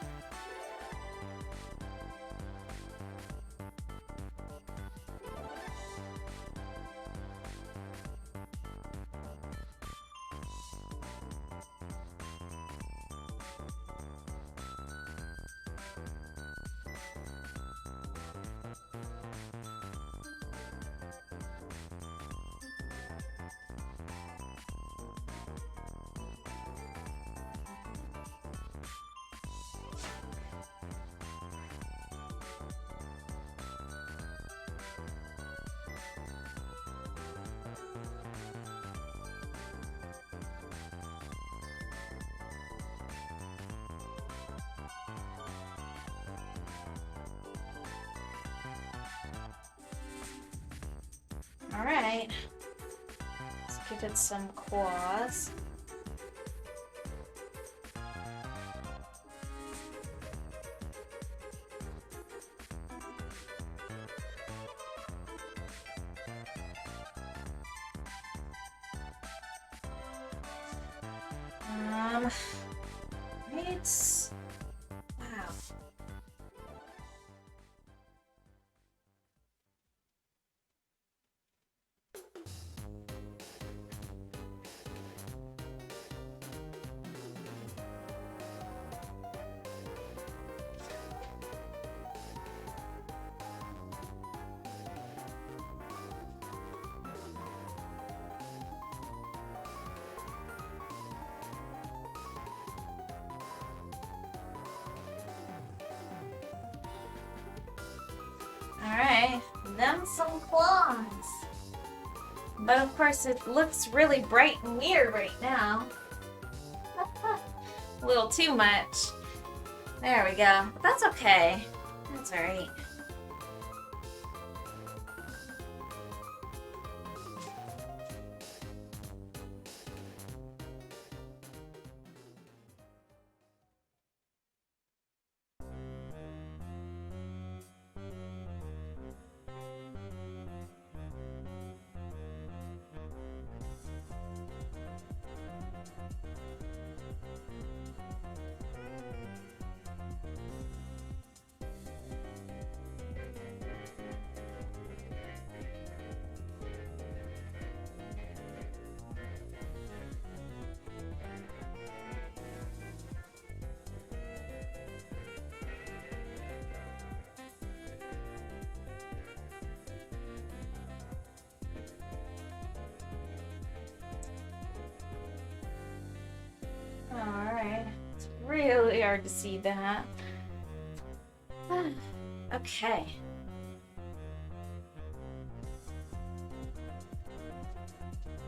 Alright. Let's give it some claws. It's... wow. Alright, them some claws. But of course it looks really bright and weird right now. A little too much. There we go. But that's okay. That's alright. Alright, it's really hard to see that. Okay.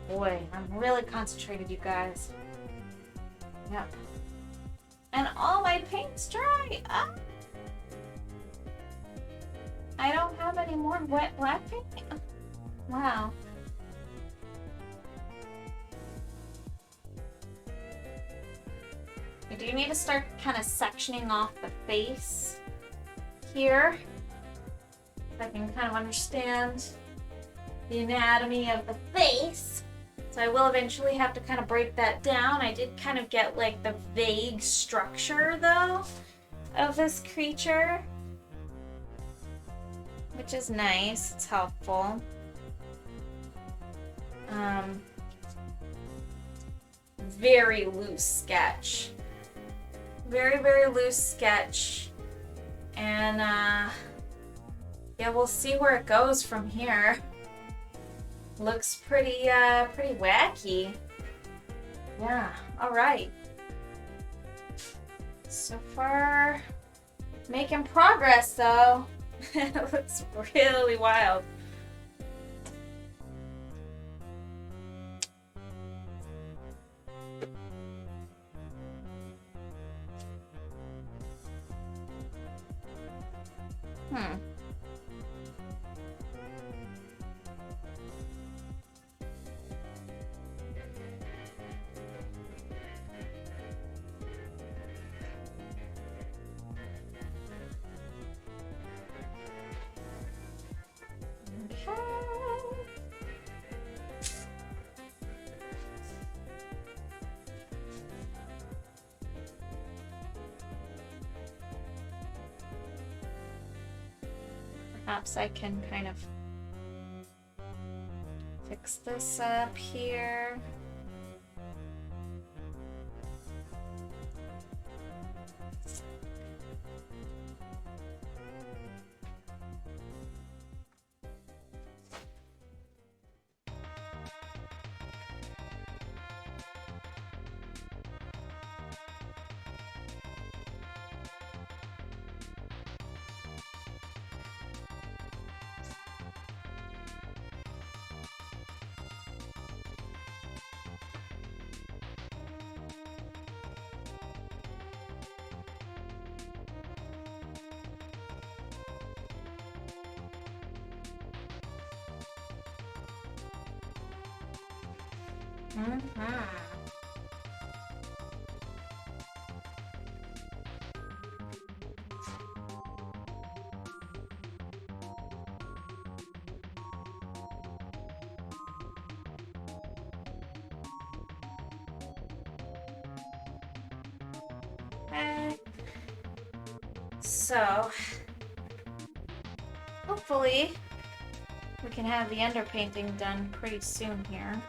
Boy, I'm really concentrated, you guys. Yep. And all my paint's dry. Ah. I don't have any more wet black paint. Wow. I do need to start kind of sectioning off the face here, so I can kind of understand the anatomy of the face. So I will eventually have to kind of break that down. I did kind of get like the vague structure though of this creature, which is nice. It's helpful. Very loose sketch. Very, very loose sketch. And yeah, we'll see where it goes from here. Looks pretty pretty wacky. Yeah, all right. So far, making progress though. It looks really wild. perhaps I can kind of fix this up here. Okay. So, hopefully, we can have the underpainting done pretty soon here.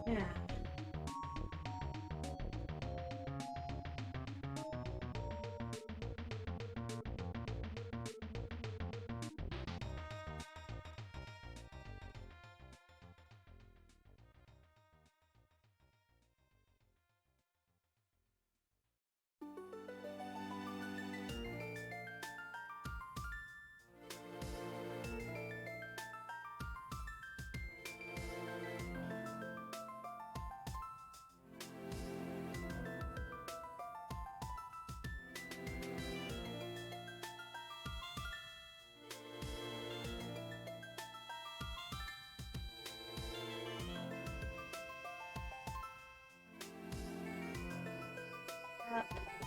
Yeah.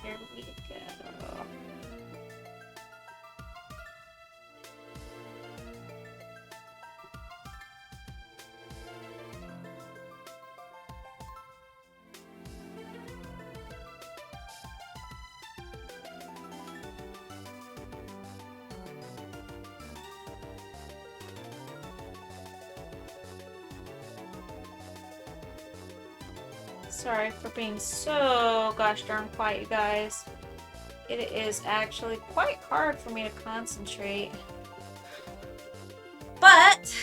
Here we go. Sorry for being so gosh darn quiet, you guys. It is actually quite hard for me to concentrate. But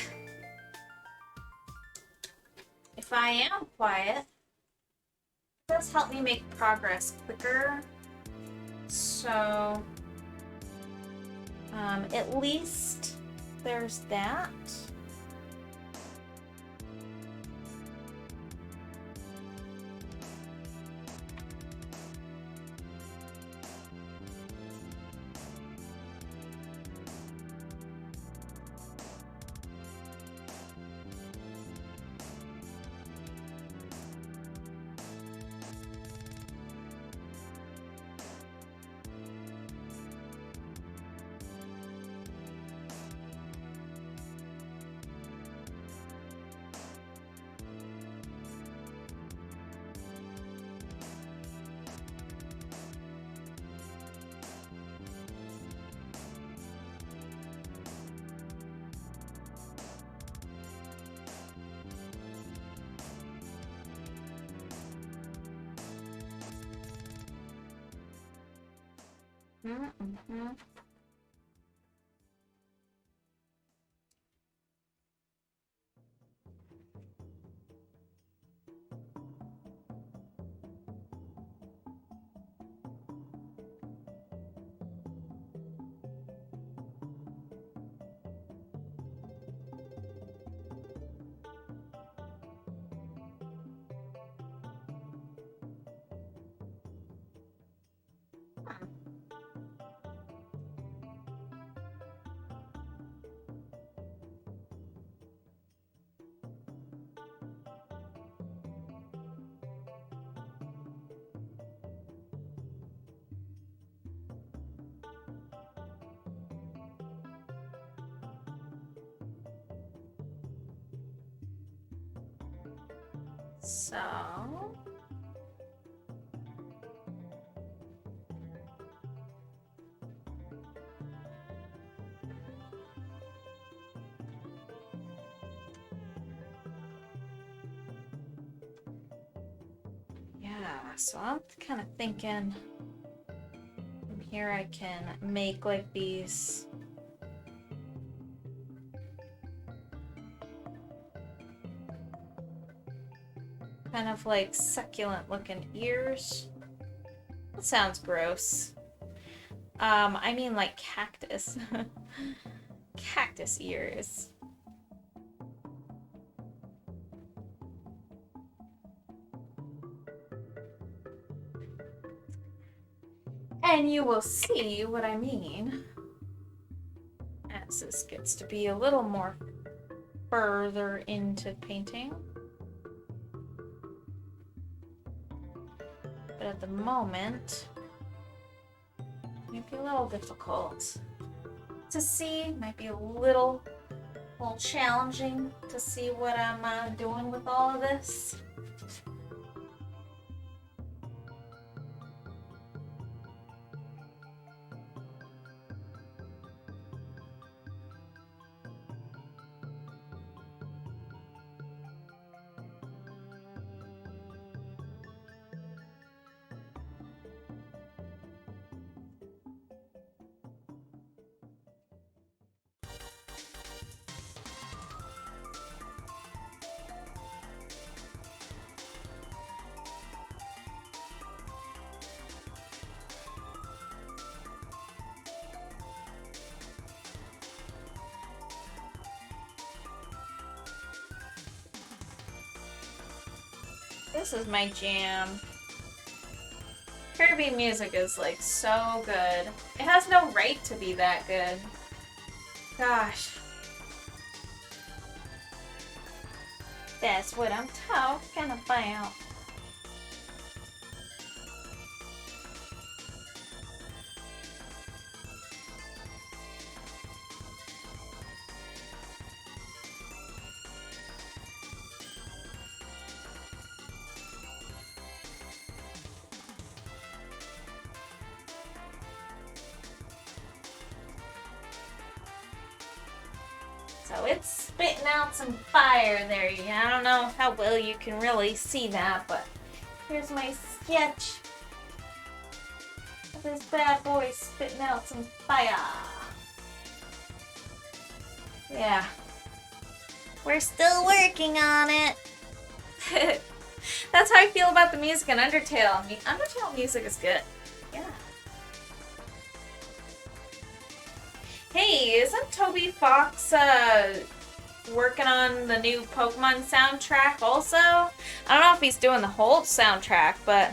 if I am quiet, it does help me make progress quicker. So at least there's that. Mm-hmm. So yeah, so I'm kind of thinking from here I can make like these kind of like succulent looking ears. That sounds gross. I mean like cactus. Cactus ears. And you will see what I mean as this gets to be a little more further into painting. But at the moment, it might be a little difficult to see, might be a little challenging to see what I'm doing with all of this. This is my jam. Kirby music is like so good. It has no right to be that good. Gosh. That's what I'm talking about. So it's spitting out some fire there. I don't know how well you can really see that, but here's my sketch of this bad boy spitting out some fire. Yeah. We're still working on it. That's how I feel about the music in Undertale. I mean, Undertale music is good. Yeah. Hey, isn't Toby Fox working on the new Pokemon soundtrack also? I don't know if he's doing the whole soundtrack, but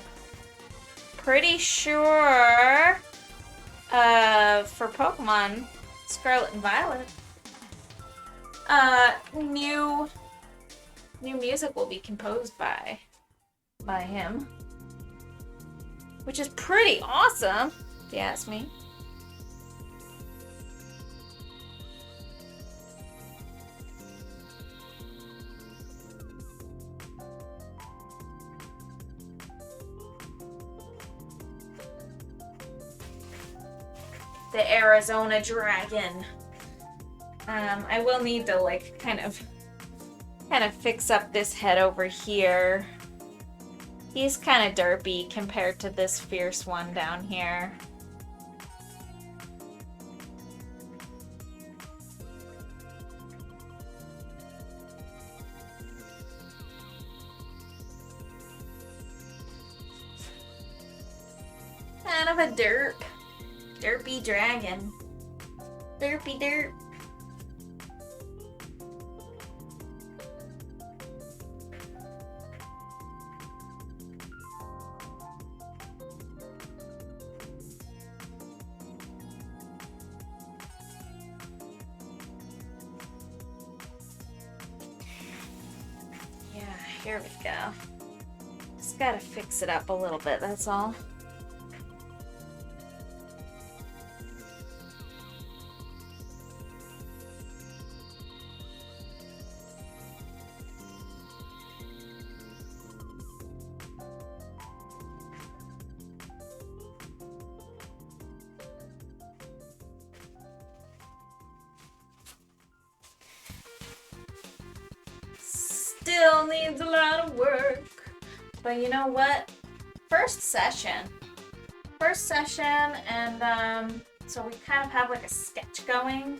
pretty sure for Pokemon Scarlet and Violet, new music will be composed by him, which is pretty awesome, if you ask me. The Arizona Dragon. I will need to like kind of fix up this head over here. He's kind of derpy compared to this fierce one down here. Kind of a derpy dragon. Derpy derp. Yeah, here we go. Just gotta fix it up a little bit, that's all. But you know what? First session, and so we kind of have like a sketch going.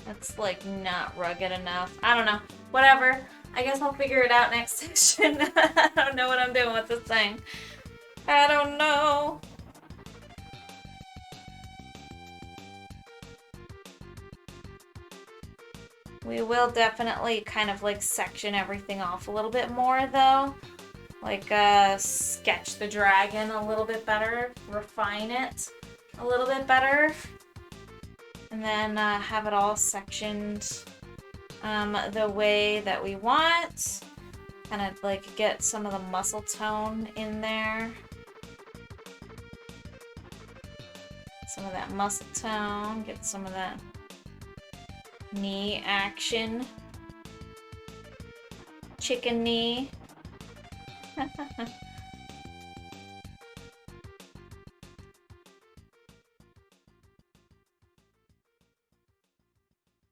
That's like not rugged enough. I don't know. Whatever. I guess I'll figure it out next session. I don't know what I'm doing with this thing. I don't know. We will definitely kind of like section everything off a little bit more though. Like sketch the dragon a little bit better, refine it a little bit better, and then have it all sectioned the way that we want. Kind of like get some of the muscle tone in there. Some of that muscle tone, get some of that knee action. Chicken knee.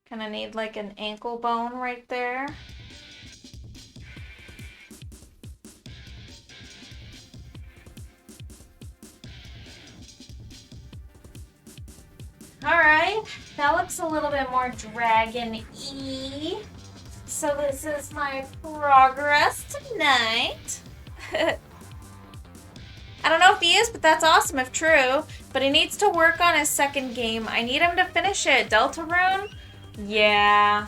Kind of need like an ankle bone right there. Alright, that looks a little bit more dragon-y. So this is my progress tonight. I don't know if he is, but that's awesome if true. But he needs to work on his second game. I need him to finish it. Deltarune? Yeah.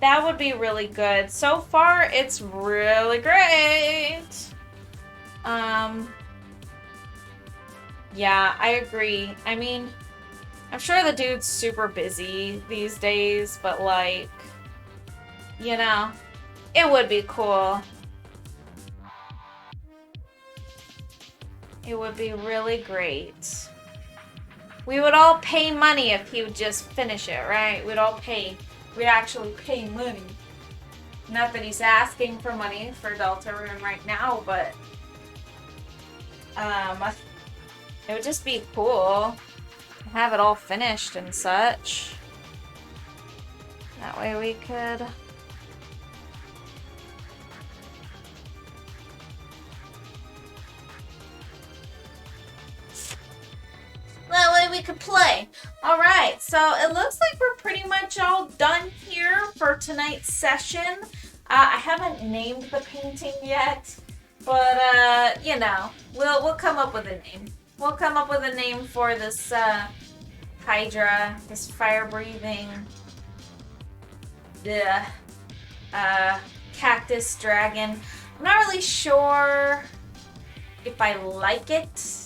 That would be really good. So far, it's really great. Yeah, I agree. I mean, I'm sure the dude's super busy these days, but like, you know, it would be cool. It would be really great. We would all pay money if he would just finish it, right? We'd all pay. We'd actually pay money. Not that he's asking for money for Deltarune right now, but it would just be cool to have it all finished and such. That way we could play. All right, so it looks like we're pretty much all done here for tonight's session. I haven't named the painting yet, but you know, we'll come up with a name. We'll come up with a name for this Hydra, this fire-breathing cactus dragon. I'm not really sure if I like it.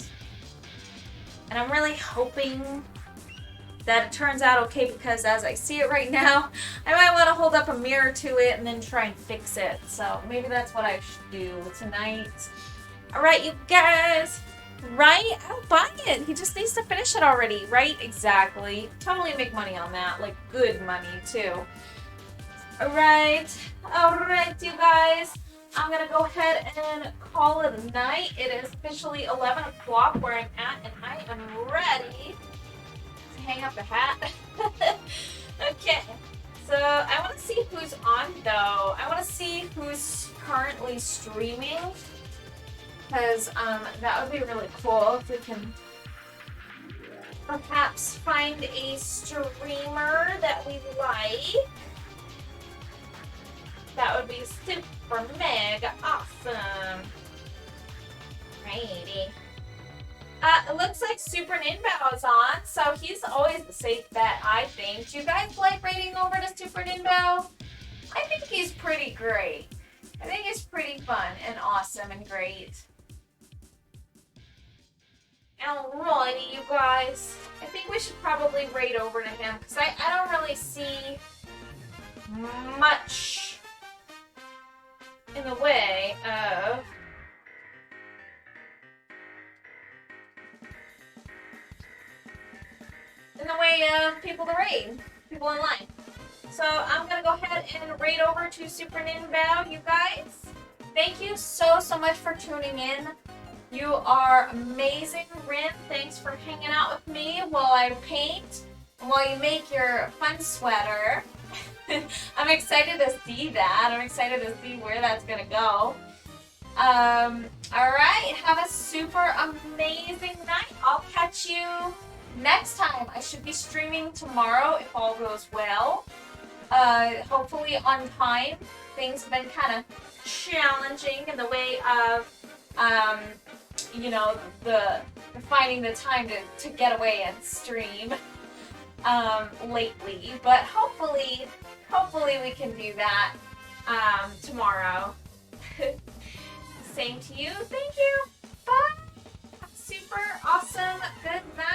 And I'm really hoping that it turns out okay, because as I see it right now, I might want to hold up a mirror to it and then try and fix it. So maybe that's what I should do tonight. All right, you guys. Right? I'll buy it. He just needs to finish it already, right? Exactly. Totally make money on that. Like, good money, too. All right. All right, you guys. I'm going to go ahead and call it a night. It is officially 11 o'clock where I'm at, and I am ready to hang up the hat. Okay. So I want to see who's on, though. I want to see who's currently streaming, because that would be really cool if we can perhaps find a streamer that we like. That would be super mega awesome. Righty. It looks like Super Ninbao is on, so he's always the safe bet, I think. Do you guys like raiding over to Super Ninbao? I think he's pretty great. I think it's pretty fun and awesome and great. Alrighty, you guys. I think we should probably raid over to him, because I don't really see much in the way of people to raid, people online. So I'm gonna go ahead and raid over to Super Ninbao, you guys. Thank you so much for tuning in. You are amazing, Rin. Thanks for hanging out with me while I paint and while you make your fun sweater. I'm excited to see that. I'm excited to see where that's gonna go. All right, have a super amazing night. I'll catch you next time. I should be streaming tomorrow if all goes well. Hopefully on time. Things have been kind of challenging in the way of, you know, the finding the time to get away and stream lately. But hopefully we can do that tomorrow. Same to you. Thank you. Bye. Super awesome. Good night.